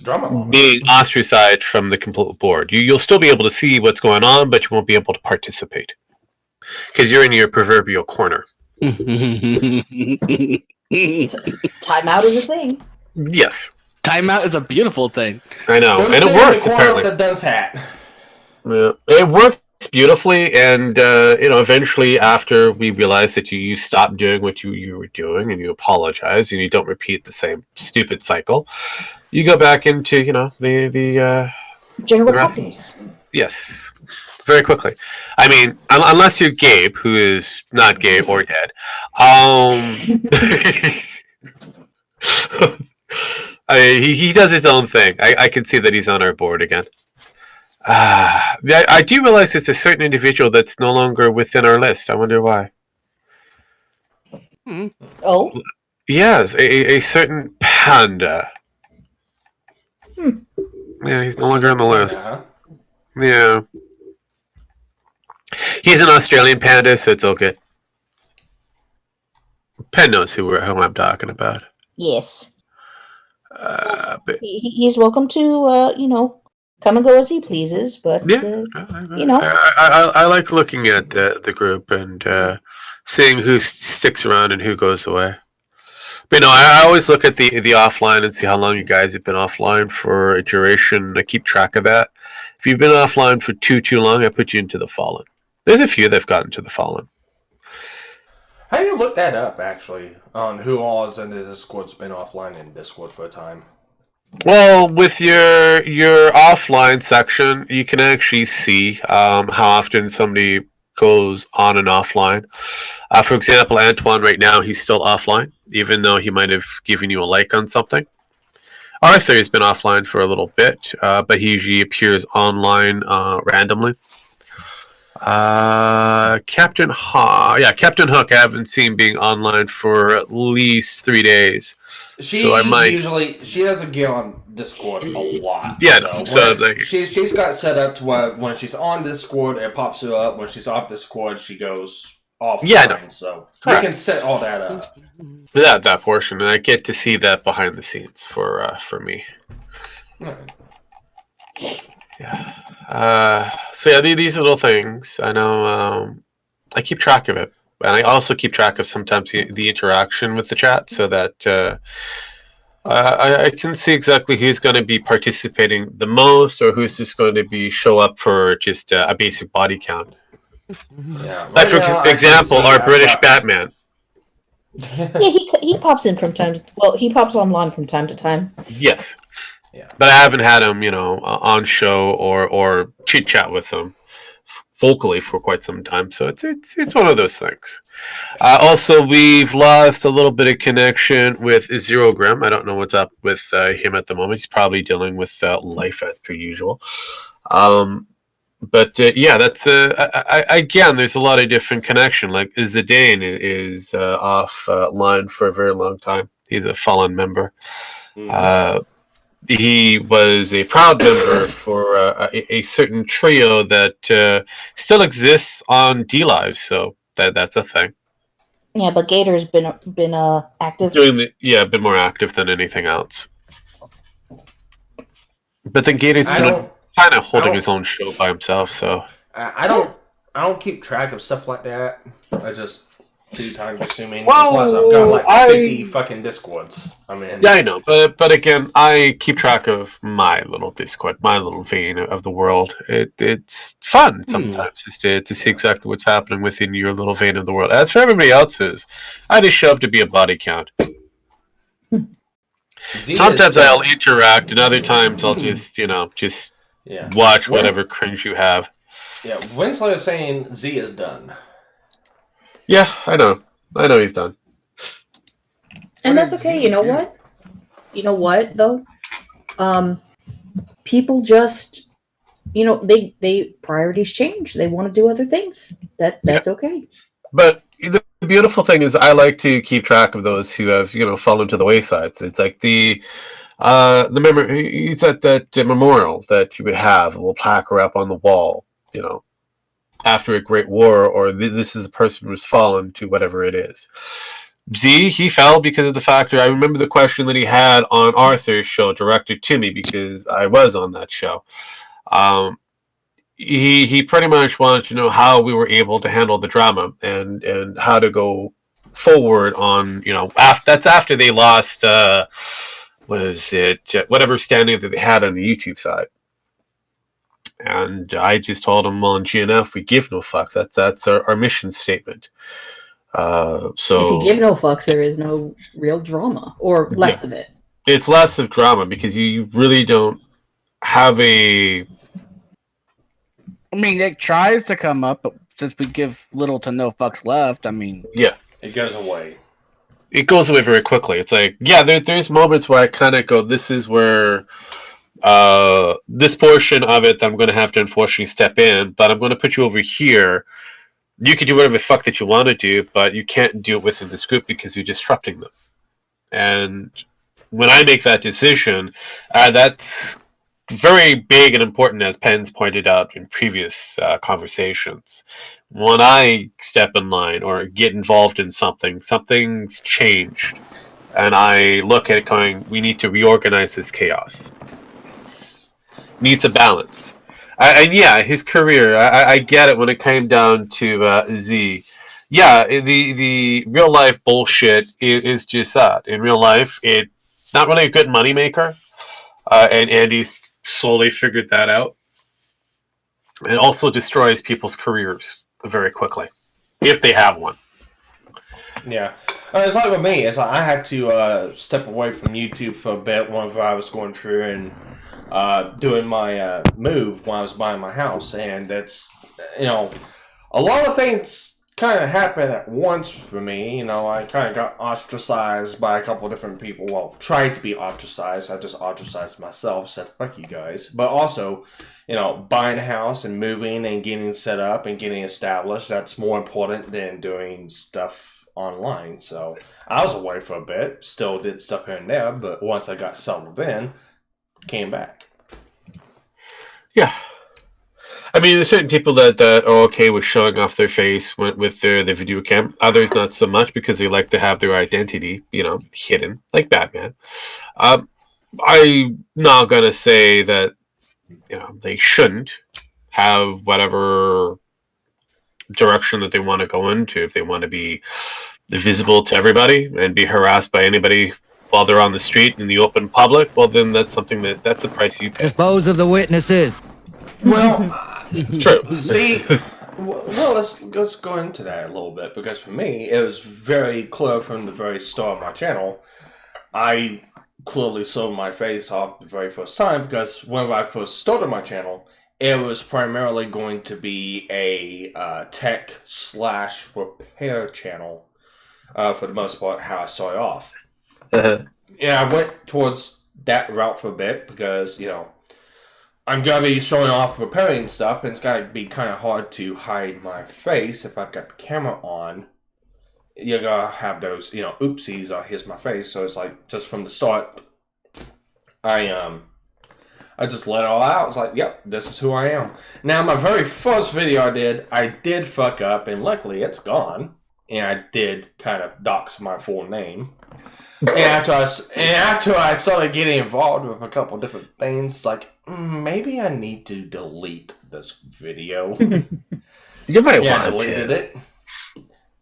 drama being ostracized from the complete board. You'll still be able to see what's going on, but you won't be able to participate because you're in your proverbial corner. Timeout is a thing. Yes, timeout is a beautiful thing. I know, and it worked. Apparently, the dunce hat. Yeah, it worked beautifully, and eventually, after we realized that you stopped doing what you were doing, and you apologize, and you don't repeat the same stupid cycle, you go back into the general practice. Yes, very quickly. I mean, unless you're Gabe, who is not gay or dead. He does his own thing. I can see that he's on our board again. I do realize it's a certain individual that's no longer within our list. I wonder why. Oh? Yes, a certain panda. Yeah, he's no longer on the list. Yeah. He's an Australian panda, so it's all good. Pen knows who I'm talking about. Yes. He's welcome to, come and go as he pleases, but I like looking at the group and seeing who sticks around and who goes away. But I always look at the offline and see how long you guys have been offline for a duration. I keep track of that. If you've been offline for too long, I put you into the Fallen. There's a few that've gotten to the Fallen. How do you look that up, actually, on who all is in the Discord's been offline in Discord for a time? Well, with your offline section, you can actually see how often somebody goes on and offline. For example, Antoine right now, he's still offline, even though he might have given you a like on something. Arthur has been offline for a little bit, but he usually appears online randomly. Captain Hook, I haven't seen being online for at least 3 days. She doesn't get on Discord a lot. Yeah, she's got set up to where when she's on Discord, it pops her up. When she's off Discord, she goes offline. Yeah, no. So Correct. we can set all that up. That portion, and I get to see that behind the scenes for me. Right. Yeah. These little things. I know. I keep track of it, and I also keep track of sometimes the interaction with the chat, so that I can see exactly who's going to be participating the most, or who's just going to show up for just a basic body count. Yeah. Like for example, our British Batman. Yeah, he pops in from time to he pops online from time to time. Yes. Yeah. But I haven't had him, on show or chit chat with him vocally for quite some time. So it's one of those things. Also, we've lost a little bit of connection with Zero Grim. I don't know what's up with him at the moment. He's probably dealing with life as per usual. But yeah, that's again. There's a lot of different connection. Like Zidane is offline for a very long time. He's a fallen member. He was a proud member for a certain trio that still exists on DLive. So that's a thing. Yeah, but Gator's been active. Been more active than anything else. But then Gator's been kind of holding his own show by himself. So I don't keep track of stuff like that. It's just too time consuming. Well, plus, I've got like 50 fucking Discords. I mean, yeah, I know, but again, I keep track of my little Discord, my little vein of the world. It's fun sometimes just to see exactly what's happening within your little vein of the world. As for everybody else's, I just show up to be a body count. Sometimes I'll interact, and other times I'll just watch whatever cringe you have. Yeah, Winslow is saying Z is done. Yeah, I know he's done. And that's okay. You know what? You know what though? People just, they priorities change. They want to do other things. That's okay. But the beautiful thing is, I like to keep track of those who have fallen to the wayside. It's like the memory. It's at that memorial that you would have a little plaque up on the wall. After a great war, or this is the person who has fallen to whatever it is. Z, he fell because of the factor. I remember the question that he had on Arthur's show directed to me because I was on that show. He pretty much wanted to know how we were able to handle the drama and how to go forward on, that's after they lost, whatever standing that they had on the YouTube side. And I just told him, well, in GNF, we give no fucks. That's our mission statement. So if you give no fucks, there is no real drama, or less of it. It's less of drama because you really don't have a. I mean, it tries to come up, but since we give little to no fucks left, I mean, yeah, it goes away. It goes away very quickly. It's like, there's moments where I kind of go, this is where. This portion of it that I'm going to have to unfortunately step in, but I'm going to put you over here. You can do whatever the fuck that you want to do, but you can't do it within this group because you're disrupting them. And when I make that decision, that's very big and important, as Penn's pointed out in previous conversations. When I step in line or get involved in something's changed, and I look at it going, we need to reorganize this chaos. Needs a balance. His career, I get it when it came down to Z. Yeah, the real life bullshit is just that. In real life, it's not really a good moneymaker. And Andy's slowly figured that out. It also destroys people's careers very quickly, if they have one. Yeah. It's like with me. It's like I had to step away from YouTube for a bit whenever I was going through and doing my move when I was buying my house, and that's a lot of things kind of happened at once for me. I kind of got ostracized by a couple of different people. Well, tried to be ostracized. I just ostracized myself, said fuck you guys. But also, buying a house and moving and getting set up and getting established, that's more important than doing stuff online. So I was away for a bit, still did stuff here and there, but once I got settled in, came back. Yeah. I mean, there's certain people that are okay with showing off their face with their video cam. Others not so much because they like to have their identity, hidden, like Batman. I'm not going to say that, they shouldn't have whatever direction that they want to go into. If they want to be visible to everybody and be harassed by anybody while they're on the street in the open public, well, then that's something that's the price you pay. Dispose of the witnesses. Well, true. See, Well, let's go into that a little bit, because for me, it was very clear from the very start of my channel. I clearly sold my face off the very first time, because when I first started my channel, it was primarily going to be a tech/repair channel, for the most part, how I started off. Yeah, I went towards that route for a bit, because, you know, I'm going to be showing off repairing stuff, and it's going to be kind of hard to hide my face if I've got the camera on. You're going to have those, you know, oopsies, here's my face. So it's like, just from the start, I just let it all out. I was like, yep, this is who I am. Now, my very first video I did fuck up, and luckily it's gone. And I did kind of dox my full name. And after I started getting involved with a couple different things, it's like, maybe I need to delete this video. You might want I deleted to. it.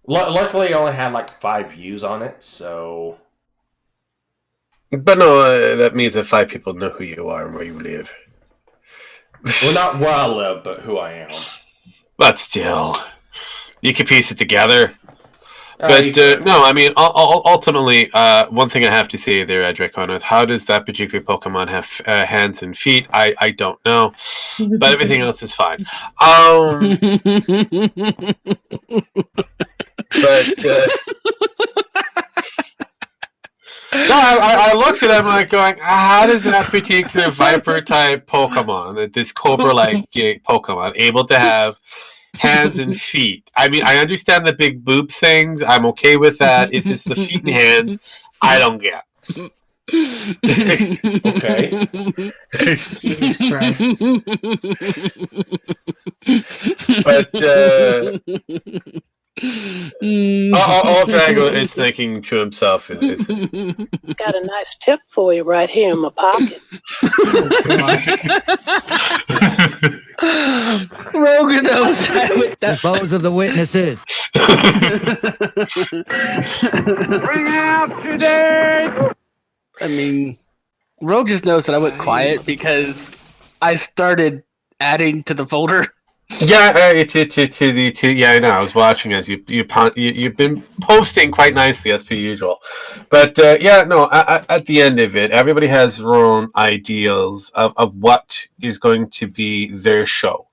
Luckily, I only had like 5 views on it, so. But no, that means that 5 people know who you are and where you live. Well, not where I live, but who I am. But still, you can piece it together. But no, I mean, ultimately, one thing I have to say there, Draconith, how does that particular Pokemon have hands and feet? I don't know, but everything else is fine. But no, I looked at him like going, how does that particular Viper type Pokemon, this Cobra-like Pokemon, able to have hands and feet? I mean, I understand the big boob things. I'm okay with that. It's just the feet and hands I don't get. Okay. Jesus Christ. But all Drago is thinking to himself is got a nice tip for you right here in my pocket. Rogan outside with that. Those are the witnesses. Bring out today. I mean, Rogue just knows that I went quiet because I started adding to the folder. yeah, yeah. I know. I was watching as you've been posting quite nicely as per usual, but yeah, no. At the end of it, everybody has their own ideals of what is going to be their show.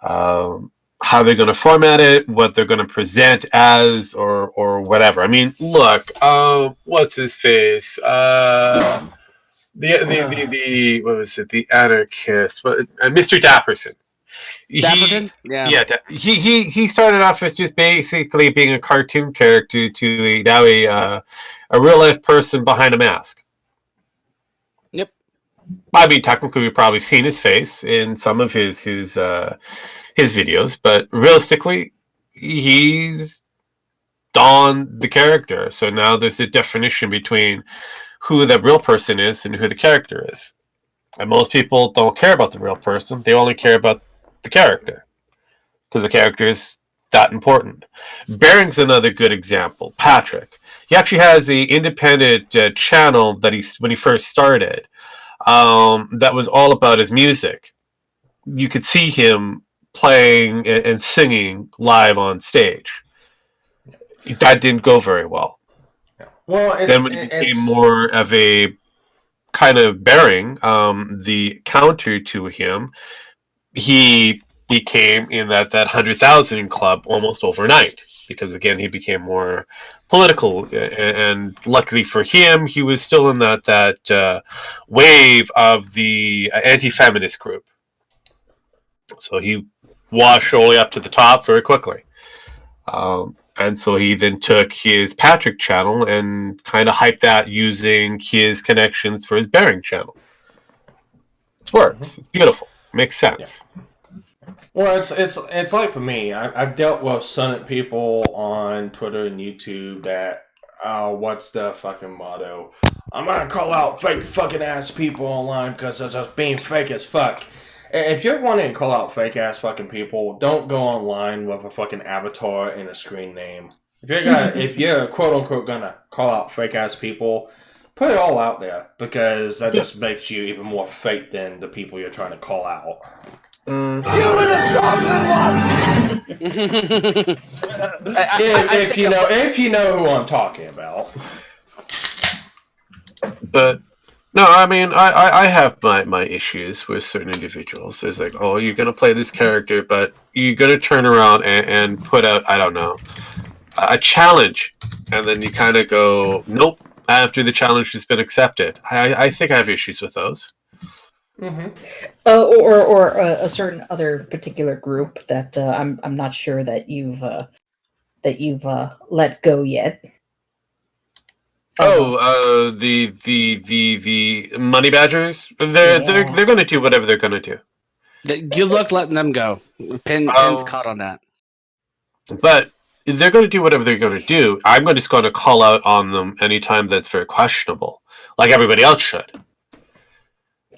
How they're going to format it, what they're going to present as, or whatever. I mean, look, what's his face? The what was it? The anarchist, Mr. Dapperson. Dapperton? He started off as just basically being a cartoon character to now a real life person behind a mask. Yep. I mean, technically, we've probably seen his face in some of his videos, but realistically, he's donned the character. So now there's a definition between who the real person is and who the character is. And most people don't care about the real person; they only care about the character, because the character is that important. Bering's another good example. Patrick, he actually has an independent channel that when he first started, that was all about his music. You could see him playing and singing live on stage. That didn't go very well. Well, then when it became more of a kind of Bering, the counter to him, he became in that 100,000 club almost overnight, because again he became more political, and luckily for him, he was still in that wave of the anti-feminist group. So he washed all the way up to the top very quickly. And so he then took his Patrick channel and kind of hyped that using his connections for his Bering channel. It works. It's beautiful. Makes sense. Yeah. Well, it's like for me, I've dealt with some people on Twitter and YouTube that, what's the fucking motto? I'm gonna call out fake fucking ass people online because they're just being fake as fuck. If you're wanting to call out fake ass fucking people, don't go online with a fucking avatar and a screen name. If you're quote unquote gonna call out fake ass people, put it all out there, because that just makes you even more fake than the people you're trying to call out. were the chosen one! If you know who I'm talking about. But no, I mean, I have my issues with certain individuals. It's like, oh, you're gonna play this character, but you're gonna turn around and put out, I don't know, a challenge, and then you kind of go, nope, after the challenge has been accepted. I think I have issues with those. Mm-hmm. Or a certain other particular group that I'm not sure that you've let go yet. The money badgers. They're going to do whatever they're going to do. Good luck letting them go. Pin's caught on that. But they're going to do whatever they're going to do. I'm just going to call out on them anytime that's very questionable, like everybody else should.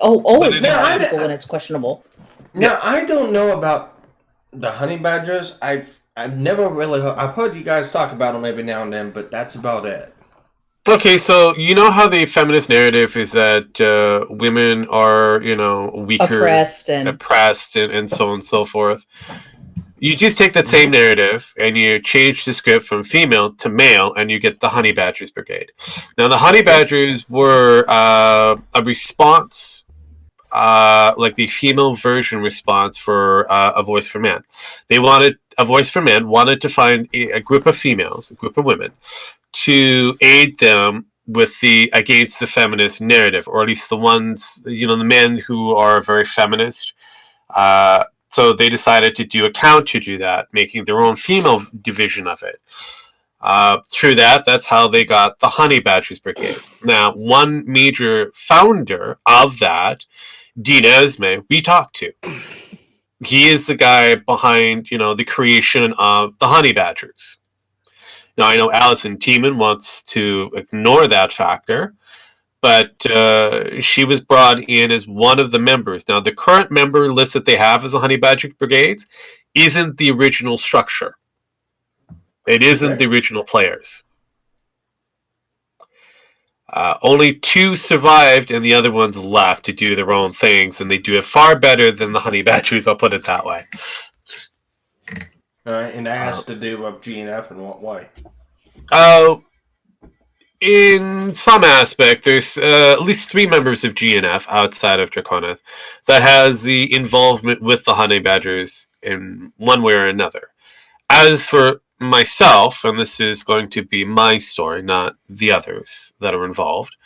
Oh, always questionable when it's questionable. Now, I don't know about the honey badgers. I've never really I've heard you guys talk about them every now and then, but that's about it. Okay, so you know how the feminist narrative is that women are, weaker, oppressed, and so on and so forth. You just take that same narrative and you change the script from female to male, and you get the Honey Badgers Brigade. Now, the Honey Badgers were a response, like the female version response for A Voice for Man. They wanted A Voice for Man wanted to find a group of females, a group of women, to aid them with against the feminist narrative, or at least the ones, the men who are very feminist. So they decided to do a counter to that, making their own female division of it. Through that's how they got the Honey Badgers Brigade. Now, one major founder of that, Dean Esme, we talked to. He is the guy behind, the creation of the Honey Badgers. Now, I know Alison Tiemann wants to ignore that factor, but she was brought in as one of the members. Now, the current member list that they have as the Honey Badger Brigades isn't the original structure. It isn't the original players. Only 2 survived, and the other ones left to do their own things, and they do it far better than the Honey Badgers, I'll put it that way. And that has to do with GNF in what way? In some aspect, there's at least 3 members of GNF outside of Draconith that has the involvement with the Honey Badgers in one way or another. As for myself, and this is going to be my story, not the others that are involved,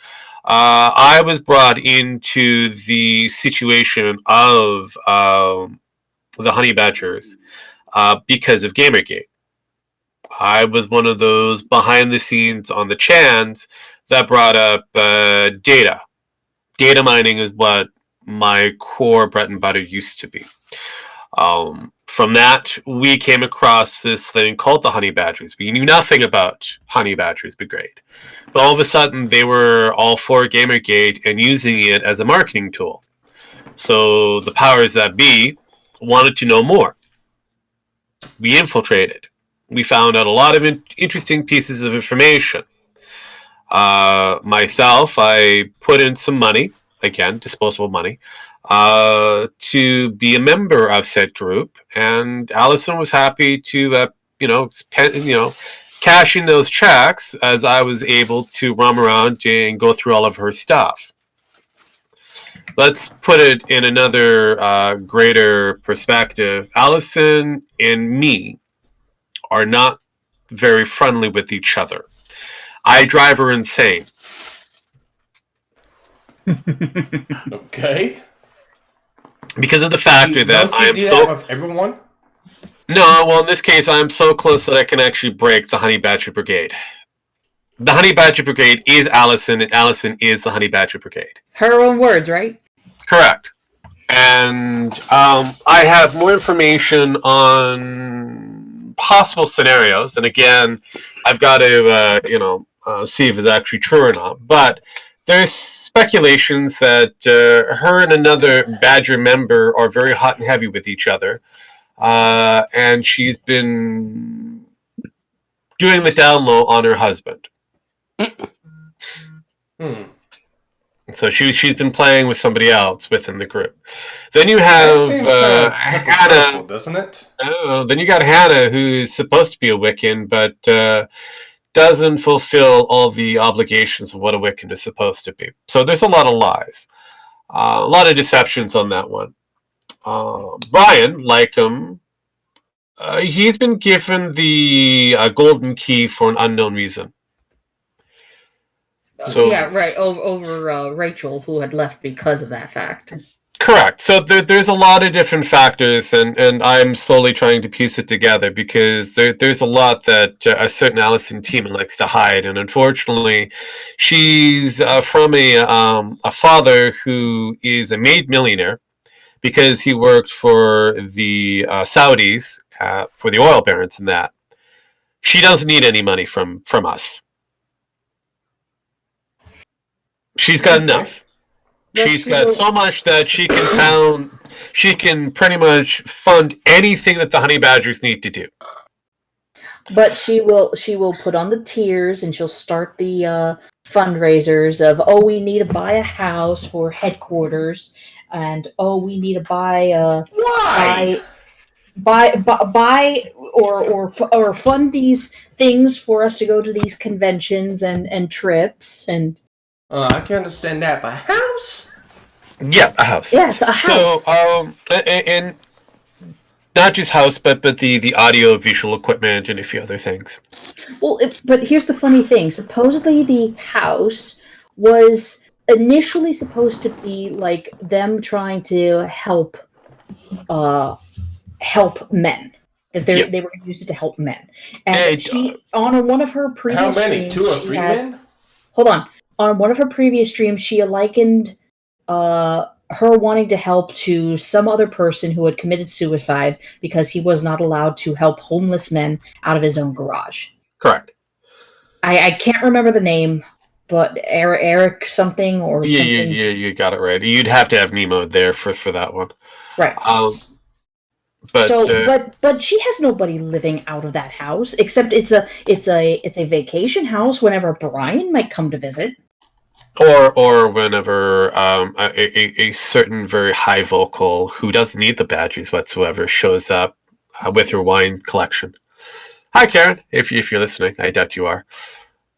I was brought into the situation of the Honey Badgers because of Gamergate. I was one of those behind the scenes on the chans that brought up data. Data mining is what my core bread and butter used to be. From that, we came across this thing called the Honey Badgers. We knew nothing about Honey Badgers Brigade. But all of a sudden, they were all for Gamergate and using it as a marketing tool. So the powers that be wanted to know more. We infiltrated. We found out a lot of interesting pieces of information. Myself, I put in some money, again, disposable money, to be a member of said group, and Allison was happy to, cash in those checks as I was able to roam around and go through all of her stuff. Let's put it in another greater perspective. Allison and me are not very friendly with each other. I drive her insane. Okay. Because of the factor that I am that with everyone? No, well, in this case, I am so close that I can actually break the Honey Badger Brigade. The Honey Badger Brigade is Allison, and Allison is the Honey Badger Brigade. Her own words, right? Correct. And I have more information on possible scenarios, and again, I've got to, see if it's actually true or not. But there's speculations that her and another Badger member are very hot and heavy with each other, and she's been doing the down low on her husband. So she's been playing with somebody else within the group. Then you have Hannah, doesn't it? Oh, then you got Hannah, who's supposed to be a Wiccan, but doesn't fulfill all the obligations of what a Wiccan is supposed to be. So there's a lot of lies, a lot of deceptions on that one. Brian, like him, he's been given the golden key for an unknown reason. So, yeah, right. Over Rachel, who had left because of that fact. Correct. So there's a lot of different factors, and I'm slowly trying to piece it together because there's a lot that a certain Allison Tiemann likes to hide, and unfortunately, she's from a father who is a made millionaire because he worked for the Saudis, for the oil barons, and that she doesn't need any money from us. She's got enough. She's got so much that she can pretty much fund anything that the honey badgers need to do. But she will put on the tiers and she'll start the fundraisers of, oh, we need to buy a house for headquarters, and oh, we need to buy or fund these things for us to go to these conventions and trips and. I can understand that, but a house? Yeah, a house. Yes, a house. So, and not just house, but the audio visual equipment and a few other things. Well, but here's the funny thing. Supposedly the house was initially supposed to be like them trying to help men. That they were going to use it to help men. And she, on one of her previous how many? streams, 2 or 3 men? Hold on. On one of her previous streams, she likened her wanting to help to some other person who had committed suicide because he was not allowed to help homeless men out of his own garage. Correct. I can't remember the name, but Eric something or something. Yeah, you got it right. You'd have to have Nemo there for that one. Right. But she has nobody living out of that house except it's a vacation house whenever Brian might come to visit. Or whenever a certain very high vocal who doesn't need the badges whatsoever shows up with her wine collection. Hi, Karen. If you're listening, I doubt you are.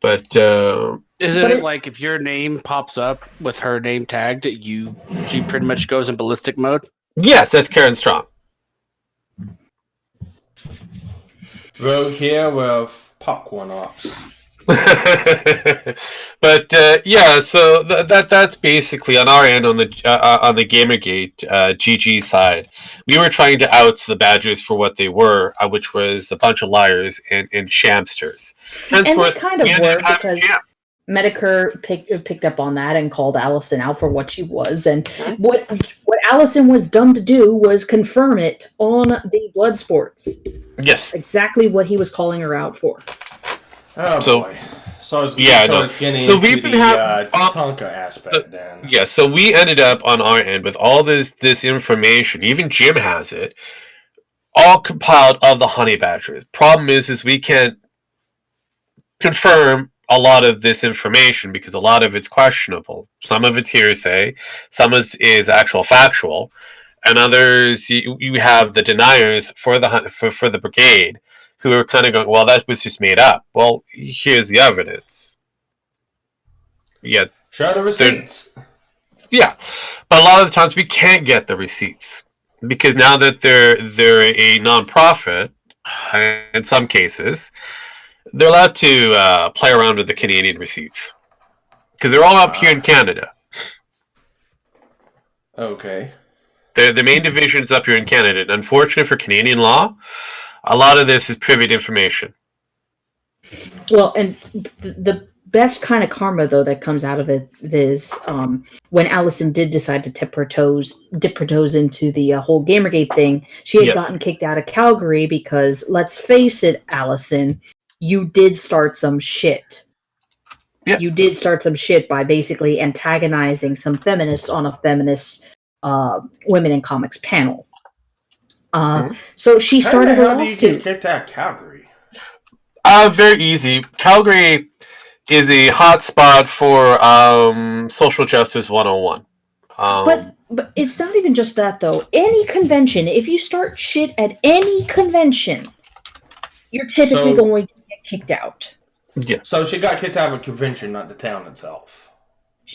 But isn't it like if your name pops up with her name tagged, she pretty much goes in ballistic mode? Yes, that's Karen Strong. Rogue here with popcorn ops. But yeah, so that's basically on our end on the Gamergate GG side. We were trying to out the Badgers for what they were, which was a bunch of liars and shamsters. And it kind of worked because Medicare picked up on that and called Allison out for what she was. And what Allison was dumb to do was confirm it on the Blood Sports. Yes. Exactly what he was calling her out for. Oh, boy. So it's getting so into we've been the having Tonka aspect then. Yeah, so we ended up on our end with all this information. Even Jim has it, all compiled of the honey badgers. Problem is we can't confirm a lot of this information because a lot of it's questionable. Some of it's hearsay, some is actual factual, and others you have the deniers for the brigade who are kind of going, well, that was just made up. Well, here's the evidence. Yeah, show the receipts. Yeah, but a lot of the times we can't get the receipts because now that they're a nonprofit, in some cases, they're allowed to play around with the Canadian receipts because they're all up here in Canada. Okay. The main division is up here in Canada. And unfortunately for Canadian law, a lot of this is private information. Well, and the best kind of karma, though, that comes out of it is when Allison did decide to dip her toes into the whole Gamergate thing, she had gotten kicked out of Calgary because, let's face it, Allison, you did start some shit. Yeah. You did start some shit by basically antagonizing some feminists on a feminist women in comics panel. So she started a lawsuit. How do you get kicked out of Calgary? Very easy. Calgary is a hotspot for social justice 101. But it's not even just that, though. Any convention, if you start shit at any convention, you're typically going to get kicked out. Yeah. So she got kicked out of a convention, not the town itself.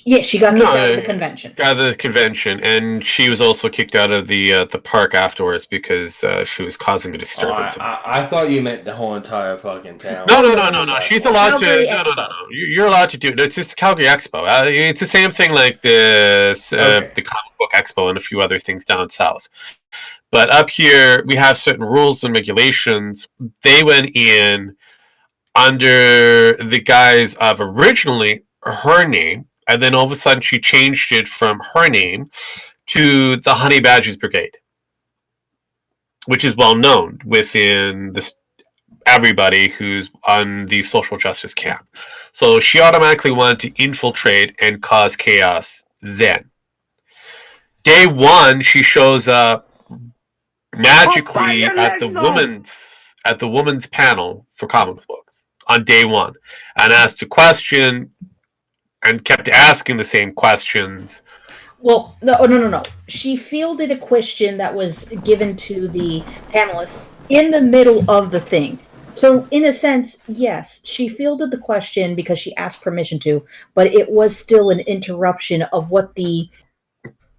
Yeah, she got kicked out of the convention. Out of the convention, and she was also kicked out of the park afterwards because she was causing a disturbance. I thought you meant the whole entire fucking town. No. She's allowed to. No. You're allowed to do it. It's just the Calgary Expo. It's the same thing like the comic book expo and a few other things down south. But up here, we have certain rules and regulations. They went in under the guise of originally her name. And then all of a sudden she changed it from her name to the Honey Badgers Brigade, which is well known within everybody who's on the social justice camp. So she automatically wanted to infiltrate and cause chaos then. Day one, she shows up magically at the women's panel for comic books on day one and asked a question and kept asking the same questions. Well, no. She fielded a question that was given to the panelists in the middle of the thing. So, in a sense, yes, she fielded the question because she asked permission to, but it was still an interruption of what the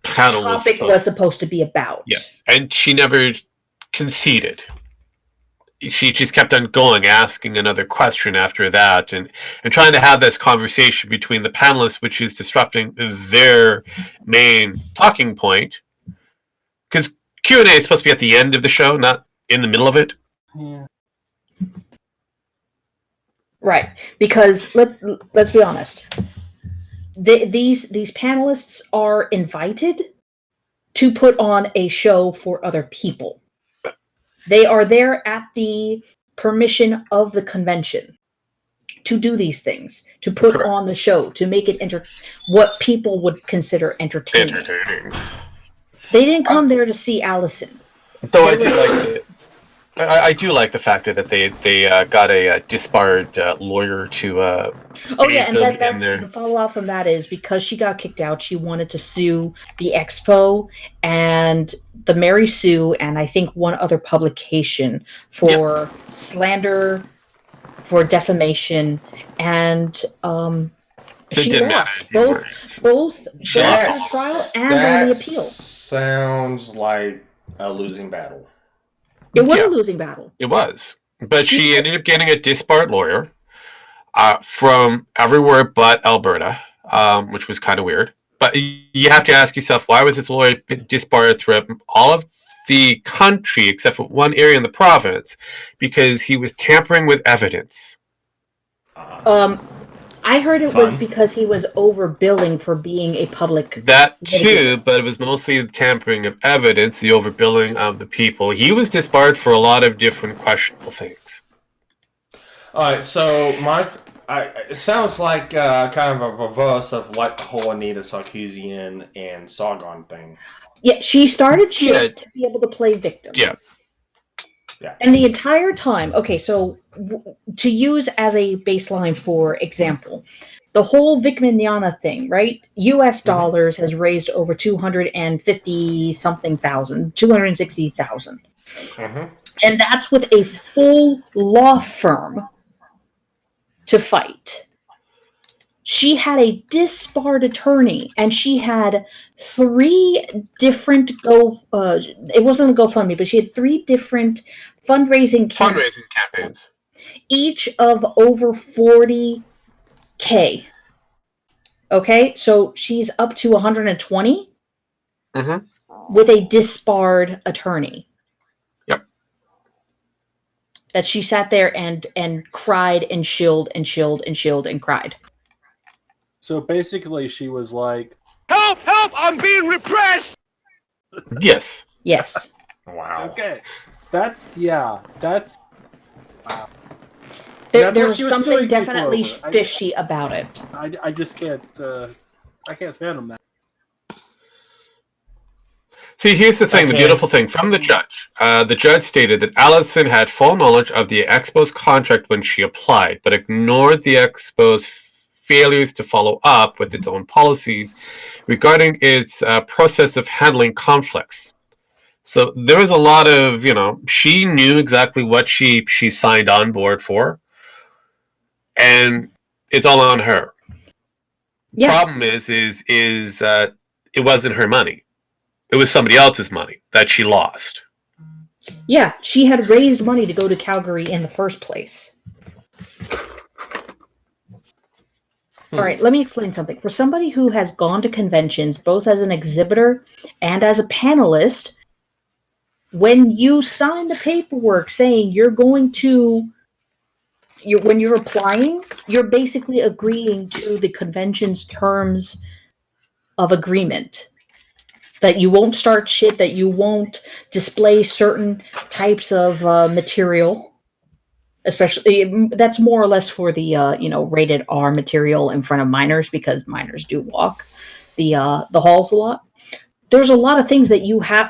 topic was supposed to be about. Yes, and she never conceded. She just kept on going, asking another question after that, and trying to have this conversation between the panelists, which is disrupting their main talking point. Because Q&A is supposed to be at the end of the show, not in the middle of it. Yeah. Right, because let's be honest. These panelists are invited to put on a show for other people. They are there at the permission of the convention to do these things, to put on the show, to make it what people would consider entertaining. They didn't come there to see Allison. Though I do like the fact that they got a disbarred lawyer to. And the follow-up from that is because she got kicked out, she wanted to sue the Expo and the Mary Sue and I think one other publication for slander, for defamation, and she lost both the trial and on the appeal. Sounds like a losing battle. It was a losing battle. It was. But she ended up getting a disbarred lawyer from everywhere but Alberta, which was kind of weird. But you have to ask yourself, why was this lawyer disbarred throughout all of the country except for one area in the province? Because he was tampering with evidence. I heard it was because he was overbilling for being a public... That too, but it was mostly the tampering of evidence, the overbilling of the people. He was disbarred for a lot of different questionable things. Alright, so it sounds like kind of a reverse of like the whole Anita Sarkeesian and Sargon thing. Yeah, she started shit to be able to play victim. Yeah. And the entire time, okay, so to use as a baseline, for example, the whole Vic Mignogna thing, right? US dollars has raised over 250-something thousand, 260,000. And that's with a full law firm to fight. She had a disbarred attorney, and she had 3 different it wasn't a GoFundMe, but she had 3 different fundraising campaigns, each of over 40K. Okay, so she's up to 120 with a disbarred attorney. Yep. That she sat there and cried and chilled and chilled and chilled and cried. So basically, she was like, "Help! Help! I'm being repressed!" Yes. Yes. Wow. Okay. That's wow. There's something definitely fishy about it. I just can't. I can't fathom that. See, here's the thing, the beautiful thing from the judge. The judge stated that Allison had full knowledge of the Expo's contract when she applied, but ignored the Expo's failures to follow up with its own policies regarding its process of handling conflicts. So there was a lot of, she knew exactly what she signed on board for, and it's all on her. Yeah. Problem is it wasn't her money. It was somebody else's money that she lost. Yeah, she had raised money to go to Calgary in the first place. All right, let me explain something. For somebody who has gone to conventions, both as an exhibitor and as a panelist, when you sign the paperwork saying when you're applying, you're basically agreeing to the convention's terms of agreement. That you won't start shit, that you won't display certain types of material. Especially, that's more or less for the, rated R material in front of minors, because minors do walk the halls a lot. There's a lot of things that you have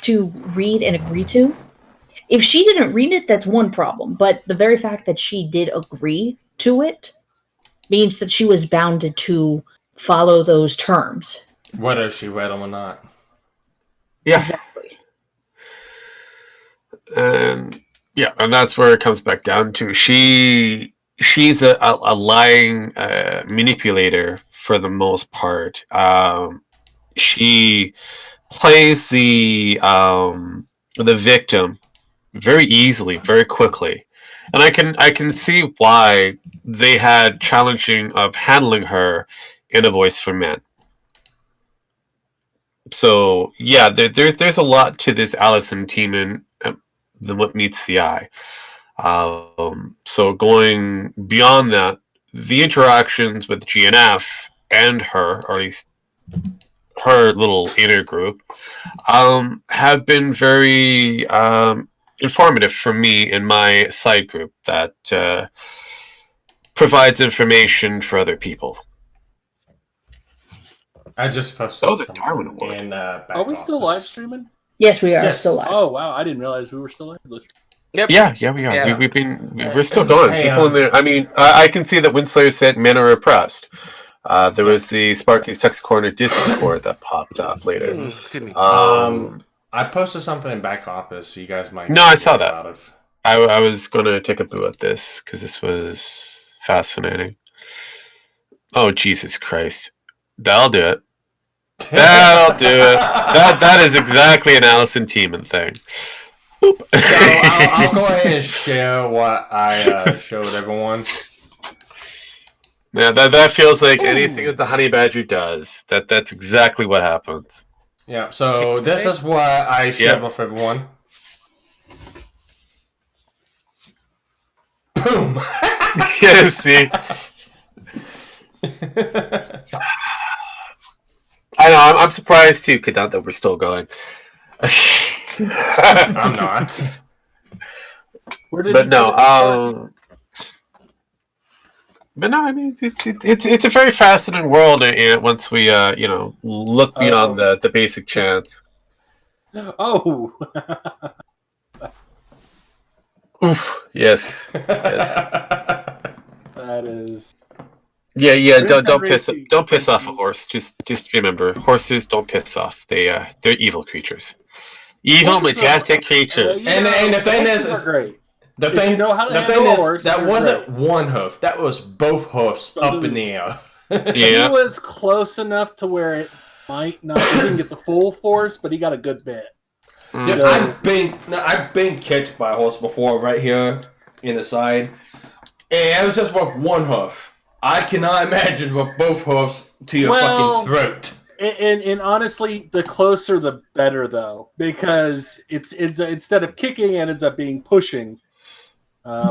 to read and agree to. If she didn't read it, that's one problem. But the very fact that she did agree to it means that she was bounded to follow those terms. Whether she read them or not. Yeah. Exactly. And that's where it comes back down to. She's a lying manipulator for the most part. She plays the victim very easily, very quickly, and I can see why they had challenging of handling her in A Voice for Men. So yeah, there's a lot to this Allison team than what meets the eye. So going beyond that, the interactions with GNF and her, or at least her little inner group, have been very informative for me in my side group that provides information for other people. I just posted the Darwin Award. Are we still live streaming? Yes, we are still live. Oh wow, I didn't realize we were still live. Yep. Yeah, we are. Yeah. We're still going. People in there. I mean, I can see that Winslayer said men are oppressed. There was the Sparky Sex Corner Discord that popped up later. I posted something in back office, so you guys might. No, I saw that. I was going to take a boo at this because this was fascinating. Oh Jesus Christ! That'll do it. That'll do it. That is exactly an Allison Teeman thing. So I'll go ahead and share what I showed everyone. Yeah, that feels like anything that the honey badger does. That's exactly what happens. Yeah. So this is what I shared with everyone. Boom. Yeah. See. I know. I'm surprised too, Kadant, that we're still going. I'm not. But no. I mean, it's a very fascinating world once we look beyond the basic chants. Oh. Oof. Yes. That is. Yeah. Don't piss off a horse. Just remember, horses don't piss off. They're evil creatures. Evil, majestic creatures. And the thing is great. The thing is, that wasn't one hoof. That was both hoofs up in the air. He was close enough to where it might not. He didn't get the full force, but he got a good bit. So, I've been kicked by a horse before, right here in the side, and it was just with one hoof. I cannot imagine with both hoofs to your fucking throat. And honestly, the closer the better, though, because it's instead of kicking, it ends up being pushing.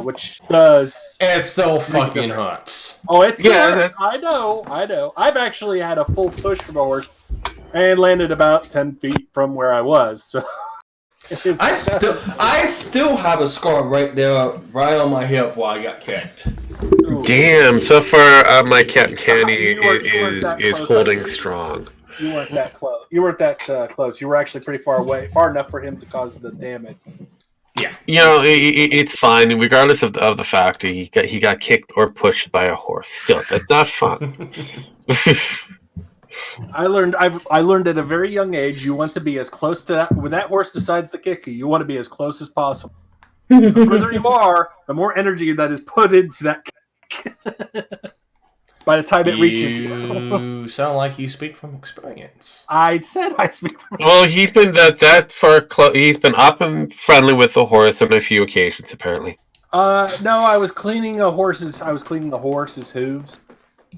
Which does... It still fucking hurts. Oh, it's hurts. I know. I've actually had a full push from a horse and landed about 10 feet from where I was. So I still have a scar right there, right on my hip while I got kicked. Damn. So far, my cat Candy is holding strong. You weren't that close. You weren't that close. You were actually pretty far away, far enough for him to cause the damage. Yeah, it's fine, regardless of the fact he got kicked or pushed by a horse. Still, that's not fun. I learned at a very young age. You want to be as close to that when that horse decides to kick you. You want to be as close as possible. The further you are, the more energy that is put into that kick. By the time it reaches you. You sound like you speak from experience. I said I speak from Well, he's been that far close. He's been up and friendly with the horse on a few occasions, apparently. No, I was cleaning the horse's hooves,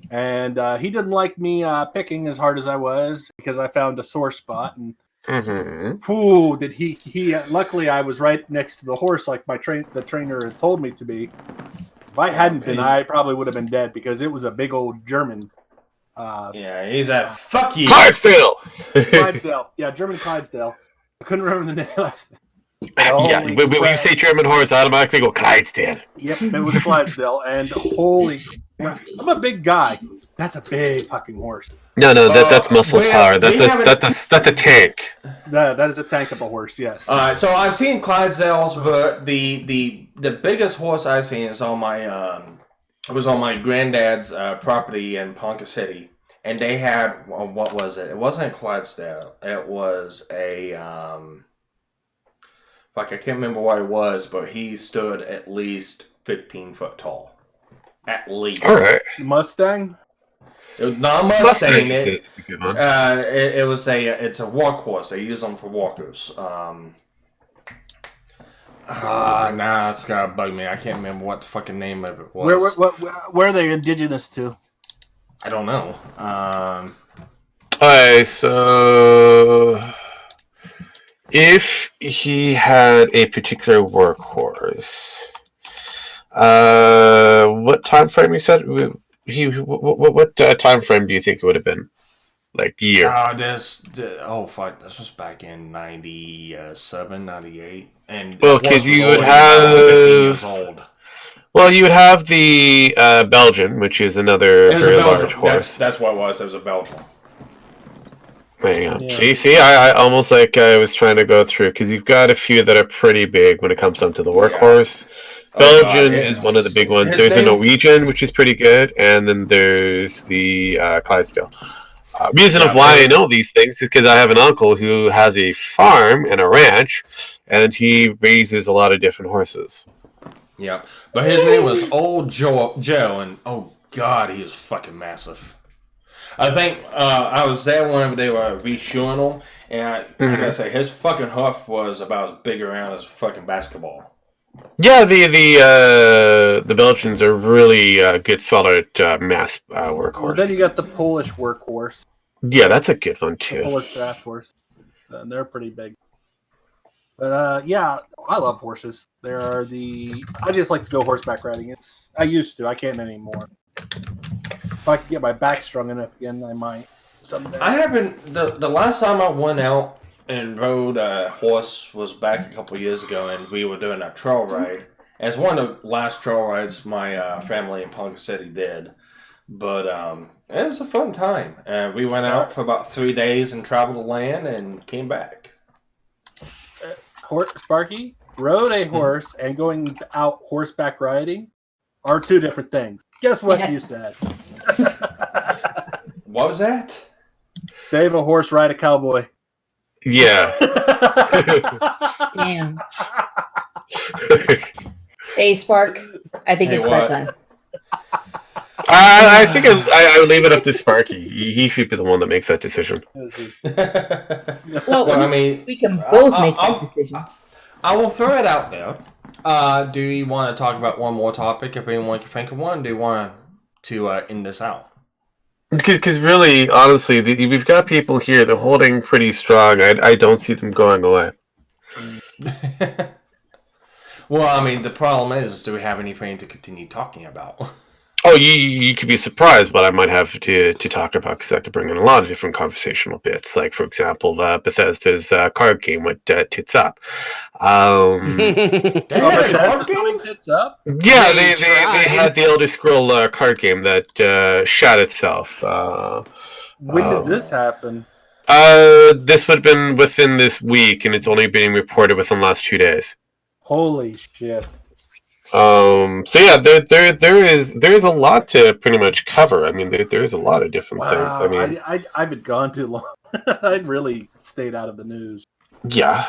and he didn't like me picking as hard as I was because I found a sore spot. And did he? Luckily, I was right next to the horse, like the trainer had told me to be. If I hadn't been, I probably would have been dead because it was a big old German. He's a fuck you. Clydesdale! Clydesdale. Yeah, German Clydesdale. I couldn't remember the name last name. Yeah, when you say German horse, I automatically go Clydesdale. Yep, it was a Clydesdale. And holy crap. I'm a big guy. That's a big fucking horse. No, that's muscle power. That's a tank. That is a tank of a horse, yes. So I've seen Clydesdales, but the biggest horse I've seen is on my granddad's property in Ponca City, and they had what was it? It wasn't a Clydesdale. It was a I can't remember what it was, but he stood at least 15 foot tall, at least. All right. Mustang. It was not a Mustang. It's a good one. It's a walk horse. They use them for walkers. It's gotta bug me. I can't remember what the fucking name of it was. Where are they indigenous to? I don't know. Alright, so if he had a particular workhorse, what time frame you said? What time frame do you think it would have been? Like year? This was back in 97, 98. And well, because you would have 50 years old. Well, you would have the Belgian, which is another very large horse. That's what it was. It was a Belgian. There you go. Yeah. See, I almost like I was trying to go through because you've got a few that are pretty big when it comes down to the workhorse. Yeah. Belgian is one of the big ones. There's a Norwegian, which is pretty good, and then there's the Clydesdale. Reason of why I know these things is because I have an uncle who has a farm and a ranch, and he raises a lot of different horses. Yeah, but his name was Old Joe, and oh god, he is fucking massive. I think I was there when they were reshoeing him, and I gotta say, his fucking hoof was about as big around as a fucking basketball. Yeah, the Belgians are really good, solid mass workhorse. Well, then you got the Polish workhorse. Yeah, that's a good one too. The Polish draft horse, and they're pretty big. But yeah, I love horses. I just like to go horseback riding. I used to. I can't anymore. If I could get my back strong enough again, I might someday. I haven't. The last time I went out and rode a horse was back a couple years ago, and we were doing a trail ride. And it's one of the last trail rides my family in Ponca City did. But it was a fun time. We went out for about 3 days and traveled the land and came back. Sparky, rode a horse and going out horseback riding are two different things. Guess what you said? What was that? Save a horse, ride a cowboy. Yeah. Damn. Hey, Spark. I think it's that time. I think I would leave it up to Sparky. He should be the one that makes that decision. Well, I mean, we can both make that decision. I will throw it out there. Do you want to talk about one more topic? If anyone can think of one, do you want to end this out? Because really, honestly, we've got people here. They're holding pretty strong. I don't see them going away. Well, I mean, the problem is, do we have anything to continue talking about? Oh, you could be surprised what I might have to talk about, because I could bring in a lot of different conversational bits. Like, for example, Bethesda's card game with Tits Up. Bethesda's doing Tits Up? Yeah, they had the Elder Scroll card game that shot itself. When did this happen? This would have been within this week, and it's only being reported within the last 2 days. Holy shit. So yeah, there is a lot to pretty much cover. I mean, there's a lot of different things. I mean, I've been gone too long. I'd really stayed out of the news. Yeah.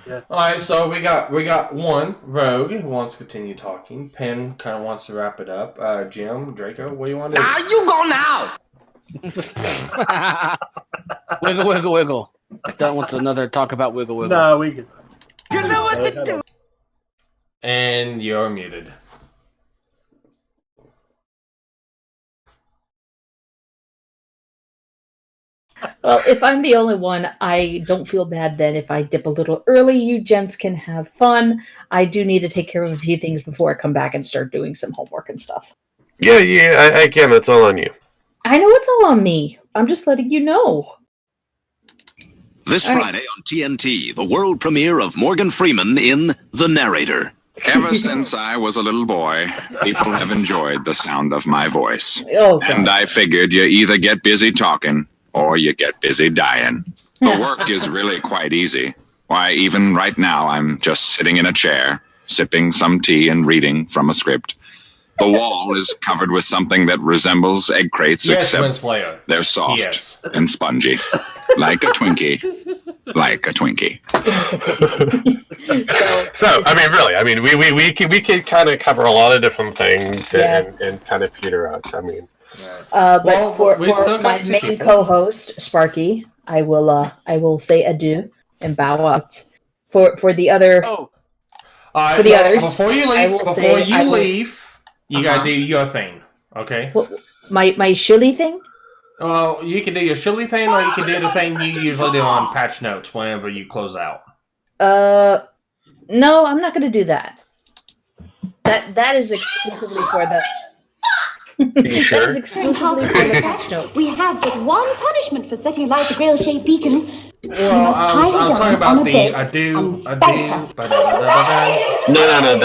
Yeah. All right, so we got one Rogue who wants to continue talking. Penn kind of wants to wrap it up. Jim, Draco, what do you want to do? Now you go now. Wiggle, wiggle, wiggle. Don't want another talk about wiggle, wiggle. No, we can. You know what to do. And you're muted. Well, if I'm the only one, I don't feel bad then if I dip a little early. You gents can have fun. I do need to take care of a few things before I come back and start doing some homework and stuff. Yeah. Again, that's all on you. I know it's all on me. I'm just letting you know. This Friday on TNT, the world premiere of Morgan Freeman in The Narrator. Ever since I was a little boy, people have enjoyed the sound of my voice. Oh, God. And I figured you either get busy talking or you get busy dying. The work is really quite easy. Why, even right now, I'm just sitting in a chair, sipping some tea and reading from a script. The wall is covered with something that resembles egg crates, Yes, except Winslayer. they're soft Yes. and spongy. Like a Twinkie. Like a Twinkie. So I mean, really, I mean, we could kind of cover a lot of different things Yes. and kind of peter out. I mean, But Well, for we still got my two main people. co-host, Sparky, I will say adieu and bow out. For the other All right, for the well, others, before you I leave, will before say you I will- leave, you gotta Uh-huh. do your thing, okay? my shilly thing. Well, you can do your shilly thing, or you can do the thing you usually do on patch notes whenever you close out. No, I'm not going to do that. That is exclusively for the. That is exclusively for the patch notes. We have but one punishment for setting alight the grill-shaped beacon. Well, I was talking about the I do, no,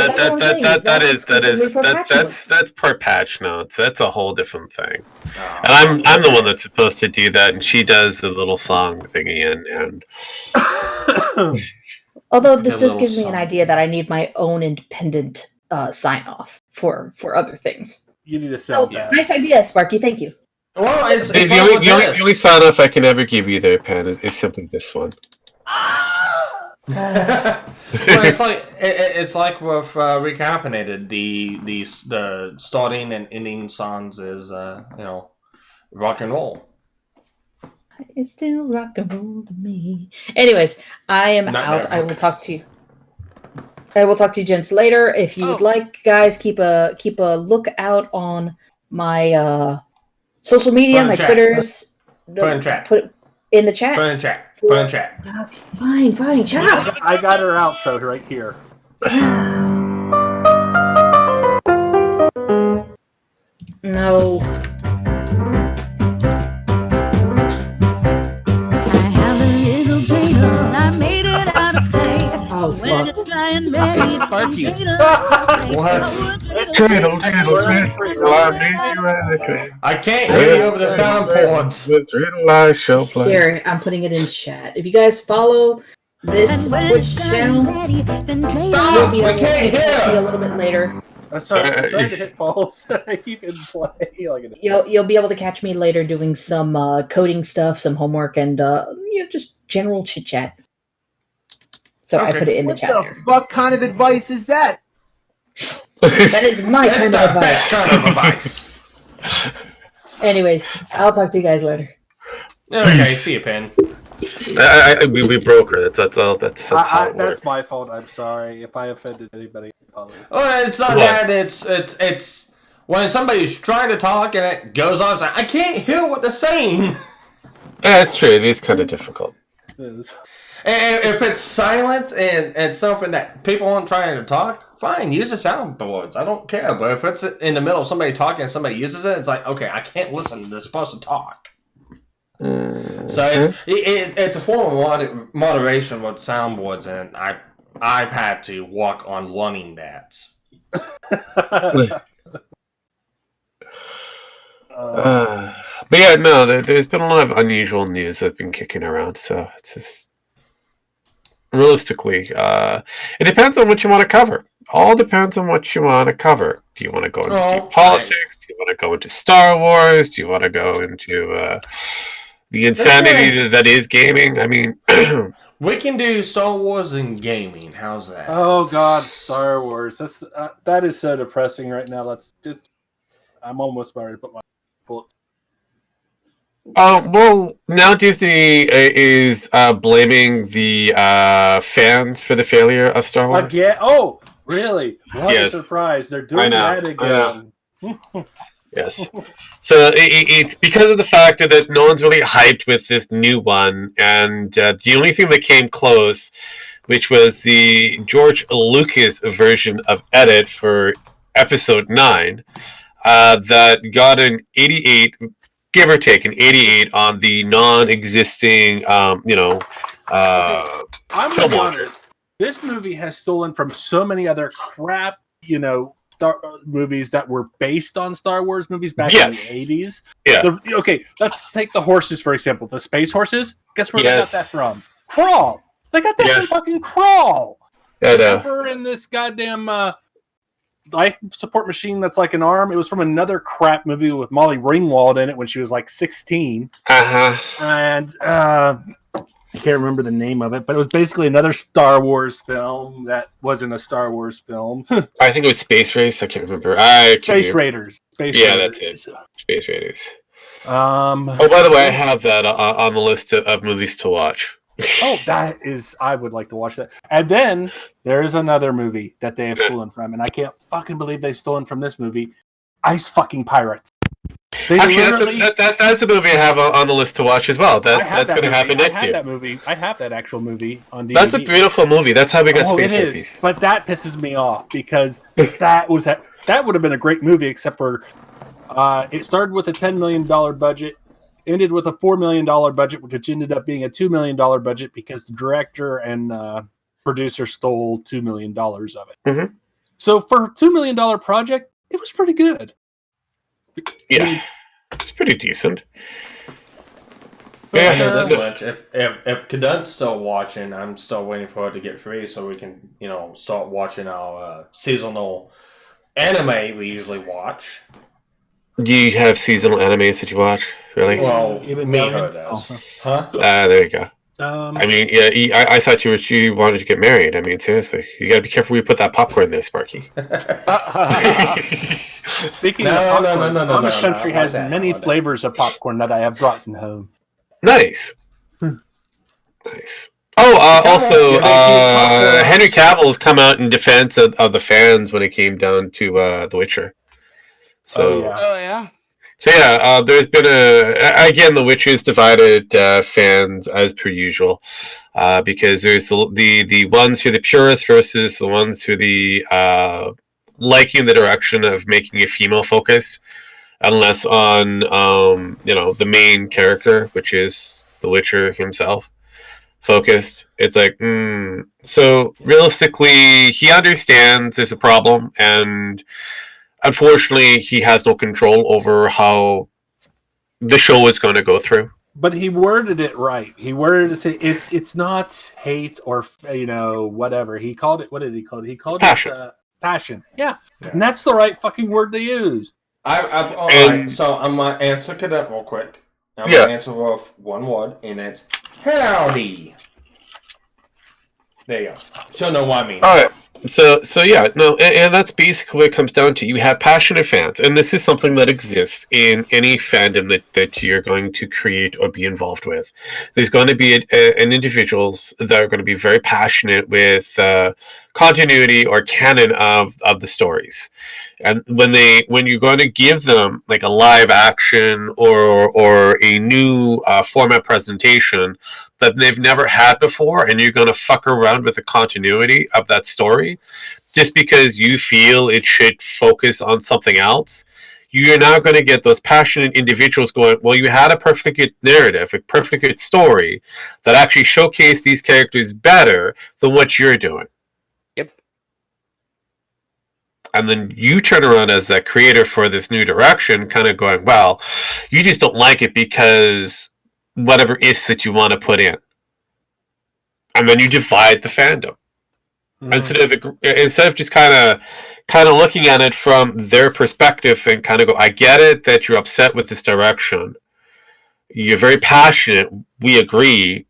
that's per patch notes. That's a whole different thing. And I'm the one that's supposed to do that, and she does the little song thingy and. Although this The does give little me an idea that I need my own independent sign off for other things. You need to sell So, that. nice idea, Sparky. Thank you. Well, it's The only sign off I can ever give you there, Pan, is simply this one. Well, it's like with Re-Caffeinated. The starting and ending songs is rock and roll. It's still rock and roll to me. Anyways, I am Not out. never. I will talk to you. I will talk to you, gents, later. If you would like, guys, keep a lookout on my social media, Put in my chat. Twitters. Put in chat. Put in the chat. Put in chat. Put in chat. Fine, shut up. I got her outro right here. No. Oh, fuck. Sparky. I can't hear you over the sound ports. Here, I'm putting it in chat. If you guys follow this Twitch channel, you'll be able to see a little bit later. I'm sorry, I'm trying to hit balls. I keep in play. You'll be able to catch me later doing some coding stuff, some homework, and just general chit chat. So I put it in the chat there. What kind of advice is that? That is my kind of advice. Best kind of advice. Anyways, I'll talk to you guys later. Okay, see you, Pen. We broke her. That's all. That's how it That's works. my fault. I'm sorry if I offended anybody. Oh, it's not that. It's when somebody's trying to talk and it goes on. It's like, I can't hear what they're saying. Yeah, it's true. It is kind of difficult. It is. And if it's silent and something that people aren't trying to talk, fine, use the soundboards. I don't care. But if it's in the middle of somebody talking and somebody uses it, it's like, okay, I can't listen to this person talk. So it's a form of moderation with soundboards, and I've had to work on learning that. But yeah, no, there's been a lot of unusual news that's been kicking around, so it's just realistically, it depends on what you want to cover. All depends on what you want to cover. Do you want to go into politics? Do you want to go into Star Wars? Do you want to go into the insanity that is gaming? I mean, we can do Star Wars and gaming. How's that? Oh God, Star Wars. That is so depressing right now. I'm almost ready to put my bullet. Well, now Disney is blaming the fans for the failure of Star Wars. Again? Oh, really? What a surprise! They're doing that again. Yes. So it's because of the fact that no one's really hyped with this new one, and the only thing that came close, which was the George Lucas version of Edit for Episode 9, that got an 88. Give or take an 88 on the non-existing, I'm gonna be honest. This movie has stolen from so many other crap, movies that were based on Star Wars movies back in the 80s. Yeah. Okay, let's take the horses for example. The space horses. Guess where they got that from? Crawl. They got that from fucking Crawl. I know. Remember in this goddamn life support machine that's like an arm. It was from another crap movie with Molly Ringwald in it when she was like 16. And I can't remember the name of it, but it was basically another Star Wars film that wasn't a Star Wars film. I think it was Space Race. I can't remember. Space Raiders. That's it. Space Raiders. Oh, by the way, I have that on the list of movies to watch. Oh, I would like to watch that. And then there is another movie that they have stolen from, and I can't fucking believe they've stolen from this movie. Ice fucking Pirates. Actually, that's a movie I have on the list to watch as well. That's going to happen next year. I have that actual movie on DVD. That's a beautiful movie. That's how we got Space Race. But that pisses me off because that would have been a great movie, except for it started with a $10 million budget. Ended with a $4 million budget, which ended up being a $2 million budget because the director and producer stole $2 million of it. Mm-hmm. So for a $2 million project, it was pretty good. Yeah, it's pretty decent. I know this much. If Cadut's still watching, I'm still waiting for it to get free so we can, start watching our seasonal anime we usually watch. Do you have seasonal animes that you watch? Really? Well, even Miho does. Huh? There you go. I mean, I thought you wanted to get married. I mean, seriously, you got to be careful where you put that popcorn there, Sparky. Speaking of popcorn, Amish Country has many flavors of popcorn that I have brought home. Nice. Nice. Oh, also, Henry Cavill has come out in defense of the fans when it came down to The Witcher. So, there's been again, The Witcher's divided fans as per usual, because there's the ones who are the purists versus the ones who are the liking the direction of making a female focus, unless on the main character, which is The Witcher himself, focused. It's like, so realistically, he understands there's a problem, and unfortunately, he has no control over how the show is going to go through. But he worded it right. He worded it to say it's not hate or whatever. He called it. What did he call it? He called it passion. Yeah, and that's the right fucking word to use. All right, so I'm gonna answer Cadet real quick. I'm gonna answer with one word, and it's howdy. There you go. So know what I mean. All right. So yeah, no, and that's basically what it comes down to. You have passionate fans, and this is something that exists in any fandom that you're going to create or be involved with. There's going to be an individuals that are going to be very passionate with continuity or canon of the stories, and when you're going to give them like a live action or a new format presentation that they've never had before, and you're going to fuck around with the continuity of that story just because you feel it should focus on something else, you're now going to get those passionate individuals going, well, you had a perfectly good narrative, a perfectly good story that actually showcased these characters better than what you're doing. Yep. And then you turn around as a creator for this new direction, kind of going, well, you just don't like it because whatever is that you want to put in. And then you divide the fandom. Instead of just kind of looking at it from their perspective and kind of go, I get it that you're upset with this direction. You're very passionate. We agree.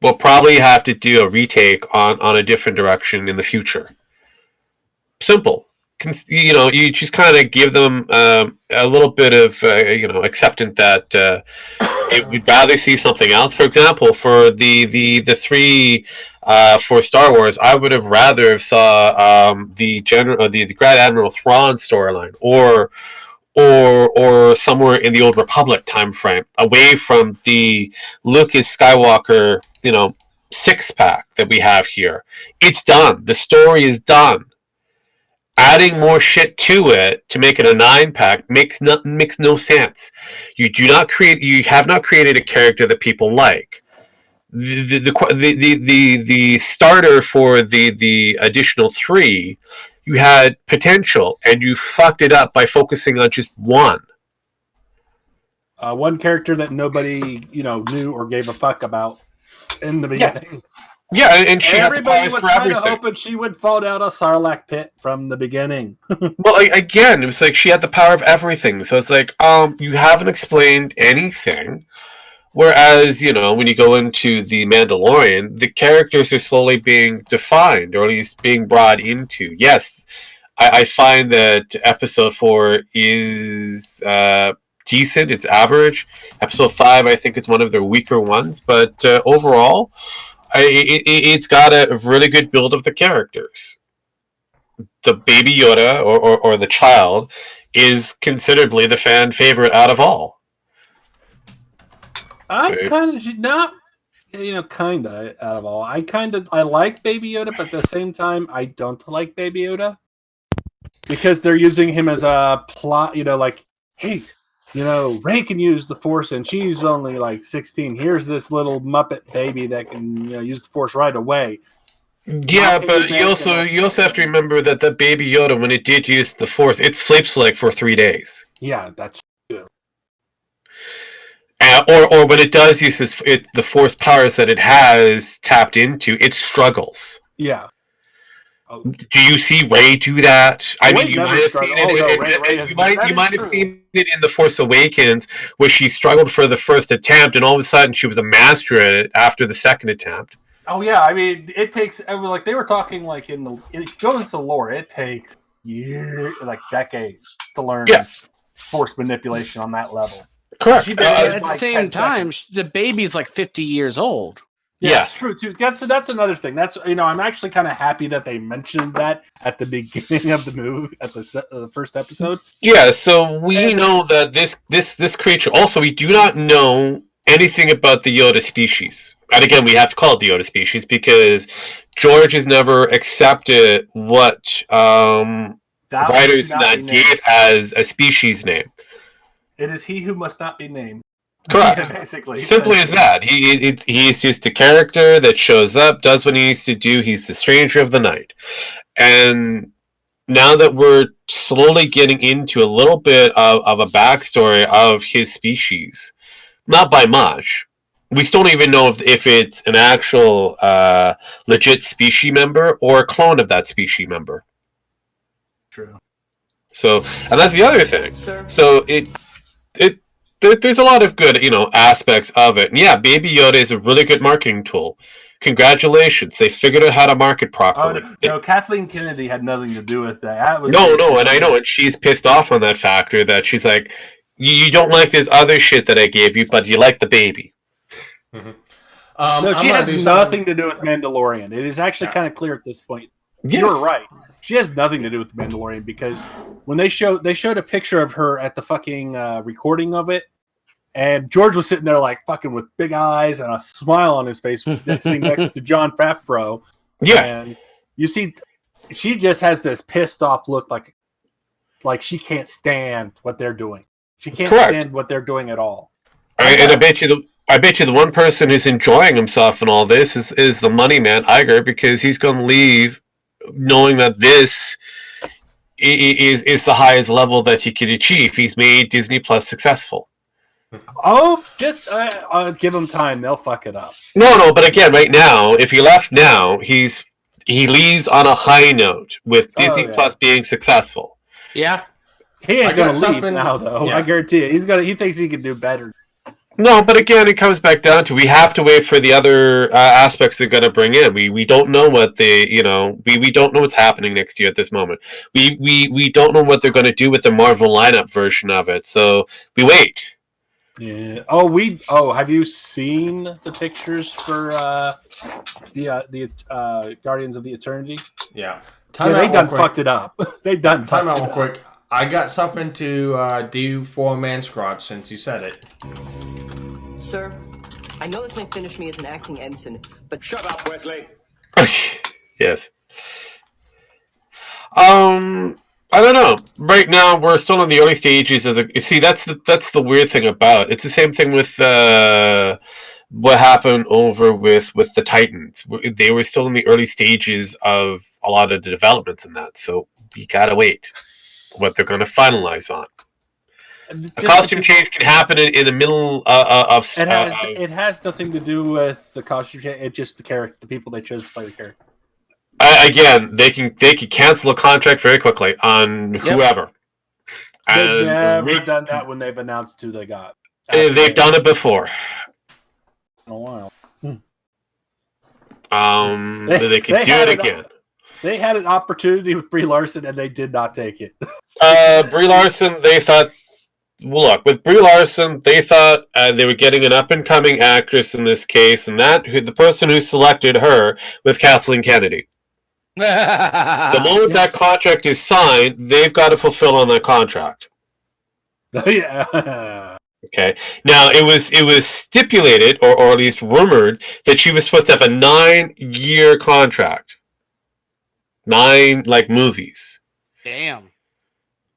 We'll probably have to do a retake on a different direction in the future. Simple. You just kind of give them a little bit of acceptance that we'd rather see something else. For example, for the three for Star Wars, I would have rather have saw the Grand Admiral Thrawn storyline or somewhere in the Old Republic time frame, away from the Lucas Skywalker 6-pack that we have here. It's done. The story is done. Adding more shit to it to make it a 9-pack makes no sense. You have not created a character that people like. The starter for the additional 3, you had potential and you fucked it up by focusing on just one. One character that nobody knew or gave a fuck about in the beginning. Yeah, and everybody was kind of hoping she would fall down a Sarlacc pit from the beginning. Well, again, it was like she had the power of everything. So it's like, you haven't explained anything. Whereas, when you go into The Mandalorian, the characters are slowly being defined, or at least being brought into. Yes, I find that episode 4 is decent. It's average. Episode 5, I think it's one of their weaker ones. But overall, it's got a really good build of the characters. The Baby Yoda, or the child, is considerably the fan favorite out of all. I'm kind of not, kind of out of all. I like Baby Yoda, but at the same time, I don't like Baby Yoda because they're using him as a plot. Hey, Rey can use the Force, and she's only like 16. Here's this little Muppet baby that can use the Force right away. Yeah, but you also have to remember that the Baby Yoda, when it did use the Force, it sleeps for 3 days. Yeah, that's true. Or when it does use the Force powers that it has tapped into, it struggles. Yeah. Do you see Rey do that? I mean, you might have seen it. You might have seen it in The Force Awakens, where she struggled for the first attempt, and all of a sudden she was a master at it after the second attempt. Oh yeah, I mean, it takes they were talking it goes into lore. It takes years, decades, to learn Force manipulation on that level. Correct. At the same time, the baby's 50 years old. Yeah, that's true too. That's another thing. That's I'm actually kind of happy that they mentioned that at the beginning of the movie, at the first episode. Yeah, so we know that this creature. Also, we do not know anything about the Yoda species, and again, we have to call it the Yoda species because George has never accepted what writers that gave as a species name. It is he who must not be named. Correct. Basically. Simply as that. He's just a character that shows up, does what he needs to do. He's the stranger of the night. And now that we're slowly getting into a little bit of a backstory of his species, not by much. We still don't even know if it's an actual legit species member or a clone of that species member. True. So, and that's the other thing. So there's a lot of good, aspects of it. And yeah, Baby Yoda is a really good marketing tool. Congratulations, they figured out how to market properly. Kathleen Kennedy had nothing to do with that. No, and I know, and she's pissed off on that factor that she's like, you don't like this other shit that I gave you, but you like the baby. Mm-hmm. No, she has nothing to do with Mandalorian. It is actually kind of clear at this point. Yes. You're right. She has nothing to do with the Mandalorian because when they showed a picture of her at the fucking recording of it, and George was sitting there fucking with big eyes and a smile on his face, sitting next to Jon Favreau. Yeah, and you see, she just has this pissed off look, like she can't stand what they're doing. She can't stand what they're doing at all. And I bet you the one person who's enjoying himself in all this is the money man Iger, because he's going to leave knowing that this is the highest level that he could achieve. He's made Disney Plus successful. Oh, just give him time; they'll fuck it up. No, but again, right now, if he left now, he leaves on a high note with Disney Plus being successful. Yeah, he ain't gonna leave now, though. Yeah. I guarantee you, he thinks he can do better. No, but again, it comes back down to we have to wait for the other aspects they're going to bring in. We don't know what we don't know what's happening next year at this moment. We don't know what they're going to do with the Marvel lineup version of it. So we wait. Yeah. Have you seen the pictures for the Guardians of the Eternity? Yeah. They done fucked it up. They done time fucked out it up. quick. I got something to do for Manscrotch since you said it. Sir, I know this may finish me as an acting ensign, but shut up, Wesley. Yes. I don't know. Right now, we're still in the early stages of the. See, that's the weird thing about it. It's the same thing with what happened over with the Titans. They were still in the early stages of a lot of the developments in that, so you gotta wait what they're going to finalize on. A costume change can happen in the middle of. It has nothing to do with the costume change. It's just the people they chose to play the character. Again, they can cancel a contract very quickly on whoever. They've never done that when they've announced who they got. They've done it before. In a while. So they can do it again. They had an opportunity with Brie Larson and they did not take it. Brie Larson, they thought. Well, look, with Brie Larson, they thought they were getting an up-and-coming actress in this case, and the person who selected her was Kathleen Kennedy. The moment that contract is signed, they've got to fulfill on that contract. Yeah. Okay. Now it was stipulated, or at least rumored, that she was supposed to have a 9-year contract. 9 movies. Damn.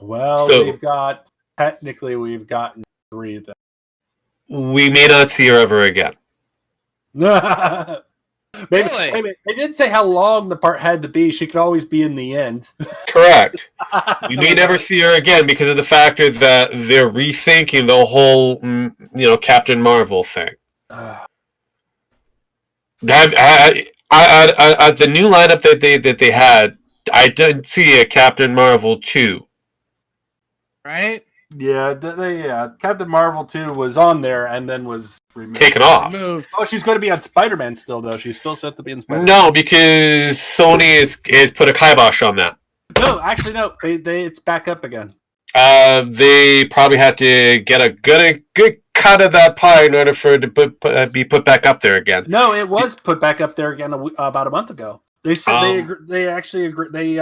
Well, technically we've gotten 3 then. We may not see her ever again. Maybe they did say how long the part had to be. She could always be in the end. Correct. We may never see her again because of the factor that they're rethinking the whole, Captain Marvel thing. The new lineup that they had, I didn't see a Captain Marvel 2. Right? Yeah, Captain Marvel 2 was on there and then was removed. Taken off. Oh, she's going to be on Spider-Man still, though. She's still set to be in Spider-Man. No, because Sony is put a kibosh on that. No, actually, no. It's back up again. They probably had to get a good cut of that pie in order for it to be put back up there again. No, it was put back up there again about a month ago. They said they actually agree. They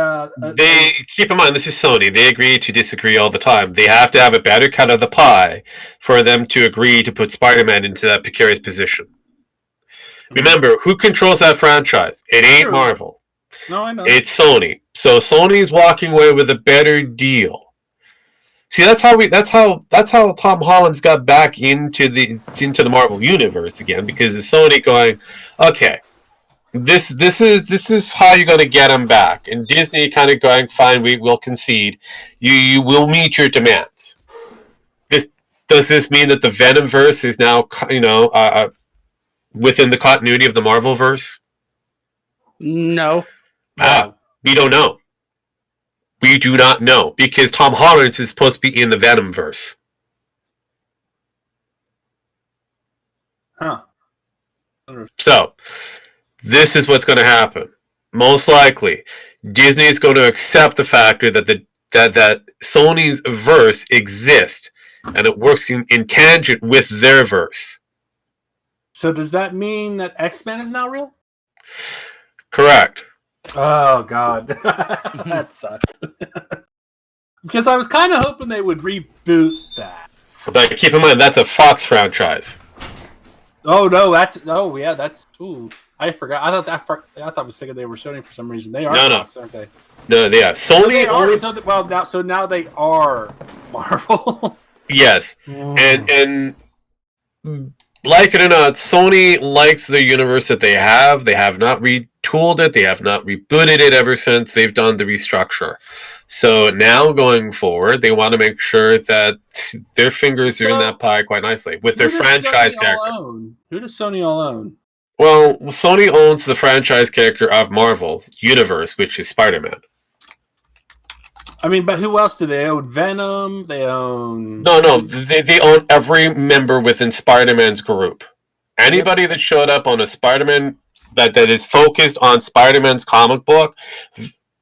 keep in mind this is Sony. They agree to disagree all the time. They have to have a better cut of the pie for them to agree to put Spider-Man into that precarious position. Remember, who controls that franchise? It ain't Marvel. No, I know. It's Sony. So Sony's walking away with a better deal. See, that's how Tom Holland's got back into the Marvel universe again, because it's Sony going, okay. This is how you're going to get him back, and Disney kind of going, fine, we will concede. You will meet your demands. Does this mean that the Venomverse is now within the continuity of the Marvelverse? No. We don't know. We do not know because Tom Holland is supposed to be in the Venomverse. Huh. So. This is what's going to happen. Most likely, Disney is going to accept the factor that that Sony's verse exists, and it works in tangent with their verse. So does that mean that X-Men is now real? Correct. Oh, God. That sucks. Because I was kind of hoping they would reboot that. But keep in mind, that's a Fox franchise. Oh, no, that's... Oh, yeah, that's... Ooh. I forgot. I thought I was thinking they were Sony for some reason. They are Fox, aren't they? No, they are. Sony now they are Marvel. Yes, and like it or not, Sony likes the universe that they have. They have not retooled it. They have not rebooted it ever since they've done the restructure. So now going forward, they want to make sure that their fingers are in that pie quite nicely with their franchise character. Who does Sony all own? Well, Sony owns the franchise character of Marvel Universe, which is Spider-Man. I mean, but who else do they own? Venom? They own... No, they own every member within Spider-Man's group. Anybody that showed up on a Spider-Man that is focused on Spider-Man's comic book,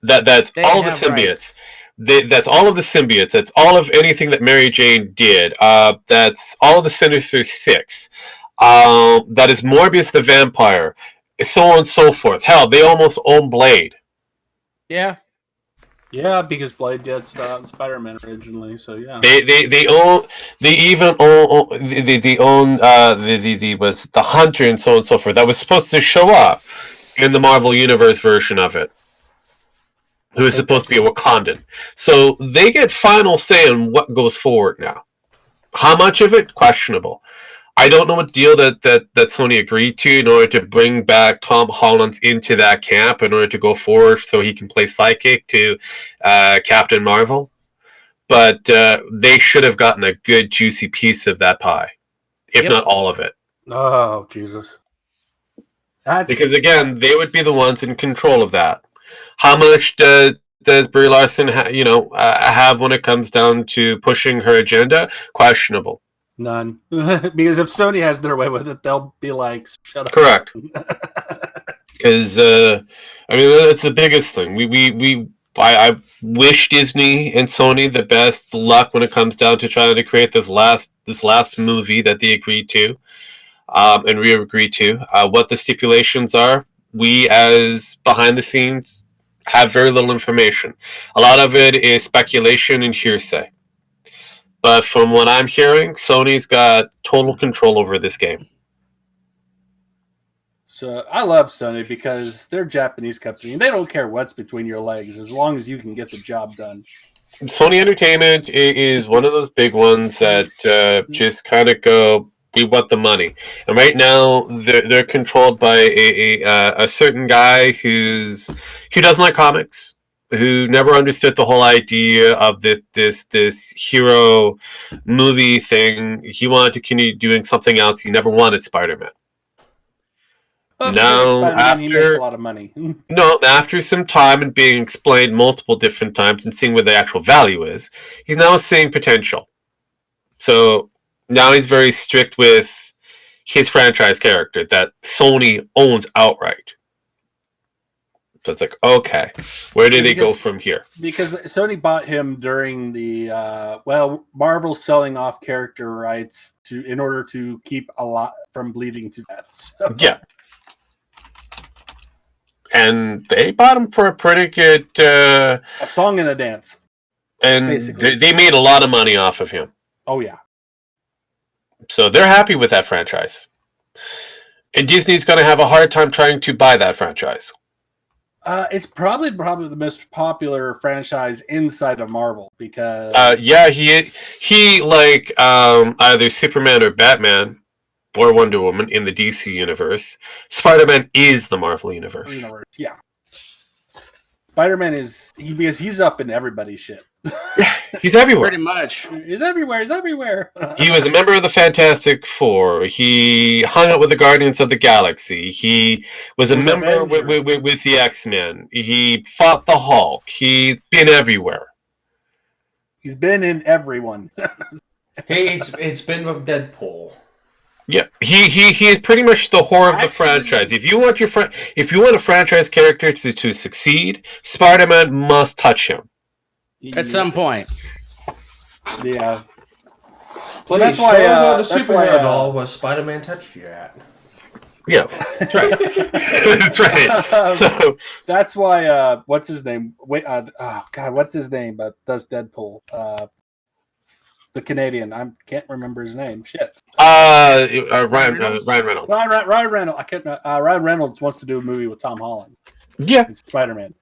that's all the symbiotes. That's all of the symbiotes. That's all of anything that Mary Jane did. That's all of the Sinister Six. That is Morbius the Vampire. So on and so forth. Hell, they almost own Blade. Yeah. Yeah, because Blade did Spider-Man originally, so yeah. They own the Hunter and so on and so forth that was supposed to show up in the Marvel Universe version of it. Who is supposed to be a Wakandan. So they get final say on what goes forward now. How much of it? Questionable. I don't know what deal that Sony agreed to in order to bring back Tom Holland into that camp in order to go forward so he can play sidekick to Captain Marvel. But they should have gotten a good juicy piece of that pie, if not all of it. Oh, Jesus. Because again, they would be the ones in control of that. How much does Brie Larson have when it comes down to pushing her agenda? Questionable. None. Because if Sony has their way with it, they'll be like, shut up. Correct. Because, that's the biggest thing. I wish Disney and Sony the best luck when it comes down to trying to create this last movie that they agreed to, and we agreed to. What the stipulations are, we as behind the scenes have very little information. A lot of it is speculation and hearsay. But from what I'm hearing, Sony's got total control over this game. So I love Sony because they're a Japanese company and they don't care what's between your legs as long as you can get the job done. Sony Entertainment is one of those big ones that just kind of go, we want the money. And right now they're controlled by a certain guy who doesn't like comics, who never understood the whole idea of this hero movie thing. He wanted to continue doing something else. He never wanted Spider-Man. Now, he makes a lot of money. After some time and being explained multiple different times and seeing where the actual value is, he's now seeing potential. So now he's very strict with his franchise character that Sony owns outright. So it's like, okay, where do they go from here? Because Sony bought him during the Marvel selling off character rights in order to keep a lot from bleeding to death. So. Yeah, and they bought him for a pretty good a song and a dance, and they made a lot of money off of him. Oh yeah, so they're happy with that franchise, and Disney's going to have a hard time trying to buy that franchise. It's probably the most popular franchise inside of Marvel because he like either Superman or Batman or Wonder Woman in the DC universe. Spider-Man is the Marvel universe. Yeah, Spider-Man because he's up in everybody's shit. He's everywhere. Pretty much. He's everywhere. He was a member of the Fantastic Four. He hung out with the Guardians of the Galaxy. He was a member with the X-Men. He fought the Hulk. He's been everywhere. He's been in everyone. It's been with Deadpool. Yeah, he is pretty much the whore of the franchise. If you want a franchise character to succeed, Spider-Man must touch him. At some point. Yeah. Please, that's why the superhero doll was Spider-Man touched you at. Yeah, that's right. That's right. So that's why what's his name? What's his name? But does Deadpool? The Canadian. I can't remember his name. Shit. Ryan Reynolds. Ryan Reynolds. I can't. Ryan Reynolds wants to do a movie with Tom Holland. Yeah, Spider-Man.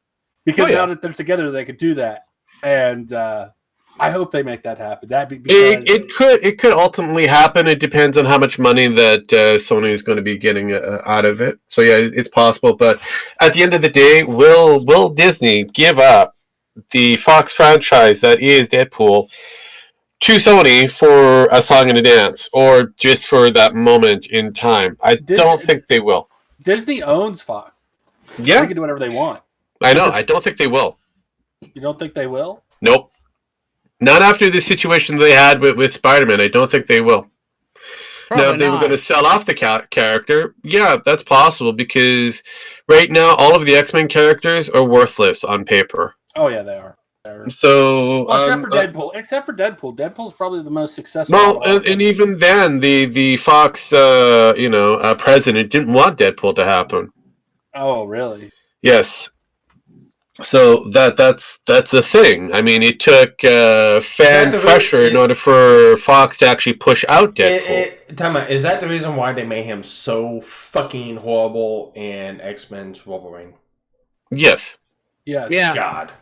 Because now that they're together, they could do that. And I hope they make that happen. It could ultimately happen. It depends on how much money that Sony is going to be getting out of it. So yeah, it's possible. But at the end of the day, will Disney give up the Fox franchise that is Deadpool to Sony for a song and a dance, or just for that moment in time. I don't think they will. Disney owns Fox. Yeah. They can do whatever they want. I know. I don't think they will. You don't think they will? Nope. Not after the situation they had with Spider-Man. I don't think they will. Probably now, if they were not. going to sell off the character, yeah, that's possible, because right now all of the X-Men characters are worthless on paper. Oh, yeah, they are. So, well, except for Deadpool. Deadpool's probably the most successful. Well, and even then, the Fox, president didn't want Deadpool to happen. Oh, really? Yes. So that's the thing. I mean, it took fan pressure in order for Fox to actually push out Deadpool. Time out. Is that the reason why they made him so fucking horrible in X-Men's Wolverine? Yes. Yes. Yeah. God.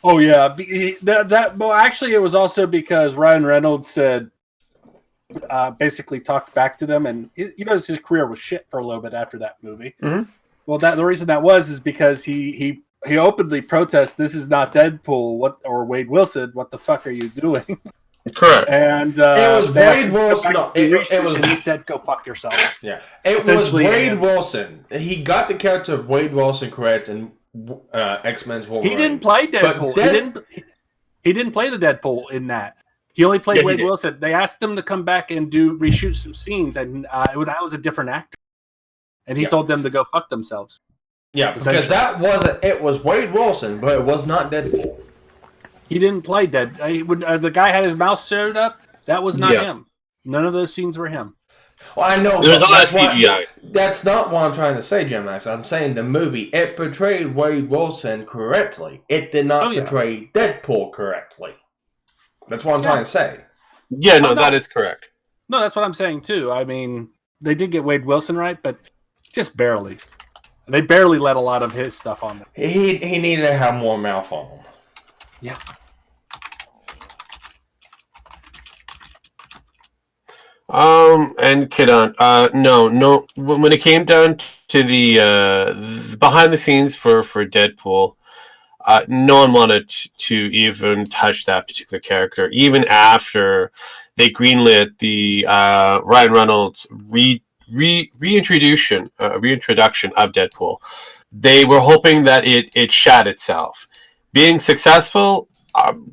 Oh yeah. Well, actually, it was also because Ryan Reynolds said, basically talked back to them, and his career was shit for a little bit after that movie. Mm-hmm. Well, the reason that is because he openly protests, "This is not Deadpool." Or Wade Wilson? What the fuck are you doing? Correct. And it was Wade Wilson. No, it was. And he said, "Go fuck yourself." Yeah, it was Wade Wilson. He got the character of Wade Wilson correct in X-Men's Wolverine. He didn't play Deadpool. He didn't play the Deadpool in that. He only played Wade Wilson. They asked him to come back and reshoot some scenes, and that was a different actor. And he told them to go fuck themselves. Yeah, because it was Wade Wilson, but it was not Deadpool. He didn't play Deadpool. The guy had his mouth sewed up. That was not him. None of those scenes were him. Well, I know. There's a lot of CGI. That's not what I'm trying to say, Jim Max. I'm saying the movie, it portrayed Wade Wilson correctly. It did not portray Deadpool correctly. That's what I'm trying to say. Yeah, no, that is correct. No, that's what I'm saying, too. I mean, they did get Wade Wilson right, but just barely. They barely let a lot of his stuff on there. He needed to have more mouth on him. Yeah. And Kidon, no. When it came down to the behind the scenes for Deadpool, no one wanted to even touch that particular character, even after they greenlit the Ryan Reynolds reintroduction of Deadpool. They were hoping that it shat itself. Being successful,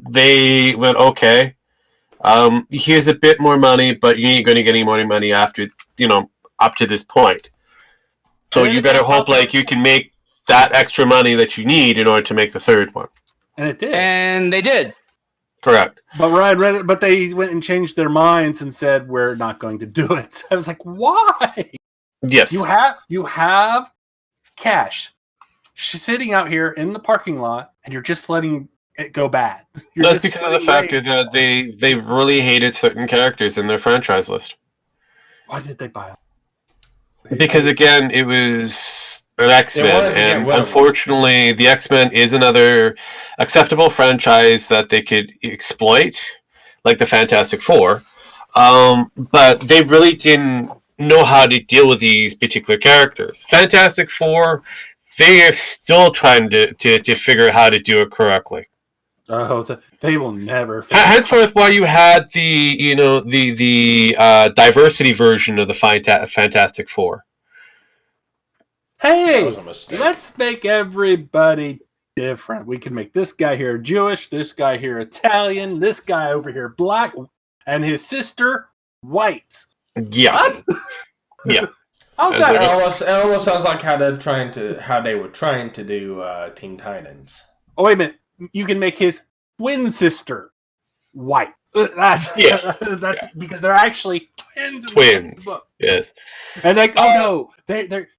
they went, okay, here's a bit more money, but you ain't going to get any more money after, up to this point. So you better hope you can make that extra money that you need in order to make the third one. And it did. And they did. Correct. But they went and changed their minds and said, we're not going to do it. I was like, why? Yes. You have cash sitting out here in the parking lot, and you're just letting it go bad. That's because of the fact that they really hated certain characters in their franchise list. Why did they buy them? Because again, it was an X-Men, and unfortunately, the X-Men is another acceptable franchise that they could exploit, like the Fantastic Four. But they really didn't know how to deal with these particular characters. Fantastic Four, they are still trying to figure out how to do it correctly. Oh, they will never. Henceforth, while you had the diversity version of the Fantastic Four. Hey, let's make everybody different. We can make this guy here Jewish, this guy here Italian, this guy over here black, and his sister white. Yeah. What? Yeah. How's that? It almost sounds like how they were trying to do Teen Titans. Oh, wait a minute. You can make his twin sister white. That's because they're actually twins. Twins. Yes. And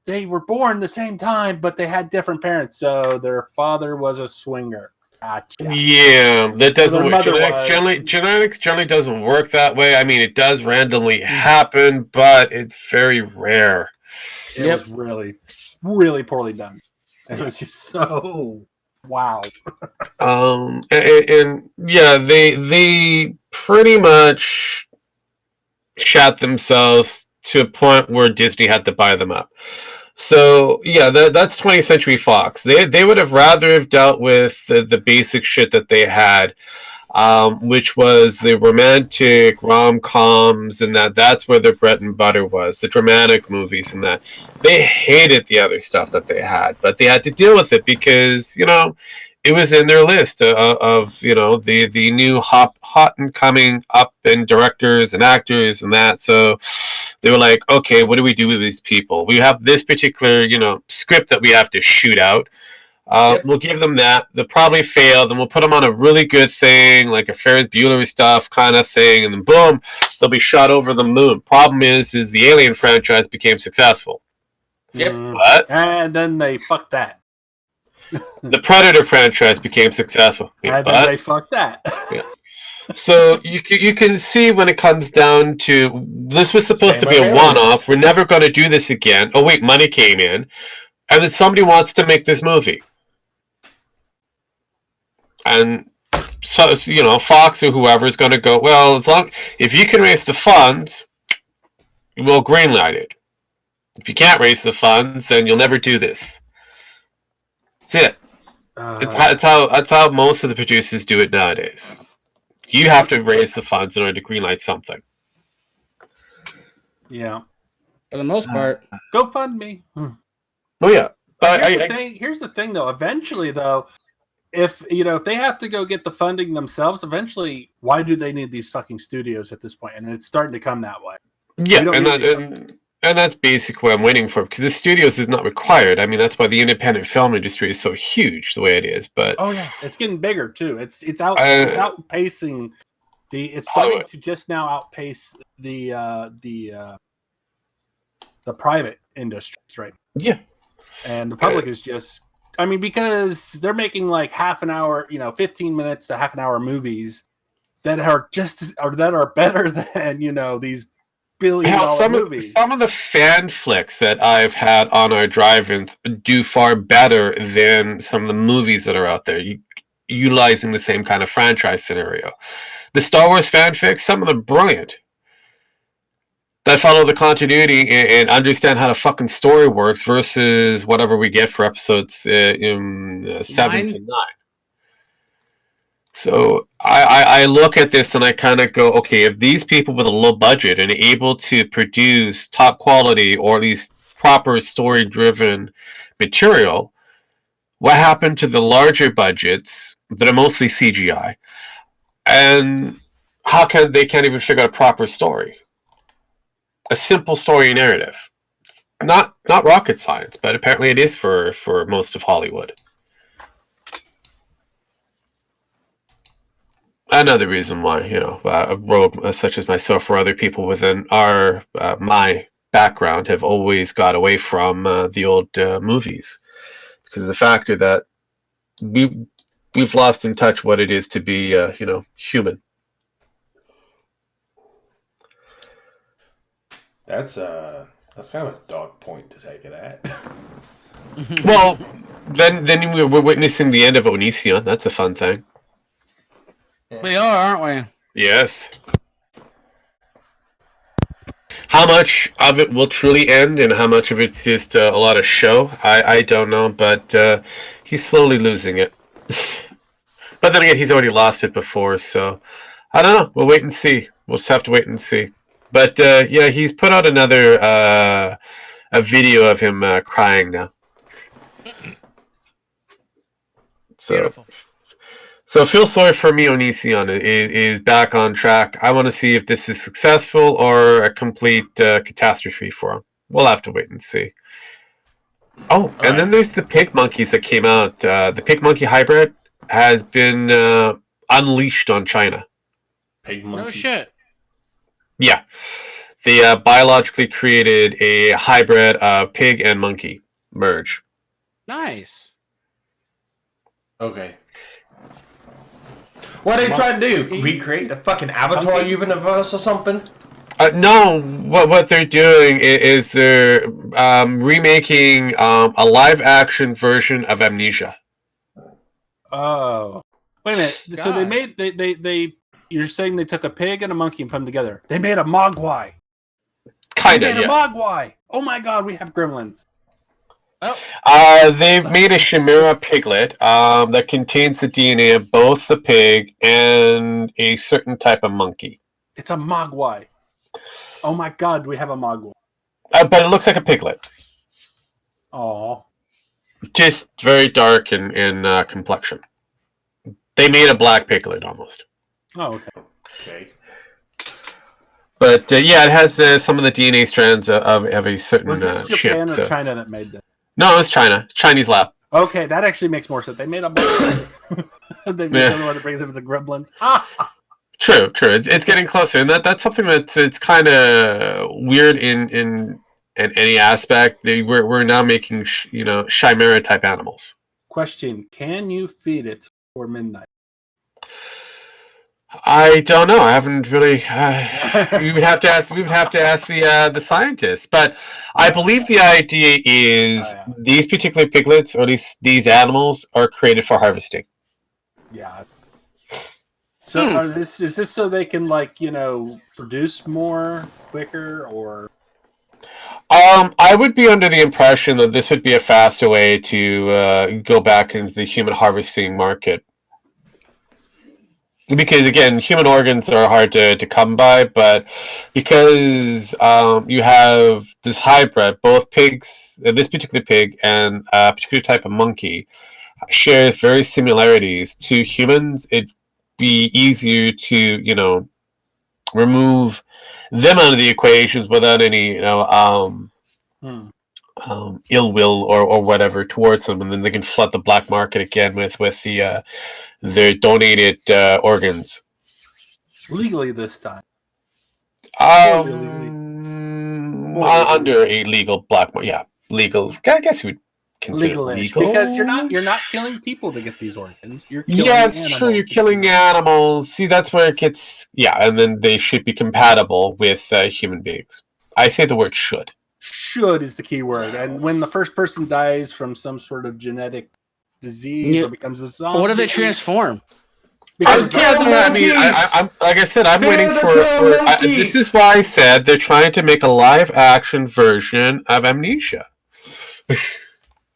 they were born the same time, but they had different parents. So their father was a swinger. Gotcha. Yeah, that doesn't work. Genetics generally doesn't work that way. I mean, it does randomly happen, but it's very rare. It was really, really poorly done. It was just so wow. And yeah, they pretty much shot themselves to a point where Disney had to buy them up. So yeah, that's 20th Century Fox. They would have rather have dealt with the basic shit that they had, which was the romantic rom-coms, and that's where their bread and butter was, the dramatic movies and that. They hated the other stuff that they had, but they had to deal with it because, it was in their list of the new hot and coming up and directors and actors and that. So they were like, okay, what do we do with these people? We have this particular script that we have to shoot out. We'll give them that. They'll probably fail. Then we'll put them on a really good thing, like a Ferris Bueller stuff kind of thing, and then boom, they'll be shot over the moon. Problem is the Alien franchise became successful. Yep. But and then they fucked that. The Predator franchise became successful. And then they fucked that. Yeah. So you can see when it comes down to, this was supposed to be a one-off. We're never going to do this again. Oh wait, money came in, and then somebody wants to make this movie. And so, Fox or whoever is going to go, well, if you can raise the funds, we'll greenlight it. If you can't raise the funds, then you'll never do this. That's it. That's how most of the producers do it nowadays. You have to raise the funds in order to greenlight something. Yeah. For the most part. Go fund me. Oh yeah. Here's the thing, though. Eventually, though, if they have to go get the funding themselves, eventually, why do they need these fucking studios at this point? And it's starting to come that way. Yeah, and that's basically what I'm waiting for, because the studios is not required. I mean, that's why the independent film industry is so huge the way it is. But oh yeah, it's getting bigger too. It's outpacing it's starting to just now outpace the private industries, right? Yeah, and the public is just. I mean, because they're making like half an hour, 15 minutes to half an hour movies that are that are better than these billion-dollar movies. Some of the fan flicks that I've had on our drive-ins do far better than some of the movies that are out there, utilizing the same kind of franchise scenario. The Star Wars fanfics, some of them brilliant. That follow the continuity and understand how the fucking story works versus whatever we get for episodes 7 to 9. So I look at this and I kind of go, okay, if these people with a low budget and able to produce top quality or at least proper story-driven material, what happened to the larger budgets that are mostly CGI? And how come they can't even figure out a proper story? A simple story narrative. Not rocket science, but apparently it is for most of Hollywood. Another reason why, a road such as myself or other people within my background have always got away from the old movies, because of the factor that we've lost in touch what it is to be, human. That's kind of a dark point to take it at. Well, then we're witnessing the end of Onision. That's a fun thing. We are, aren't we? Yes. How much of it will truly end and how much of it's just a lot of show, I don't know, but he's slowly losing it. But then again, he's already lost it before, so I don't know. We'll wait and see. We'll just have to wait and see. But yeah, he's put out another a video of him crying now. So feel sorry for me. Onision is back on track. I want to see if this is successful or a complete catastrophe for him. We'll have to wait and see. Oh, and then there's the pig monkeys that came out. The pig monkey hybrid has been unleashed on China. Pig monkey? No shit. Yeah. They biologically created a hybrid of pig and monkey merge. Nice. Okay. What are they trying to do? Recreate the fucking Avatar universe or something? No, what they're doing is they're remaking a live-action version of Amnesia. Oh, wait a minute! God. So they made they. You're saying they took a pig and a monkey and put them together? They made a mogwai. Kind of, a mogwai. Oh my god, we have gremlins. They've made a chimera piglet that contains the DNA of both the pig and a certain type of monkey. It's a mogwai. Oh my god, we have a mogwai. But it looks like a piglet. Oh. Just very dark in complexion. They made a black piglet almost. Oh, okay. Okay. But yeah, it has some of the DNA strands of a certain Was this Japan ship, or China that made that? No, it was China. Chinese lab. Okay, that actually makes more sense. They made a They've been wanting to bring them to the gremlins. True. It's getting closer, and that's something it's kind of weird in any aspect. We're now making chimera type animals. Question: can you feed it before midnight? I don't know. I haven't really. We would have to ask. We would have to ask the scientists. But I believe the idea is these particular piglets, or these animals, are created for harvesting. Yeah. So is this so they can produce more quicker or? I would be under the impression that this would be a faster way to go back into the human harvesting market. Because again, human organs are hard to come by, but because you have this hybrid, both pigs, this particular pig and a particular type of monkey, share very similarities to humans. It'd be easier to remove them out of the equations without any ill will or whatever towards them, and then they can flood the black market again with their donated organs. Legally this time. Under a legal black market, yeah, legal. I guess you would consider legal because you're not killing people to get these organs. You're killing it's true. You're killing animals. See, that's where it gets and then they should be compatible with human beings. I say the word should. Should is the key word, and when the first person dies from some sort of genetic disease or becomes a zombie, what if they transform? I'm like I said, I'm waiting for this is why I said they're trying to make a live action version of Amnesia.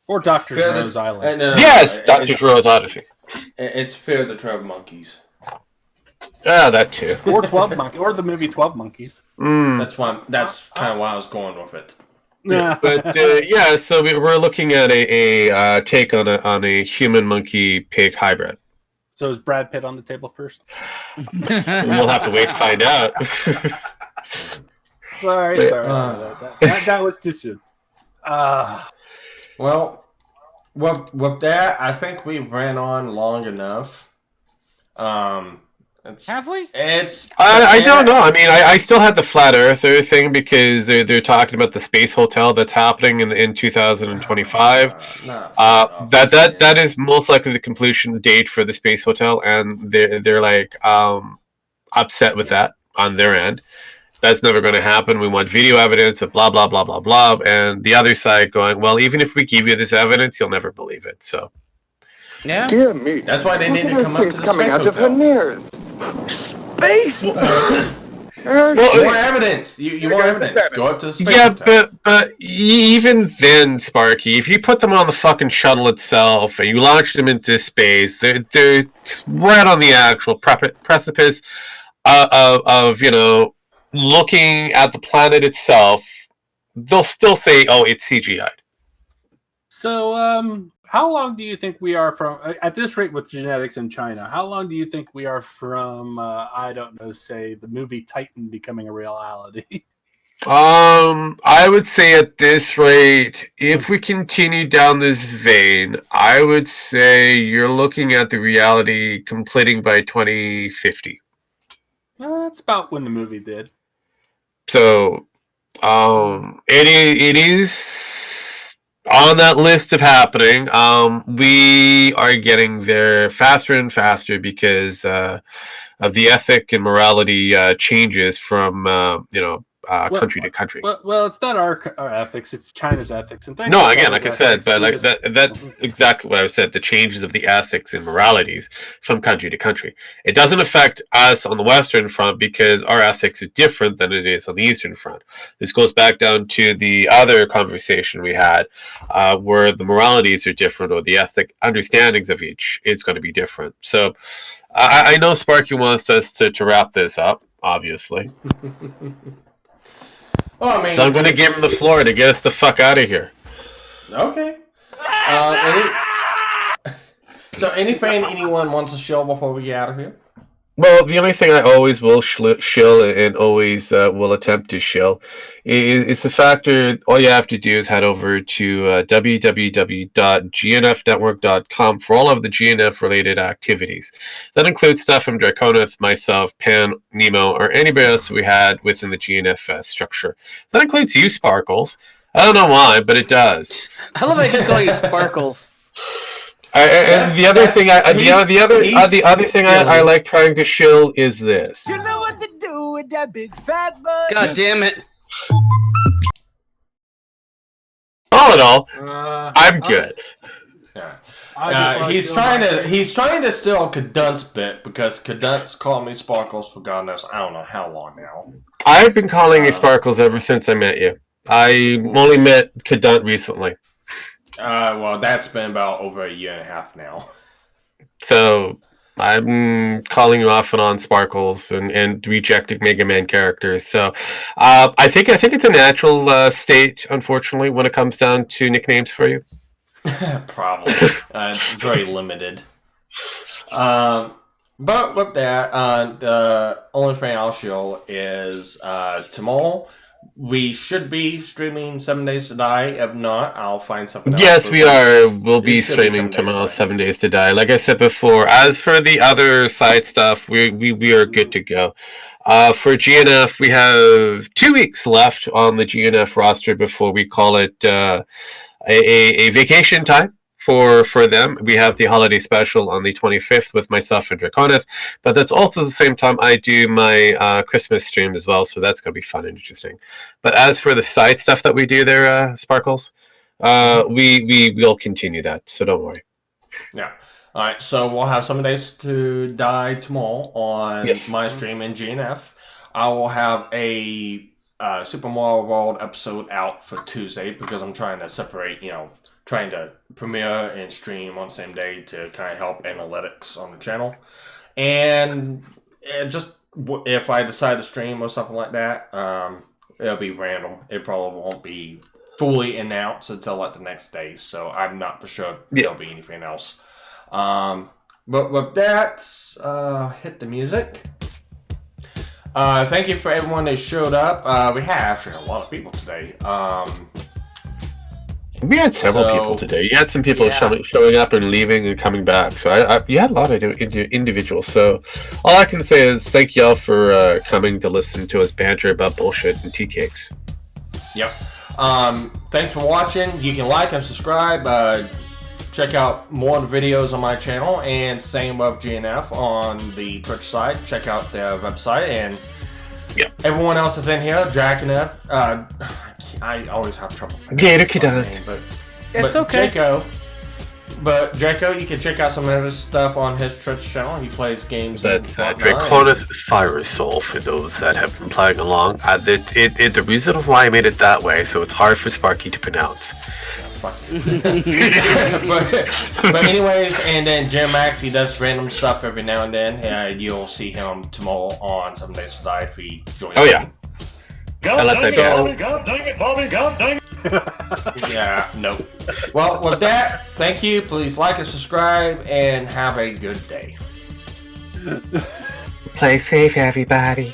Or Dr. Moreau's Island. Yes, Dr. Moreau's Odyssey. It's Fear the 12 Monkeys. Yeah, that too. Or 12 Monkeys, or the movie 12 Monkeys. That's kind of why I was going with it. Yeah, but so we're looking at a take on a human monkey pig hybrid. So is Brad Pitt on the table first? We'll have to wait to find out. Sorry. That was too soon. Well, with that, I think we ran on long enough. Have we? I don't know. I mean, I still had the flat earther thing because they're talking about the space hotel that's happening in 2025. That is most likely the completion date for the space hotel, and they're like upset with that on their end. That's never going to happen. We want video evidence of blah blah blah blah blah, and the other side going, well, even if we give you this evidence, you'll never believe it. So. Yeah. Dear me. That's why they need to come up to the coming space out hotel. of veneers. Space. More evidence. You want evidence? Go up to the space hotel. Yeah, but even then, Sparky, if you put them on the fucking shuttle itself and you launch them into space, they're right on the actual precipice of looking at the planet itself. They'll still say, "Oh, it's CGI'd." So, how long do you think we are from, at this rate with genetics in China, how long do you think we are from, I don't know, say, the movie Titan becoming a reality? I would say at this rate, if we continue down this vein, I would say you're looking at the reality completing by 2050. That's about when the movie did. So, it is on that list of happening. We are getting there faster and faster because of the ethic and morality changes from country to country. Well, it's not our ethics; it's China's ethics. And no, again, like I said, but like that exactly what I said. The changes of the ethics and moralities from country to country. It doesn't affect us on the Western Front because our ethics are different than it is on the Eastern Front. This goes back down to the other conversation we had, where the moralities are different, or the ethic understandings of each is going to be different. So, I know Sparky wants us to wrap this up, obviously. Well, I mean, so I'm going to give him the floor to get us the fuck out of here. Okay. Anything anyone wants to show before we get out of here? Well, the only thing I always will shill and always will attempt to shill is the factor. All you have to do is head over to www.gnfnetwork.com for all of the GNF related activities. That includes stuff from Draconith, myself, Pan, Nemo, or anybody else we had within the GNF structure. That includes you, Sparkles. I don't know why, but it does. I love how you call you Sparkles. And the other thing I like trying to shill is this. You know what to do with that big fat butt. God damn it! All in all, I'm good. He's trying to steal Cadunt's bit because Cadunt's called me Sparkles for God knows I don't know how long now. I've been calling you Sparkles ever since I met you. I only met Cadunt recently. Well, that's been about over a year and a half now. So I'm calling you off and on Sparkles and rejecting Mega Man characters. So I think it's a natural state, unfortunately, when it comes down to nicknames for you. Probably. It's very limited. But with that, the only thing I'll show is tomorrow. We should be streaming 7 Days to Die. If not, I'll find something else. Yes, we are. We'll be streaming tomorrow, 7 Days to Die. Like I said before, as for the other side stuff, we are good to go. For GNF, we have 2 weeks left on the GNF roster before we call it a vacation time. For them, we have the holiday special on the 25th with myself and Draconith, but that's also the same time I do my Christmas stream as well, so that's going to be fun and interesting. But as for the side stuff that we do there, Sparkles, we will continue that, so don't worry. Yeah. All right, so we'll have 7 Days to Die tomorrow on my stream in GNF. I will have a Super Mario World episode out for Tuesday because I'm trying to separate, trying to premiere and stream on the same day to kind of help analytics on the channel. And just if I decide to stream or something like that, it'll be random. It probably won't be fully announced until like the next day. So I'm not for sure there'll be anything else. But with that, hit the music. Thank you for everyone that showed up. We had actually a lot of people today. We had several people today. You had some people showing up and leaving and coming back. So you had a lot of individuals. So all I can say is thank y'all for coming to listen to us banter about bullshit and tea cakes. Yep. Thanks for watching. You can like and subscribe. Check out more of the videos on my channel, and same with GNF on the Twitch side. Check out their website, and everyone else is in here. Draconeth. I always have trouble. Gator Cadunt. But it's okay. Draco, you can check out some of his stuff on his Twitch channel. He plays games. That's Draconith Fire Soul for those that have been playing along. The reason why I made it that way, so it's hard for Sparky to pronounce. But anyways, and then Jim Max, he does random stuff every now and then. You'll see him tomorrow on 7 Days to Die if he joins. Oh yeah. God dang it, Bobby, God dang it. Yeah, nope. Well, with that, thank you. Please like and subscribe, and have a good day. Play safe, everybody.